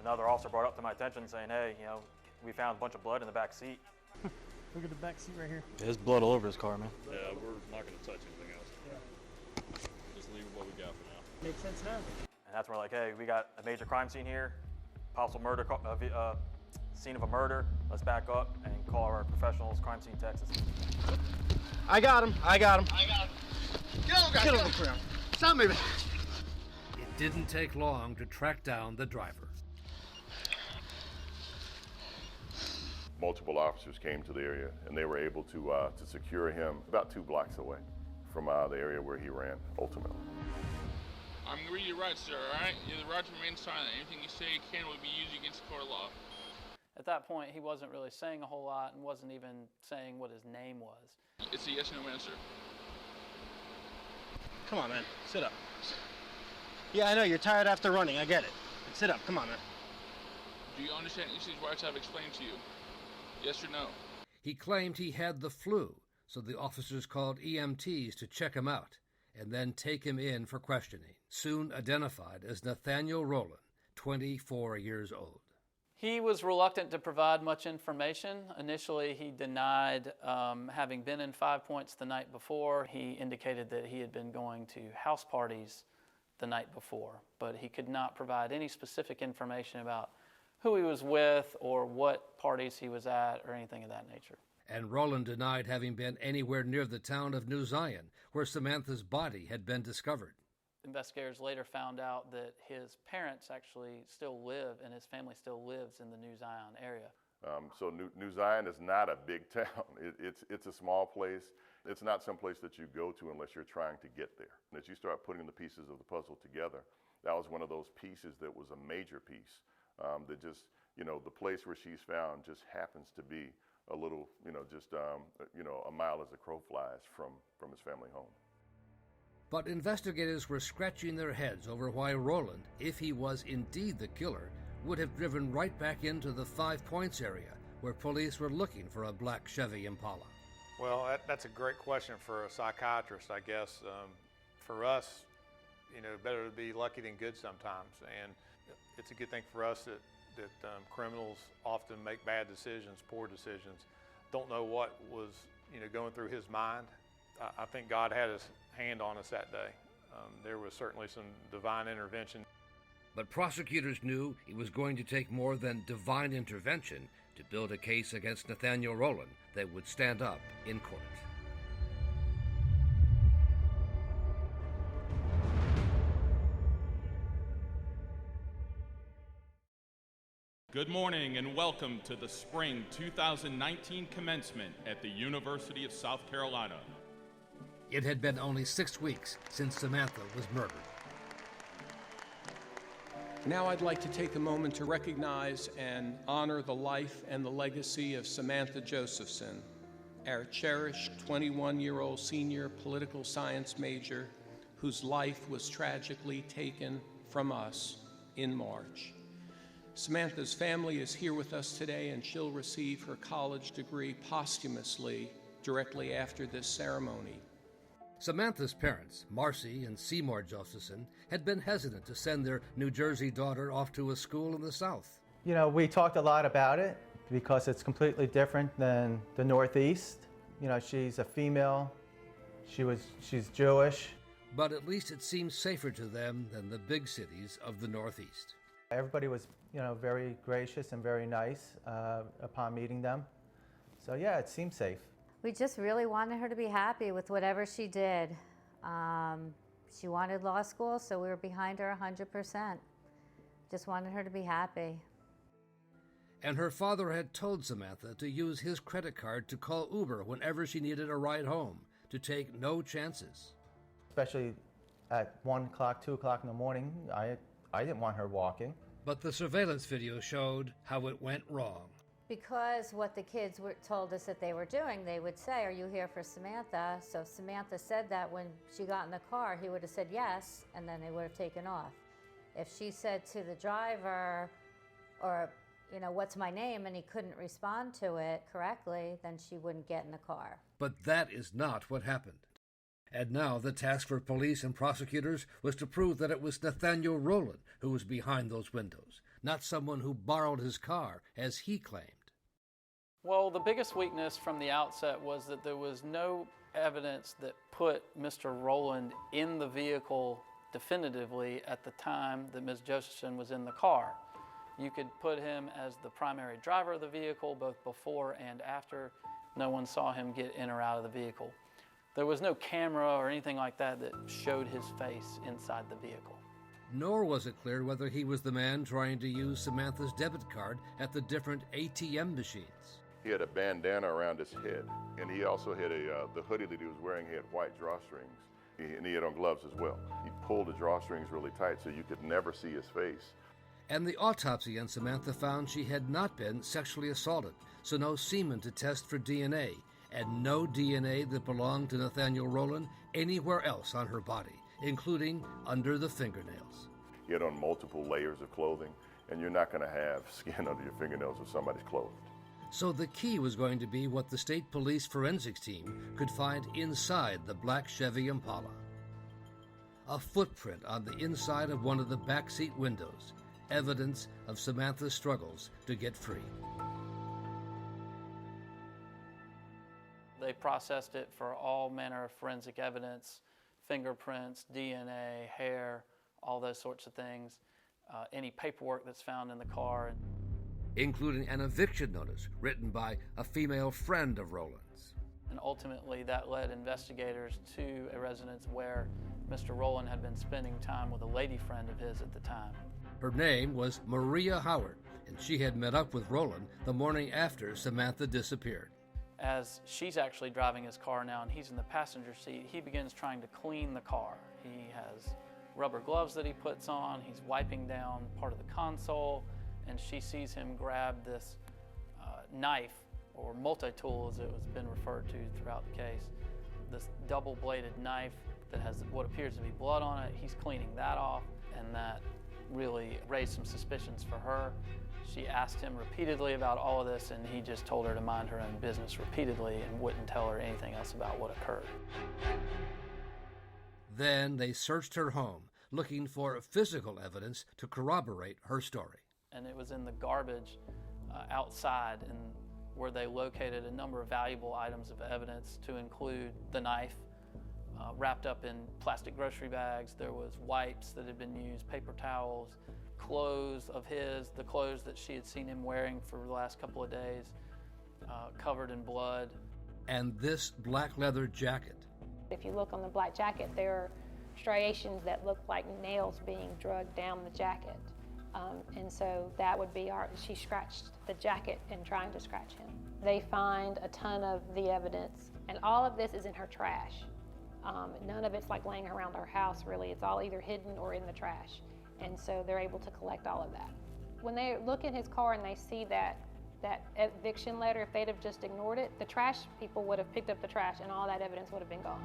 another officer brought up to my attention saying, hey, you know, we found a bunch of blood in the back seat. Look at the back seat right here. There's blood all over his car, man. Yeah, we're not going to touch anything else. Yeah. Just leave what we got for now. Makes sense now. And that's where like, hey, we got a major crime scene here, possible murder, scene of a murder. Let's back up and call our professionals, crime scene Texas. I got him. I got him. Get over the ground. Stop moving. It didn't take long to track down the driver. multiple officers came to the area, and they were able to secure him about 2 blocks away from the area where he ran, ultimately. I'm going to read your rights, sir, all right? The right to remain silent. Anything you say can will be used against the court of law. At that point, he wasn't really saying a whole lot and wasn't even saying what his name was. It's a yes or no answer. Come on, man. Sit up. Yeah, I know. You're tired after running. I get it. But sit up. Come on, man. Do you understand each of these rights I've explained to you? Yes or no? He claimed he had the flu, so the officers called EMTs to check him out and then take him in for questioning, soon identified as Nathaniel Rowland, 24 years old. He was reluctant to provide much information. Initially, he denied having been in 5 Points the night before. He indicated that he had been going to house parties the night before, but he could not provide any specific information about who he was with or what parties he was at or anything of that nature. And Rowland denied having been anywhere near the town of New Zion, where Samantha's body had been discovered. Investigators later found out that his parents actually still live, and his family still lives in the New Zion area. So New Zion is not a big town. It's a small place. It's not some place that you go to unless you're trying to get there. And as you start putting the pieces of the puzzle together, that was one of those pieces that was a major piece that just, the place where she's found just happens to be a little, just, a mile as the crow flies from his family home. But investigators were scratching their heads over why Rowland, if he was indeed the killer, would have driven right back into the 5 Points area where police were looking for a black Chevy Impala. Well, that's a great question for a psychiatrist, I guess. For us, better to be lucky than good sometimes. And it's a good thing for us that criminals often make bad decisions, poor decisions. Don't know what was, going through his mind. I think God had his hand on us that day. There was certainly some divine intervention. But prosecutors knew it was going to take more than divine intervention to build a case against Nathaniel Rowland that would stand up in court. Good morning and welcome to the Spring 2019 commencement at the University of South Carolina. It had been only 6 weeks since Samantha was murdered. Now I'd like to take a moment to recognize and honor the life and the legacy of Samantha Josephson, our cherished 21-year-old senior political science major whose life was tragically taken from us in March. Samantha's family is here with us today, and she'll receive her college degree posthumously directly after this ceremony. Samantha's parents, Marcy and Seymour Josephson, had been hesitant to send their New Jersey daughter off to a school in the South. We talked a lot about it because it's completely different than the Northeast. She's a female, she's Jewish. But at least it seemed safer to them than the big cities of the Northeast. Everybody was, very gracious and very nice upon meeting them. So yeah, it seemed safe. We just really wanted her to be happy with whatever she did. She wanted law school, so we were behind her 100%. Just wanted her to be happy. And her father had told Samantha to use his credit card to call Uber whenever she needed a ride home, to take no chances. Especially at 1 o'clock, 2 o'clock in the morning, I didn't want her walking. But the surveillance video showed how it went wrong. Because what the kids told us that they were doing, they would say, "Are you here for Samantha?" So if Samantha said that when she got in the car, he would have said yes, and then they would have taken off. If she said to the driver, or, what's my name, and he couldn't respond to it correctly, then she wouldn't get in the car. But that is not what happened. And now the task for police and prosecutors was to prove that it was Nathaniel Rowland who was behind those windows, not someone who borrowed his car, as he claimed. Well, the biggest weakness from the outset was that there was no evidence that put Mr. Rowland in the vehicle definitively at the time that Ms. Josephson was in the car. You could put him as the primary driver of the vehicle both before and after. No one saw him get in or out of the vehicle. There was no camera or anything like that that showed his face inside the vehicle. Nor was it clear whether he was the man trying to use Samantha's debit card at the different ATM machines. He had a bandana around his head, and he also had the hoodie that he was wearing had white drawstrings, and he had on gloves as well. He pulled the drawstrings really tight so you could never see his face. And the autopsy on Samantha found she had not been sexually assaulted, so no semen to test for DNA, and no DNA that belonged to Nathaniel Rowland anywhere else on her body, including under the fingernails. He had on multiple layers of clothing, and you're not going to have skin under your fingernails if somebody's clothed. So the key was going to be what the state police forensics team could find inside the black Chevy Impala. A footprint on the inside of one of the backseat windows, evidence of Samantha's struggles to get free. They processed it for all manner of forensic evidence, fingerprints, DNA, hair, all those sorts of things, any paperwork that's found in the car. Including an eviction notice written by a female friend of Rowland's. And ultimately that led investigators to a residence where Mr. Rowland had been spending time with a lady friend of his at the time. Her name was Maria Howard, and she had met up with Rowland the morning after Samantha disappeared. As she's actually driving his car now and he's in the passenger seat, he begins trying to clean the car. He has rubber gloves that he puts on, he's wiping down part of the console, and she sees him grab this knife, or multi-tool as it has been referred to throughout the case, this double-bladed knife that has what appears to be blood on it. He's cleaning that off, and that really raised some suspicions for her. She asked him repeatedly about all of this, and he just told her to mind her own business repeatedly and wouldn't tell her anything else about what occurred. Then they searched her home, looking for physical evidence to corroborate her story. And it was in the garbage outside, and where they located a number of valuable items of evidence, to include the knife wrapped up in plastic grocery bags. There was wipes that had been used, paper towels, clothes of his, the clothes that she had seen him wearing for the last couple of days, covered in blood. And this black leather jacket. If you look on the black jacket, there are striations that look like nails being dragged down the jacket. And so that would be she scratched the jacket in trying to scratch him. They find a ton of the evidence, and all of this is in her trash. None of it's like laying around her house, really. It's all either hidden or in the trash. And so they're able to collect all of that. When they look in his car and they see that eviction letter, if they'd have just ignored it, the trash people would have picked up the trash and all that evidence would have been gone.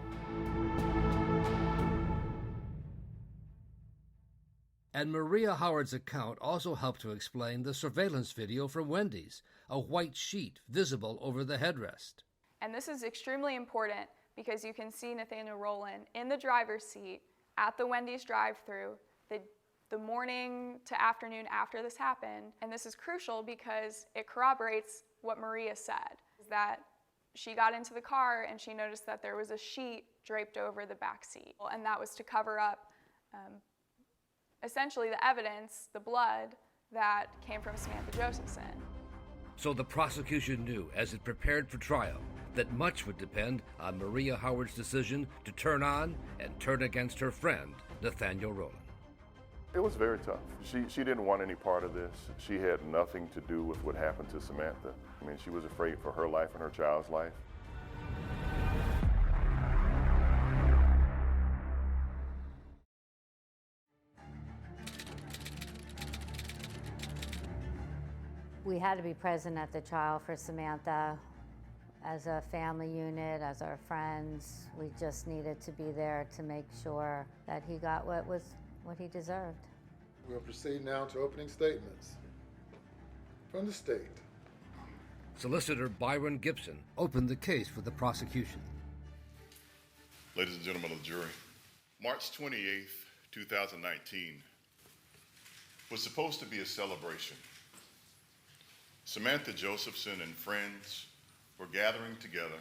And Maria Howard's account also helped to explain the surveillance video from Wendy's, a white sheet visible over the headrest. And this is extremely important because you can see Nathaniel Rowland in the driver's seat at the Wendy's drive-thru the morning to afternoon after this happened. And this is crucial because it corroborates what Maria said, that she got into the car and she noticed that there was a sheet draped over the back seat. And that was to cover up essentially the evidence, the blood that came from Samantha Josephson. So the prosecution knew, as it prepared for trial, that much would depend on Maria Howard's decision to turn on and turn against her friend, Nathaniel Rowland. It was very tough. She didn't want any part of this. She had nothing to do with what happened to Samantha. I mean, she was afraid for her life and her child's life. We had to be present at the trial for Samantha as a family unit, as our friends. We just needed to be there to make sure that he got what he deserved. We'll proceed now to opening statements from the state. Solicitor Byron Gibson opened the case for the prosecution. Ladies and gentlemen of the jury, March 28th, 2019 was supposed to be a celebration. Samantha Josephson and friends were gathering together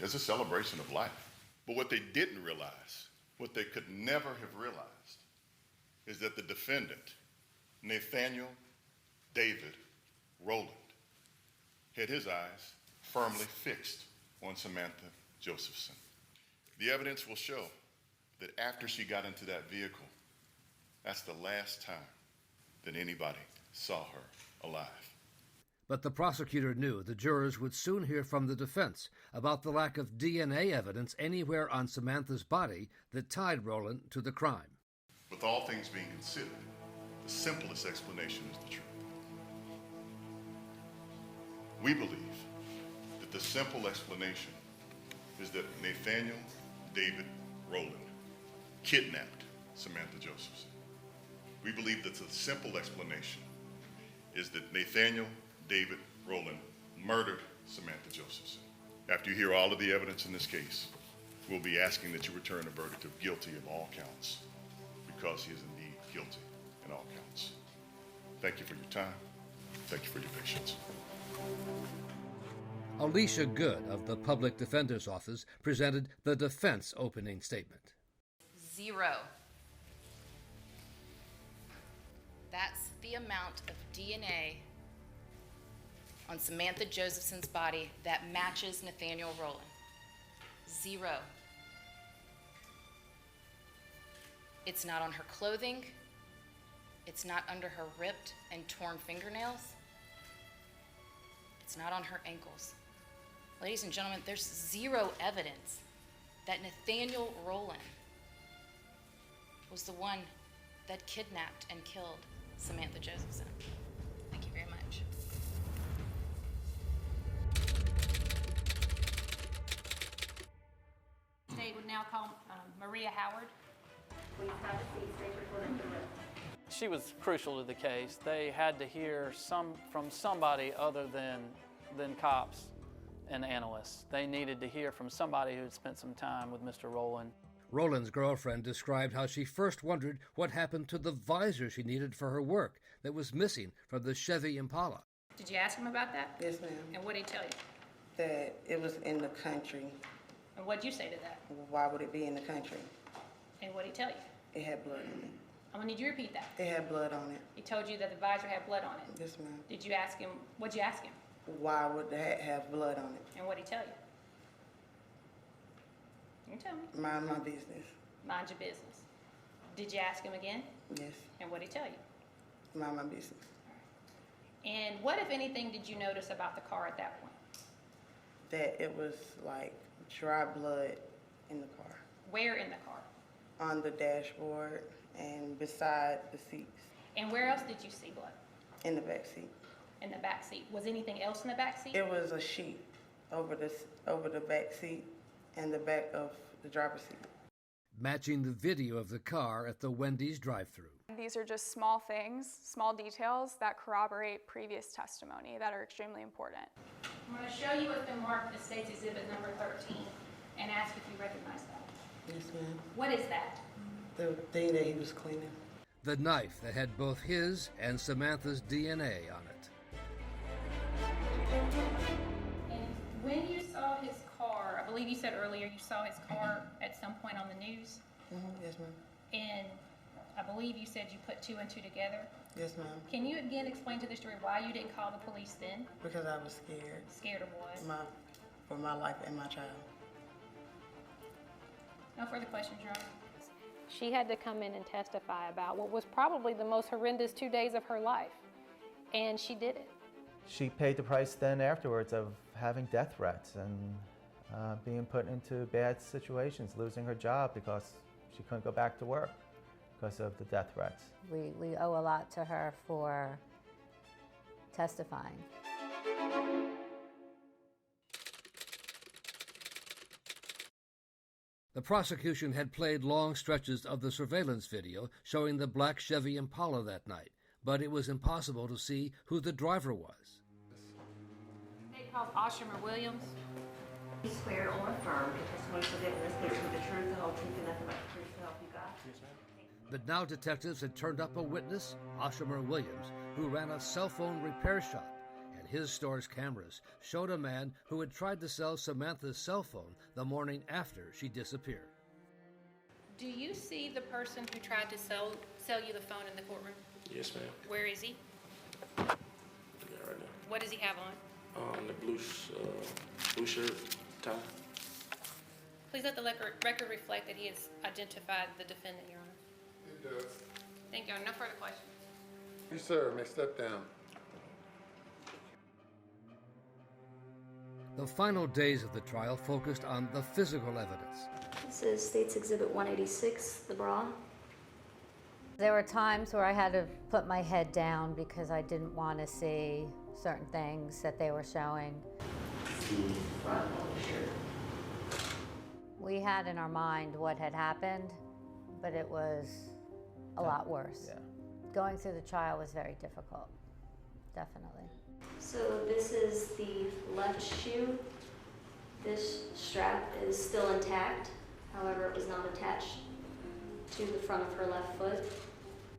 as a celebration of life. But what they didn't realize, what they could never have realized, is that the defendant, Nathaniel David Rowland, had his eyes firmly fixed on Samantha Josephson. The evidence will show that after she got into that vehicle, that's the last time that anybody saw her alive. But the prosecutor knew the jurors would soon hear from the defense about the lack of DNA evidence anywhere on Samantha's body that tied Rowland to the crime. With all things being considered, the simplest explanation is the truth. We believe that the simple explanation is that Nathaniel David Rowland kidnapped Samantha Josephson. We believe that the simple explanation is that Nathaniel David Rowland murdered Samantha Josephson. After you hear all of the evidence in this case, we'll be asking that you return a verdict of guilty of all counts, because he is indeed guilty in all counts. Thank you for your time. Thank you for your patience. Alicia Good of the Public Defender's Office presented the defense opening statement. 0. That's the amount of DNA on Samantha Josephson's body that matches Nathaniel Rowland. 0. It's not on her clothing. It's not under her ripped and torn fingernails. It's not on her ankles. Ladies and gentlemen, there's 0 evidence that Nathaniel Rowland was the one that kidnapped and killed Samantha Josephson. Thank you very much. State would now call Maria Howard. Please have a seat. State recording the witness. She was crucial to the case. They had to hear from somebody other than cops and analysts. They needed to hear from somebody who had spent some time with Mr. Rowland. Rowland's girlfriend described how she first wondered what happened to the visor she needed for her work that was missing from the Chevy Impala. Did you ask him about that? Yes, ma'am. And what did he tell you? That it was in the country. And what did you say to that? Why would it be in the country? And what did he tell you? It had blood on it. I'm gonna need you to repeat that. It had blood on it. He told you that the visor had blood on it? Yes, ma'am. Did you ask him, what'd you ask him? Why would that have blood on it? And what did he tell you? You tell me. Mind my business. Mind your business. Did you ask him again? Yes. And what did he tell you? Mind my business. And what, if anything, did you notice about the car at that point? That it was like dry blood in the car. Where in the car? On the dashboard and beside the seats. And where else did you see blood? In the back seat. In the back seat. Was anything else in the back seat? It was a sheet over the back seat and the back of the driver's seat. Matching the video of the car at the Wendy's drive-thru. These are just small things, small details that corroborate previous testimony that are extremely important. I'm going to show you what's been marked as State's Exhibit number 13 and ask if you recognize that. Yes, ma'am. What is that? The thing that he was cleaning. The knife that had both his and Samantha's DNA on it. And when you saw his car, I believe you said earlier you saw his car at some point on the news. Yes, ma'am. And I believe you said you put 2 and 2 together. Yes, ma'am. Can you again explain to the jury why you didn't call the police then? Because I was scared. Scared of what? For my life and my child. No further questions, Your Honor. She had to come in and testify about what was probably the most horrendous 2 days of her life. And she did it. She paid the price then afterwards of having death threats and being put into bad situations, losing her job because she couldn't go back to work because of the death threats. We owe a lot to her for testifying. The prosecution had played long stretches of the surveillance video showing the black Chevy Impala that night, but it was impossible to see who the driver was. They called Oshamer Williams. He swear or affirm the testimony presented in this case with the truth, the whole truth, and nothing but the truth to help you God. But now detectives had turned up a witness, Oshamer Williams, who ran a cell phone repair shop, and his store's cameras showed a man who had tried to sell Samantha's cell phone the morning after she disappeared. Do you see the person who tried to sell you the phone in the courtroom? Yes, ma'am. Where is he? Yeah, right now. What does he have on? The blue shirt, tie. Please let the record reflect that he has identified the defendant, Your Honor. He does. Thank you, Your Honor. No further questions. You, sir, may step down. The final days of the trial focused on the physical evidence. This is State's Exhibit 186, the bra. There were times where I had to put my head down because I didn't want to see certain things that they were showing. The front of the shirt. We had in our mind what had happened, but it was a lot worse. Yeah. Going through the trial was very difficult, definitely. So this is the left shoe. This strap is still intact. However, it was not attached to the front of her left foot.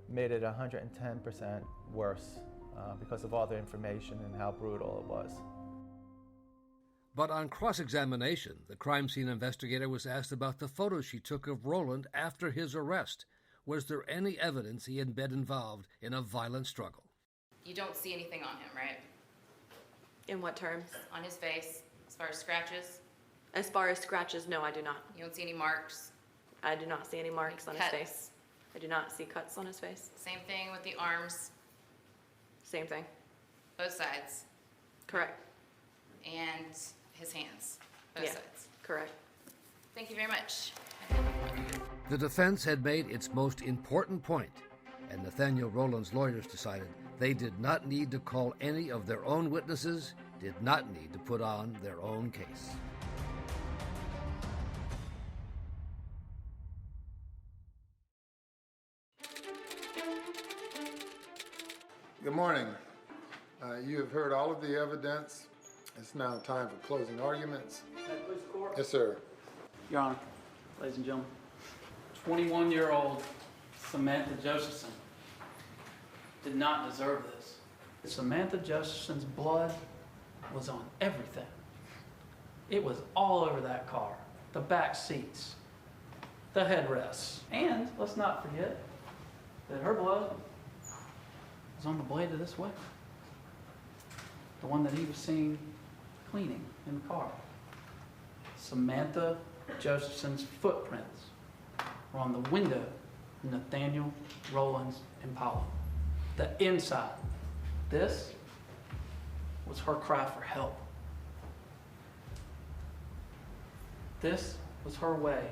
Made it 110% worse because of all the information and how brutal it was. But on cross-examination, the crime scene investigator was asked about the photos she took of Roland after his arrest. Was there any evidence he had been involved in a violent struggle? You don't see anything on him, right? In what terms? On his face, as far as scratches? As far as scratches, no, I do not. You don't see any marks? I do not see any marks on his Cuts? face. I do not see cuts on his face. Same thing with the arms? Same thing. Both sides? Correct. And his hands? Both Yeah. sides? Correct. Thank you very much. The defense had made its most important point, and Nathaniel Rowland's lawyers decided they did not need to call any of their own witnesses, did not need to put on their own case. Good morning. You have heard all of the evidence. It's now time for closing arguments. Yes, sir. Your Honor, ladies and gentlemen, 21-year-old Samantha Josephson did not deserve this. Samantha Josephson's blood was on everything. It was all over that car, the back seats, the headrests, and let's not forget that her blood was on the blade of this weapon, the one that he was seen cleaning in the car. Samantha Josephson's footprints were on the window of Nathaniel Rowland's Impala. The inside. This was her cry for help. This was her way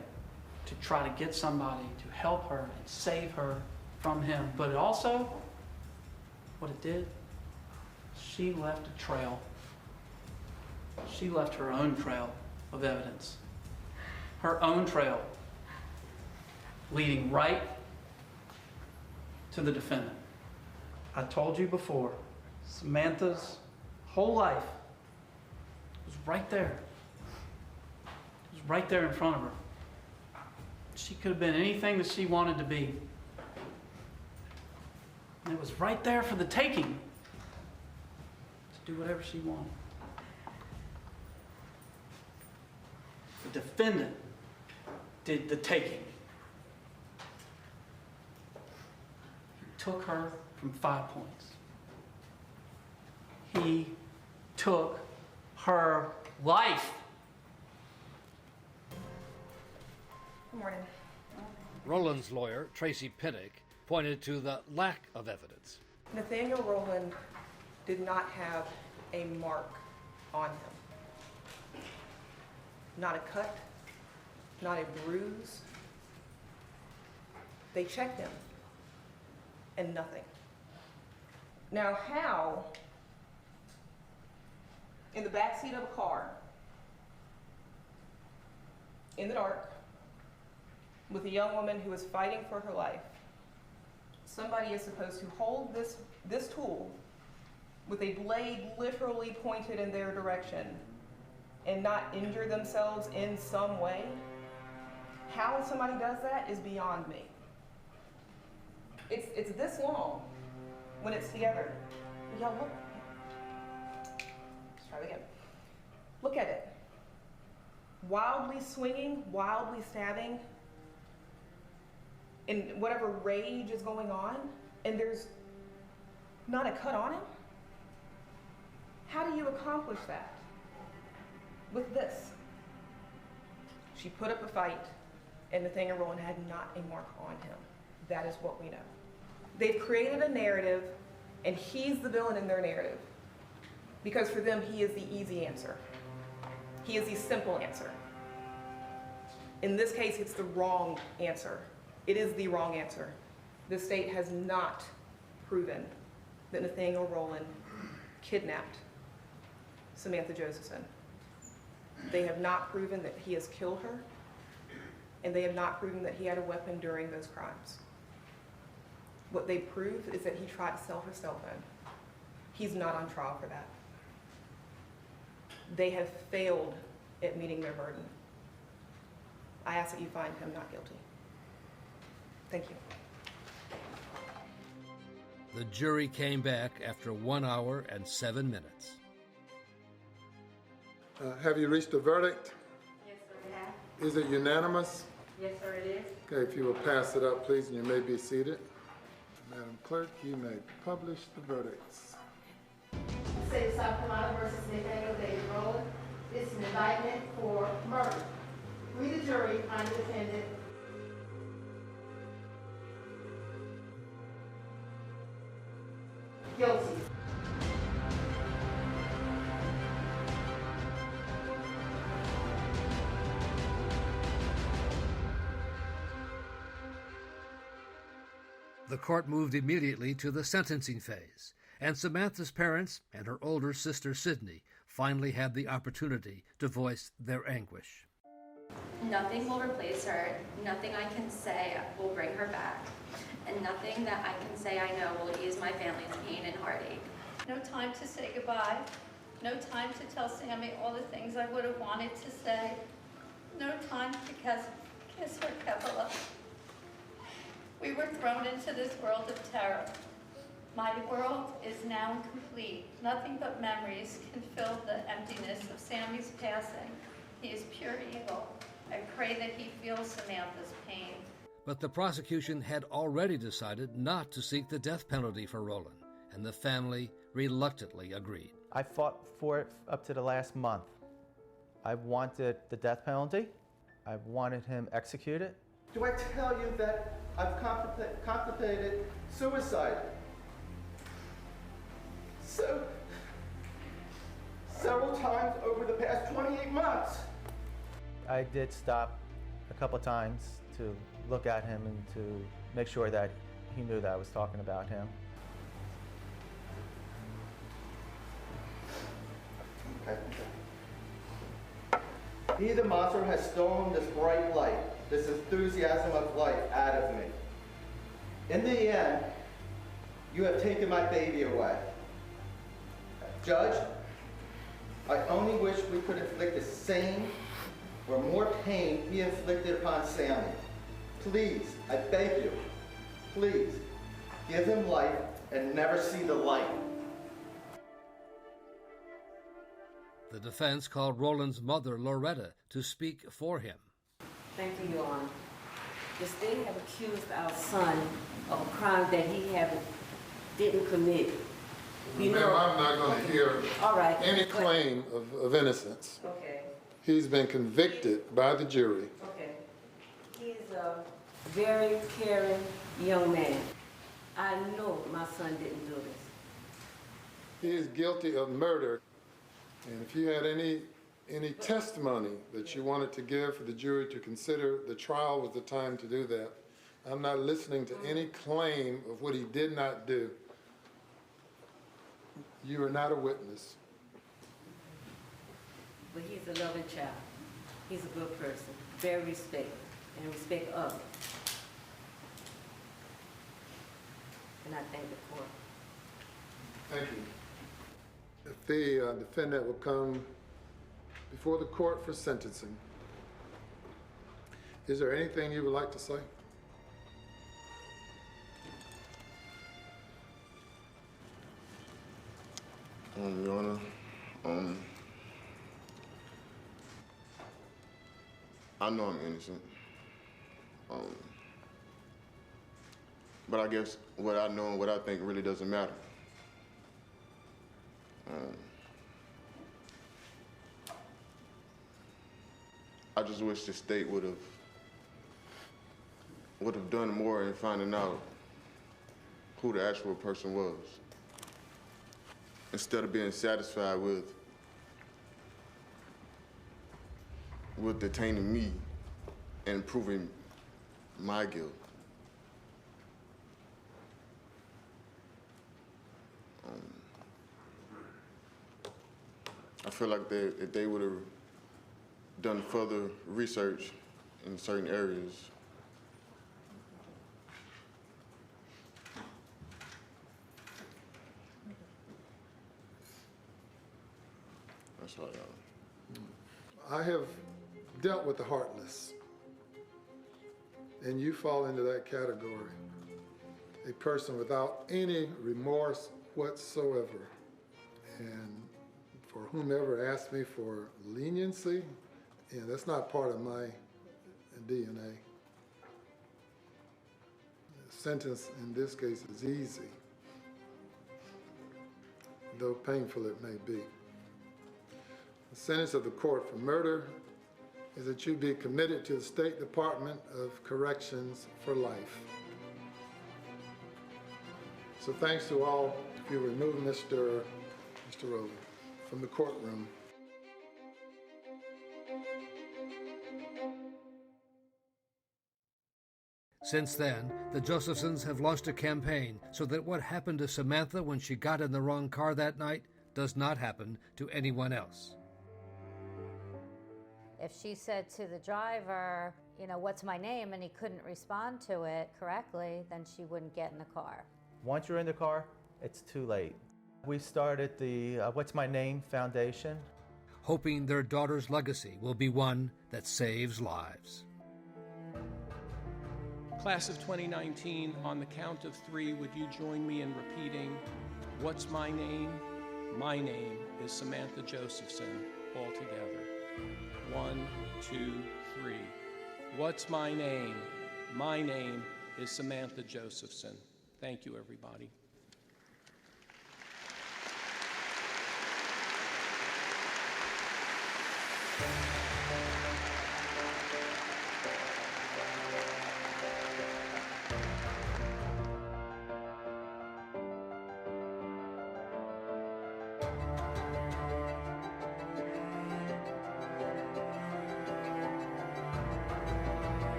to try to get somebody to help her and save her from him. But it also, what it did, she left a trail. She left her own trail of evidence. Her own trail leading right to the defendant. I told you before, Samantha's whole life was right there. It was right there in front of her. She could have been anything that she wanted to be. And it was right there for the taking to do whatever she wanted. The defendant did the taking. He took her from 5 points. He took her life. Good morning. Rowland's lawyer, Tracy Pinnock, pointed to the lack of evidence. Nathaniel Rowland did not have a mark on him. Not a cut, not a bruise. They checked him, and nothing. Now, how, in the backseat of a car, in the dark, with a young woman who is fighting for her life, somebody is supposed to hold this tool with a blade literally pointed in their direction and not injure themselves in some way? How somebody does that is beyond me. It's this long when it's together. Y'all look. Let's try it again. Look at it. Wildly swinging, wildly stabbing, in whatever rage is going on, and there's not a cut on him? How do you accomplish that? With this. She put up a fight, and Nathaniel Rowland had not a mark on him. That is what we know. They've created a narrative, and he's the villain in their narrative. Because for them, he is the easy answer. He is the simple answer. In this case, it's the wrong answer. It is the wrong answer. The state has not proven that Nathaniel Rowland kidnapped Samantha Josephson. They have not proven that he has killed her, and they have not proven that he had a weapon during those crimes. What they prove is that he tried to sell her cell phone. He's not on trial for that. They have failed at meeting their burden. I ask that you find him not guilty. Thank you. The jury came back after 1 hour and 7 minutes. Have you reached a verdict? Yes, sir, we have. Is it unanimous? Yes, sir, it is. Okay, if you will pass it up, please, and you may be seated. Madam Clerk, you may publish the verdicts. The State of South Carolina versus Nathaniel David Rowland. It's an indictment for murder. We, the jury, find the defendant guilty. The court moved immediately to the sentencing phase, and Samantha's parents and her older sister Sydney finally had the opportunity to voice their anguish. Nothing will replace her. Nothing I can say will bring her back. And nothing that I can say I know will ease my family's pain and heartache. No time to say goodbye. No time to tell Sammy all the things I would have wanted to say. No time to kiss her Kevela. We were thrown into this world of terror. My world is now complete. Nothing but memories can fill the emptiness of Sammy's passing. He is pure evil. I pray that he feels Samantha's pain. But the prosecution had already decided not to seek the death penalty for Rowland, and the family reluctantly agreed. I fought for it up to the last month. I wanted the death penalty. I wanted him executed. Do I tell you that I've contemplated suicide? Several times over the past 28 months. I did stop a couple times to look at him and to make sure that he knew that I was talking about him. He, the monster, has stolen this bright light, this enthusiasm of life out of me. In the end, you have taken my baby away. Judge, I only wish we could inflict the same or more pain he inflicted upon Sammy. Please, I beg you, please, give him life and never see the light. The defense called Rowland's mother, Loretta, to speak for him. Thank you, Your Honor. The state have accused our son of a crime that he didn't commit. Ma'am, I'm not going to hear any claim of innocence. Okay. He's been convicted by the jury. Okay. He's a very caring young man. I know my son didn't do this. He is guilty of murder. And if you had any testimony that you wanted to give for the jury to consider, the trial was the time to do that. I'm not listening to any claim of what he did not do. You are not a witness. But he's a loving child. He's a good person, very respectful, and respect others. And I thank the court. Thank you. If the defendant will come before the court for sentencing. Is there anything you would like to say? Your Honor, I know I'm innocent. But I guess what I know and what I think really doesn't matter. I just wish the state would have done more in finding out who the actual person was, instead of being satisfied with with detaining me and proving my guilt. I feel like if they would have done further research in certain areas, that's all y'all. I have dealt with the heartless, and you fall into that category. A person without any remorse whatsoever. And for whomever asked me for leniency, yeah, that's not part of my DNA. The sentence in this case is easy, though painful it may be. The sentence of the court for murder is that you be committed to the State Department of Corrections for life. So thanks to all. If you remove Mr. Rowley from the courtroom. Since then, the Josephsons have launched a campaign so that what happened to Samantha when she got in the wrong car that night does not happen to anyone else. If she said to the driver, you know, what's my name, and he couldn't respond to it correctly, then she wouldn't get in the car. Once you're in the car, it's too late. We started the What's My Name Foundation, hoping their daughter's legacy will be one that saves lives. Class of 2019, on the count of 3, would you join me in repeating, what's my name? My name is Samantha Josephson, all together. 1, 2, 3. What's my name? My name is Samantha Josephson. Thank you, everybody.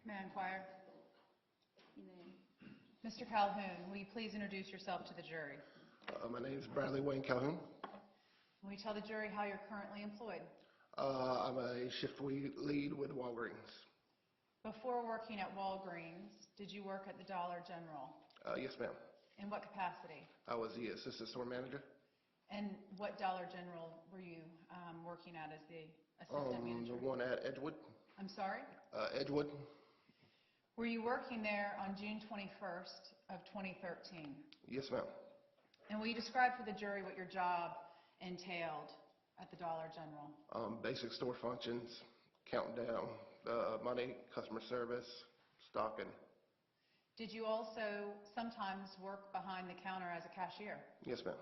May I inquire? Mr. Calhoun, will you please introduce yourself to the jury? My name is Bradley Wayne Calhoun. Will you tell the jury how you're currently employed? I'm a shift lead with Walgreens. Before working at Walgreens, did you work at the Dollar General? Yes, ma'am. In what capacity? I was the assistant store manager. And what Dollar General were you working at as the assistant manager? The one at Edgewood. I'm sorry? Edgewood. Were you working there on June 21st of 2013? Yes, ma'am. And will you describe for the jury what your job entailed at the Dollar General? Basic store functions, counting down money, customer service, stocking. Did you also sometimes work behind the counter as a cashier? Yes, ma'am.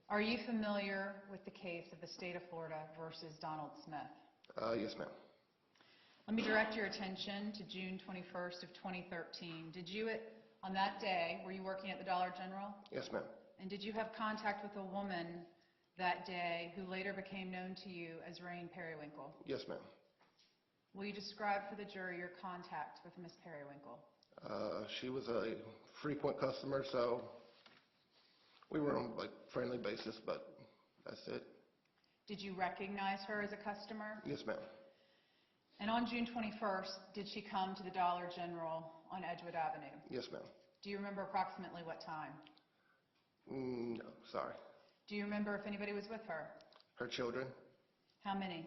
Are you familiar with the case of the state of Florida versus Donald Smith? Yes, ma'am. Let me direct your attention to June 21st of 2013. Did you, on that day, were you working at the Dollar General? Yes, ma'am. And did you have contact with a woman that day who later became known to you as Rain Periwinkle? Yes, ma'am. Will you describe for the jury your contact with Miss Periwinkle? She was a frequent customer, so we were on like friendly basis, but that's it. Did you recognize her as a customer? Yes, ma'am. And on June 21st, did she come to the Dollar General on Edgewood Avenue? Yes, ma'am. Do you remember approximately what time? No, sorry. Do you remember if anybody was with her? Her children. How many?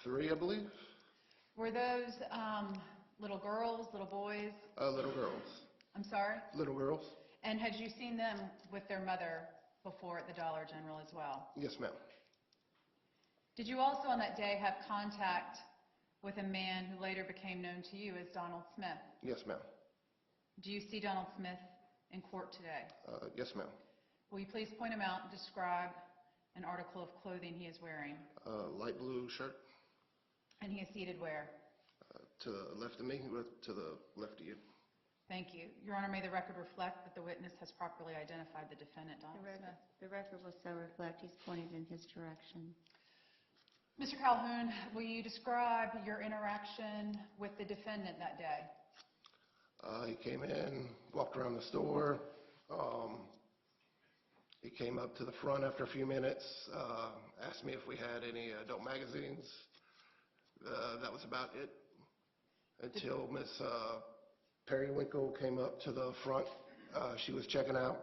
3, I believe. Were those little girls, little boys? Little girls. I'm sorry? Little girls. And had you seen them with their mother before at the Dollar General as well? Yes, ma'am. Did you also on that day have contact with a man who later became known to you as Donald Smith. Yes, ma'am. Do you see Donald Smith in court today? Yes, ma'am. Will you please point him out and describe an article of clothing he is wearing? Light blue shirt. And he is seated where? To the left of me, to the left of you. Thank you. Your Honor, may the record reflect that the witness has properly identified the defendant, Donald Smith. The record will so reflect he's pointed in his direction. Mr. Calhoun, will you describe your interaction with the defendant that day? He came in, walked around the store. He came up to the front after a few minutes, asked me if we had any adult magazines. That was about it until Miss Periwinkle came up to the front. She was checking out.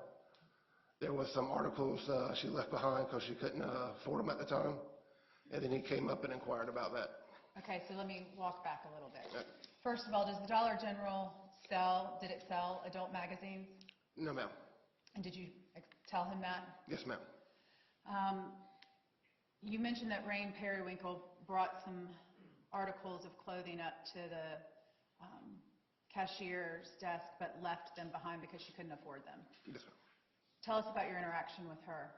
There was some articles she left behind because she couldn't afford them at the time. And then he came up and inquired about that. Okay, so let me walk back a little bit. First of all, does the Dollar General did it sell adult magazines? No, ma'am. And did you tell him that? Yes, ma'am. You mentioned that Rain Periwinkle brought some articles of clothing up to the cashier's desk but left them behind because she couldn't afford them. Yes, ma'am. Tell us about your interaction with her.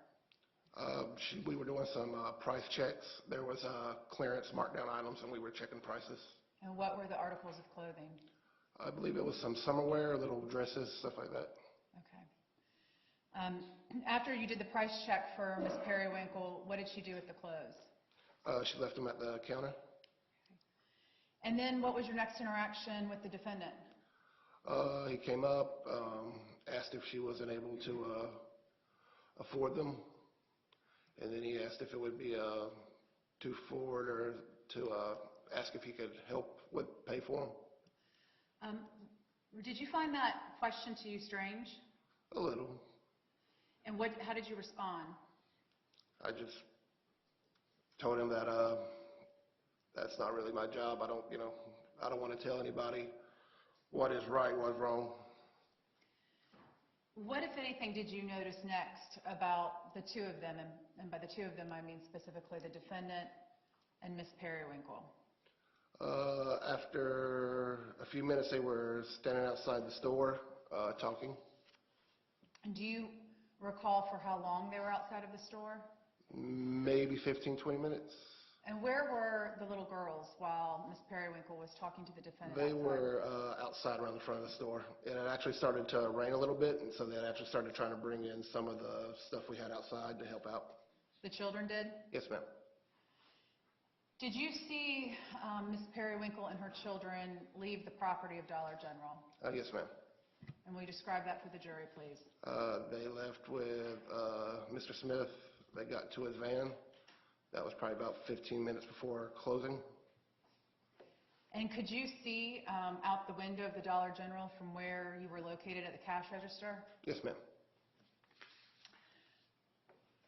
We were doing some price checks. There was clearance markdown items, and we were checking prices. And what were the articles of clothing? I believe it was some summer wear, little dresses, stuff like that. Okay. After you did the price check for Miss Periwinkle, what did she do with the clothes? She left them at the counter. And then what was your next interaction with the defendant? He came up, asked if she wasn't able to afford them, and then he asked if it would be too forward or to ask if he could help with pay for them. Did you find that question to you strange? A little. And how did you respond? I just told him that that's not really my job. I don't want to tell anybody what is right, what's wrong. What, if anything, did you notice next about the two of them? And by the two of them, I mean specifically the defendant and Miss Periwinkle. After a few minutes, they were standing outside the store talking. And do you recall for how long they were outside of the store? Maybe 15, 20 minutes. And where were the little girls while Miss Periwinkle was talking to the defendant? They outside? were outside around the front of the store. It had actually started to rain a little bit, and so they had actually started trying to bring in some of the stuff we had outside to help out. The children did? Yes, ma'am. Did you see Miss Periwinkle and her children leave the property of Dollar General? Yes, ma'am. And will you describe that for the jury, please? They left with Mr. Smith. They got to his van. That was probably about 15 minutes before closing. And could you see out the window of the Dollar General from where you were located at the cash register? Yes, ma'am.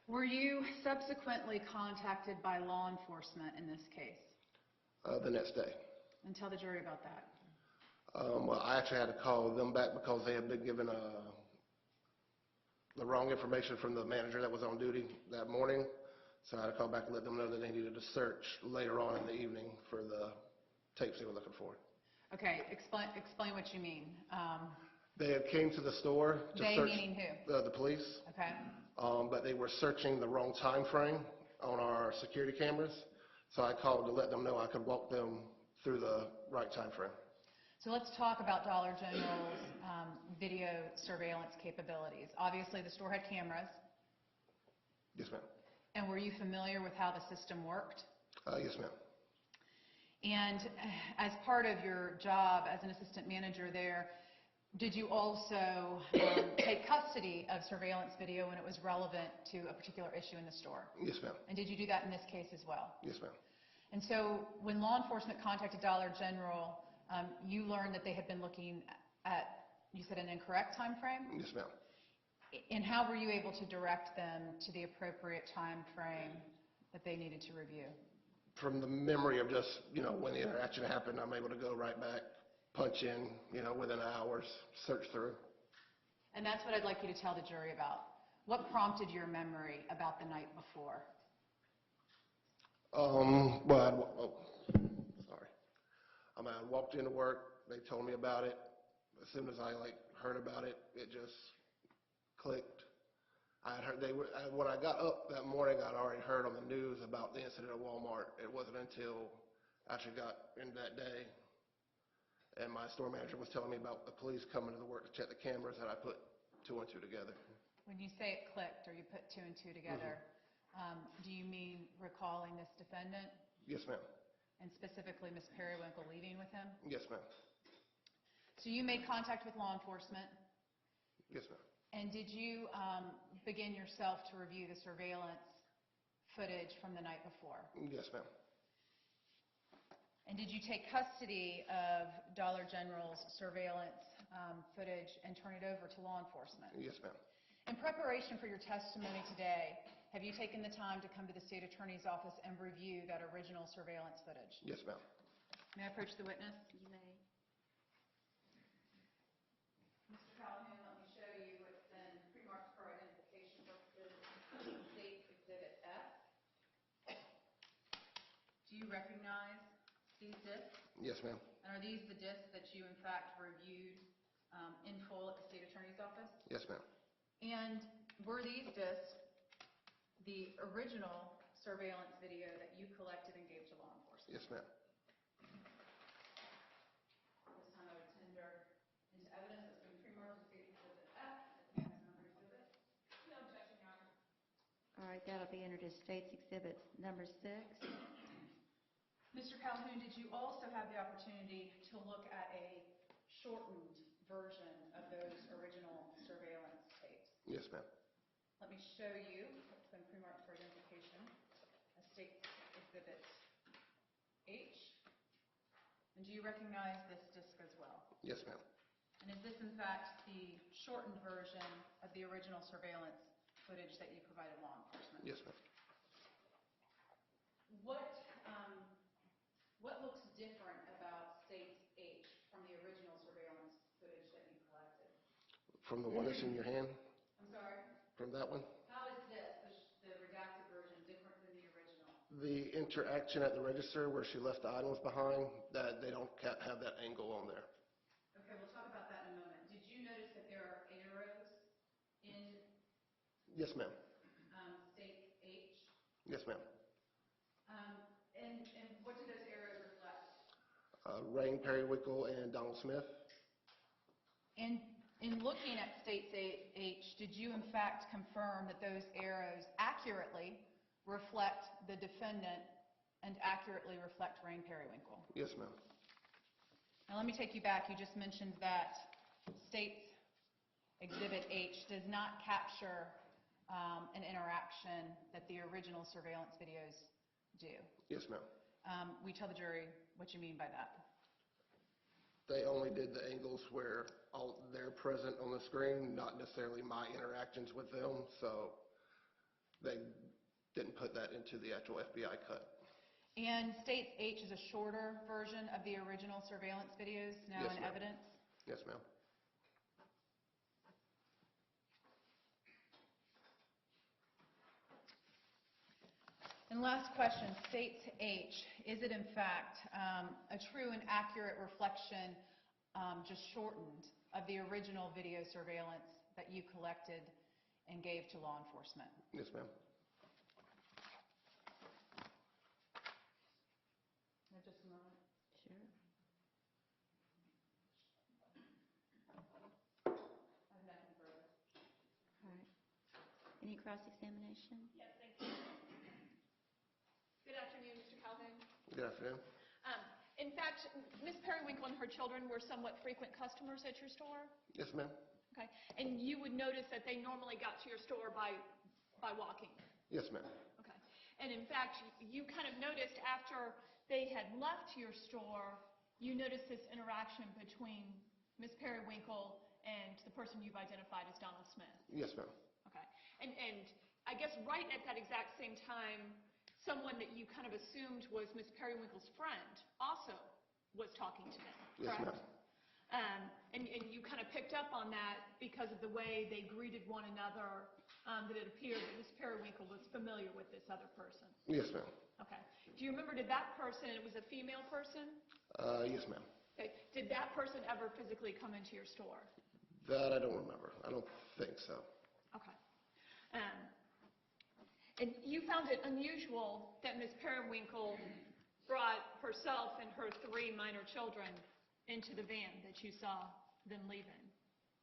Were you subsequently contacted by law enforcement in this case? The next day. And tell the jury about that. Well, I actually had to call them back because they had been given the wrong information from the manager that was on duty that morning. So I had to call back and let them know that they needed to search later on in the evening for the tapes they were looking for. Okay, explain what you mean. They had came to the store to They search. meaning who? The police. Okay. But they were searching the wrong time frame on our security cameras. So I called to let them know I could walk them through the right time frame. So let's talk about Dollar General's video surveillance capabilities. Obviously, the store had cameras. Yes, ma'am. And were you familiar with how the system worked? Yes, ma'am. And as part of your job as an assistant manager there, did you also take custody of surveillance video when it was relevant to a particular issue in the store? Yes, ma'am. And did you do that in this case as well? Yes, ma'am. And so when law enforcement contacted Dollar General, you learned that they had been looking at, you said, an incorrect time frame? Yes, ma'am. And how were you able to direct them to the appropriate time frame that they needed to review? From the memory of just, when the interaction happened, I'm able to go right back, punch in, within hours, search through. And that's what I'd like you to tell the jury about. What prompted your memory about the night before? Sorry. walked into work, they told me about it. As soon as I heard about it, it just clicked. I had heard when I got up that morning, I'd already heard on the news about the incident at Walmart. It wasn't until I actually got in that day and my store manager was telling me about the police coming to the work to check the cameras that I put 2 and 2 together. When you say it clicked or you put 2 and 2 together, do you mean recalling this defendant? Yes, ma'am. And specifically Ms. Periwinkle leaving with him? Yes, ma'am. So you made contact with law enforcement? Yes, ma'am. And did you begin yourself to review the surveillance footage from the night before? Yes, ma'am. And did you take custody of Dollar General's surveillance footage and turn it over to law enforcement? Yes, ma'am. In preparation for your testimony today, have you taken the time to come to the state attorney's office and review that original surveillance footage? Yes, ma'am. May I approach the witness? You may. Mr. Calhoun, let me show you what's been pre-marked for identification purposes, State Exhibit F. Do you recognize these discs? Yes, ma'am. And are these the discs that you, in fact, reviewed in full at the state attorney's office? Yes, ma'am. And were these discs the original surveillance video that you collected and gave to law enforcement? Yes, ma'am. This time I would tender into evidence that's been pre-marked as State Exhibit F, as number exhibit. No objection, Your Honor. All right, that'll be entered as State's Exhibit number 6. Mr. Calhoun, did you also have the opportunity to look at a shortened version of those original surveillance tapes? Yes, ma'am. Let me show you what's been pre-marked for identification as State Exhibit H. And do you recognize this disc as well? Yes, ma'am. And is this in fact the shortened version of the original surveillance footage that you provided law enforcement? Yes, ma'am. What looks different about State H from the original surveillance footage that you collected? From the one that's in your hand? I'm sorry? From that one? How is this, the redacted version, different than the original? The interaction at the register where she left the items behind, that they don't have that angle on there. Okay, we'll talk about that in a moment. Did you notice that there are arrows in Yes, ma'am. State H? Yes, ma'am. And what do those arrows reflect? Rain Periwinkle and Donald Smith. In looking at State H, did you in fact confirm that those arrows accurately reflect the defendant and accurately reflect Rain Periwinkle? Yes, ma'am. Now let me take you back. You just mentioned that State's Exhibit H does not capture an interaction that the original surveillance videos do. Yes, ma'am. We tell the jury what you mean by that. They only did the angles where they're present on the screen, not necessarily my interactions with them, so they didn't put that into the actual FBI cut. And State H is a shorter version of the original surveillance videos now Yes, in ma'am. evidence? Yes, ma'am. And last question, State H, is it in fact a true and accurate reflection, just shortened, of the original video surveillance that you collected and gave to law enforcement? Yes, ma'am. Just a moment. Sure. I have nothing further. All right. Any cross-examination? Yes, thank you. Good afternoon, Mr. Calhoun. Good afternoon. In fact, Ms. Periwinkle and her children were somewhat frequent customers at your store? Yes, ma'am. Okay. And you would notice that they normally got to your store by walking? Yes, ma'am. Okay. And in fact, you kind of noticed after they had left your store, you noticed this interaction between Ms. Periwinkle and the person you've identified as Donald Smith? Yes, ma'am. Okay. And I guess right at that exact same time, someone that you kind of assumed was Ms. Periwinkle's friend also was talking to them, Yes, correct? ma'am. And you kind of picked up on that because of the way they greeted one another, that it appeared that Ms. Periwinkle was familiar with this other person. Yes, ma'am. Okay. Do you remember, did that person, it was a female person? Yes, ma'am. Okay. Did that person ever physically come into your store? That I don't remember. I don't think so. Okay. And you found it unusual that Ms. Periwinkle brought herself and her 3 minor children into the van that you saw them leaving,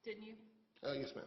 didn't you? Yes, ma'am.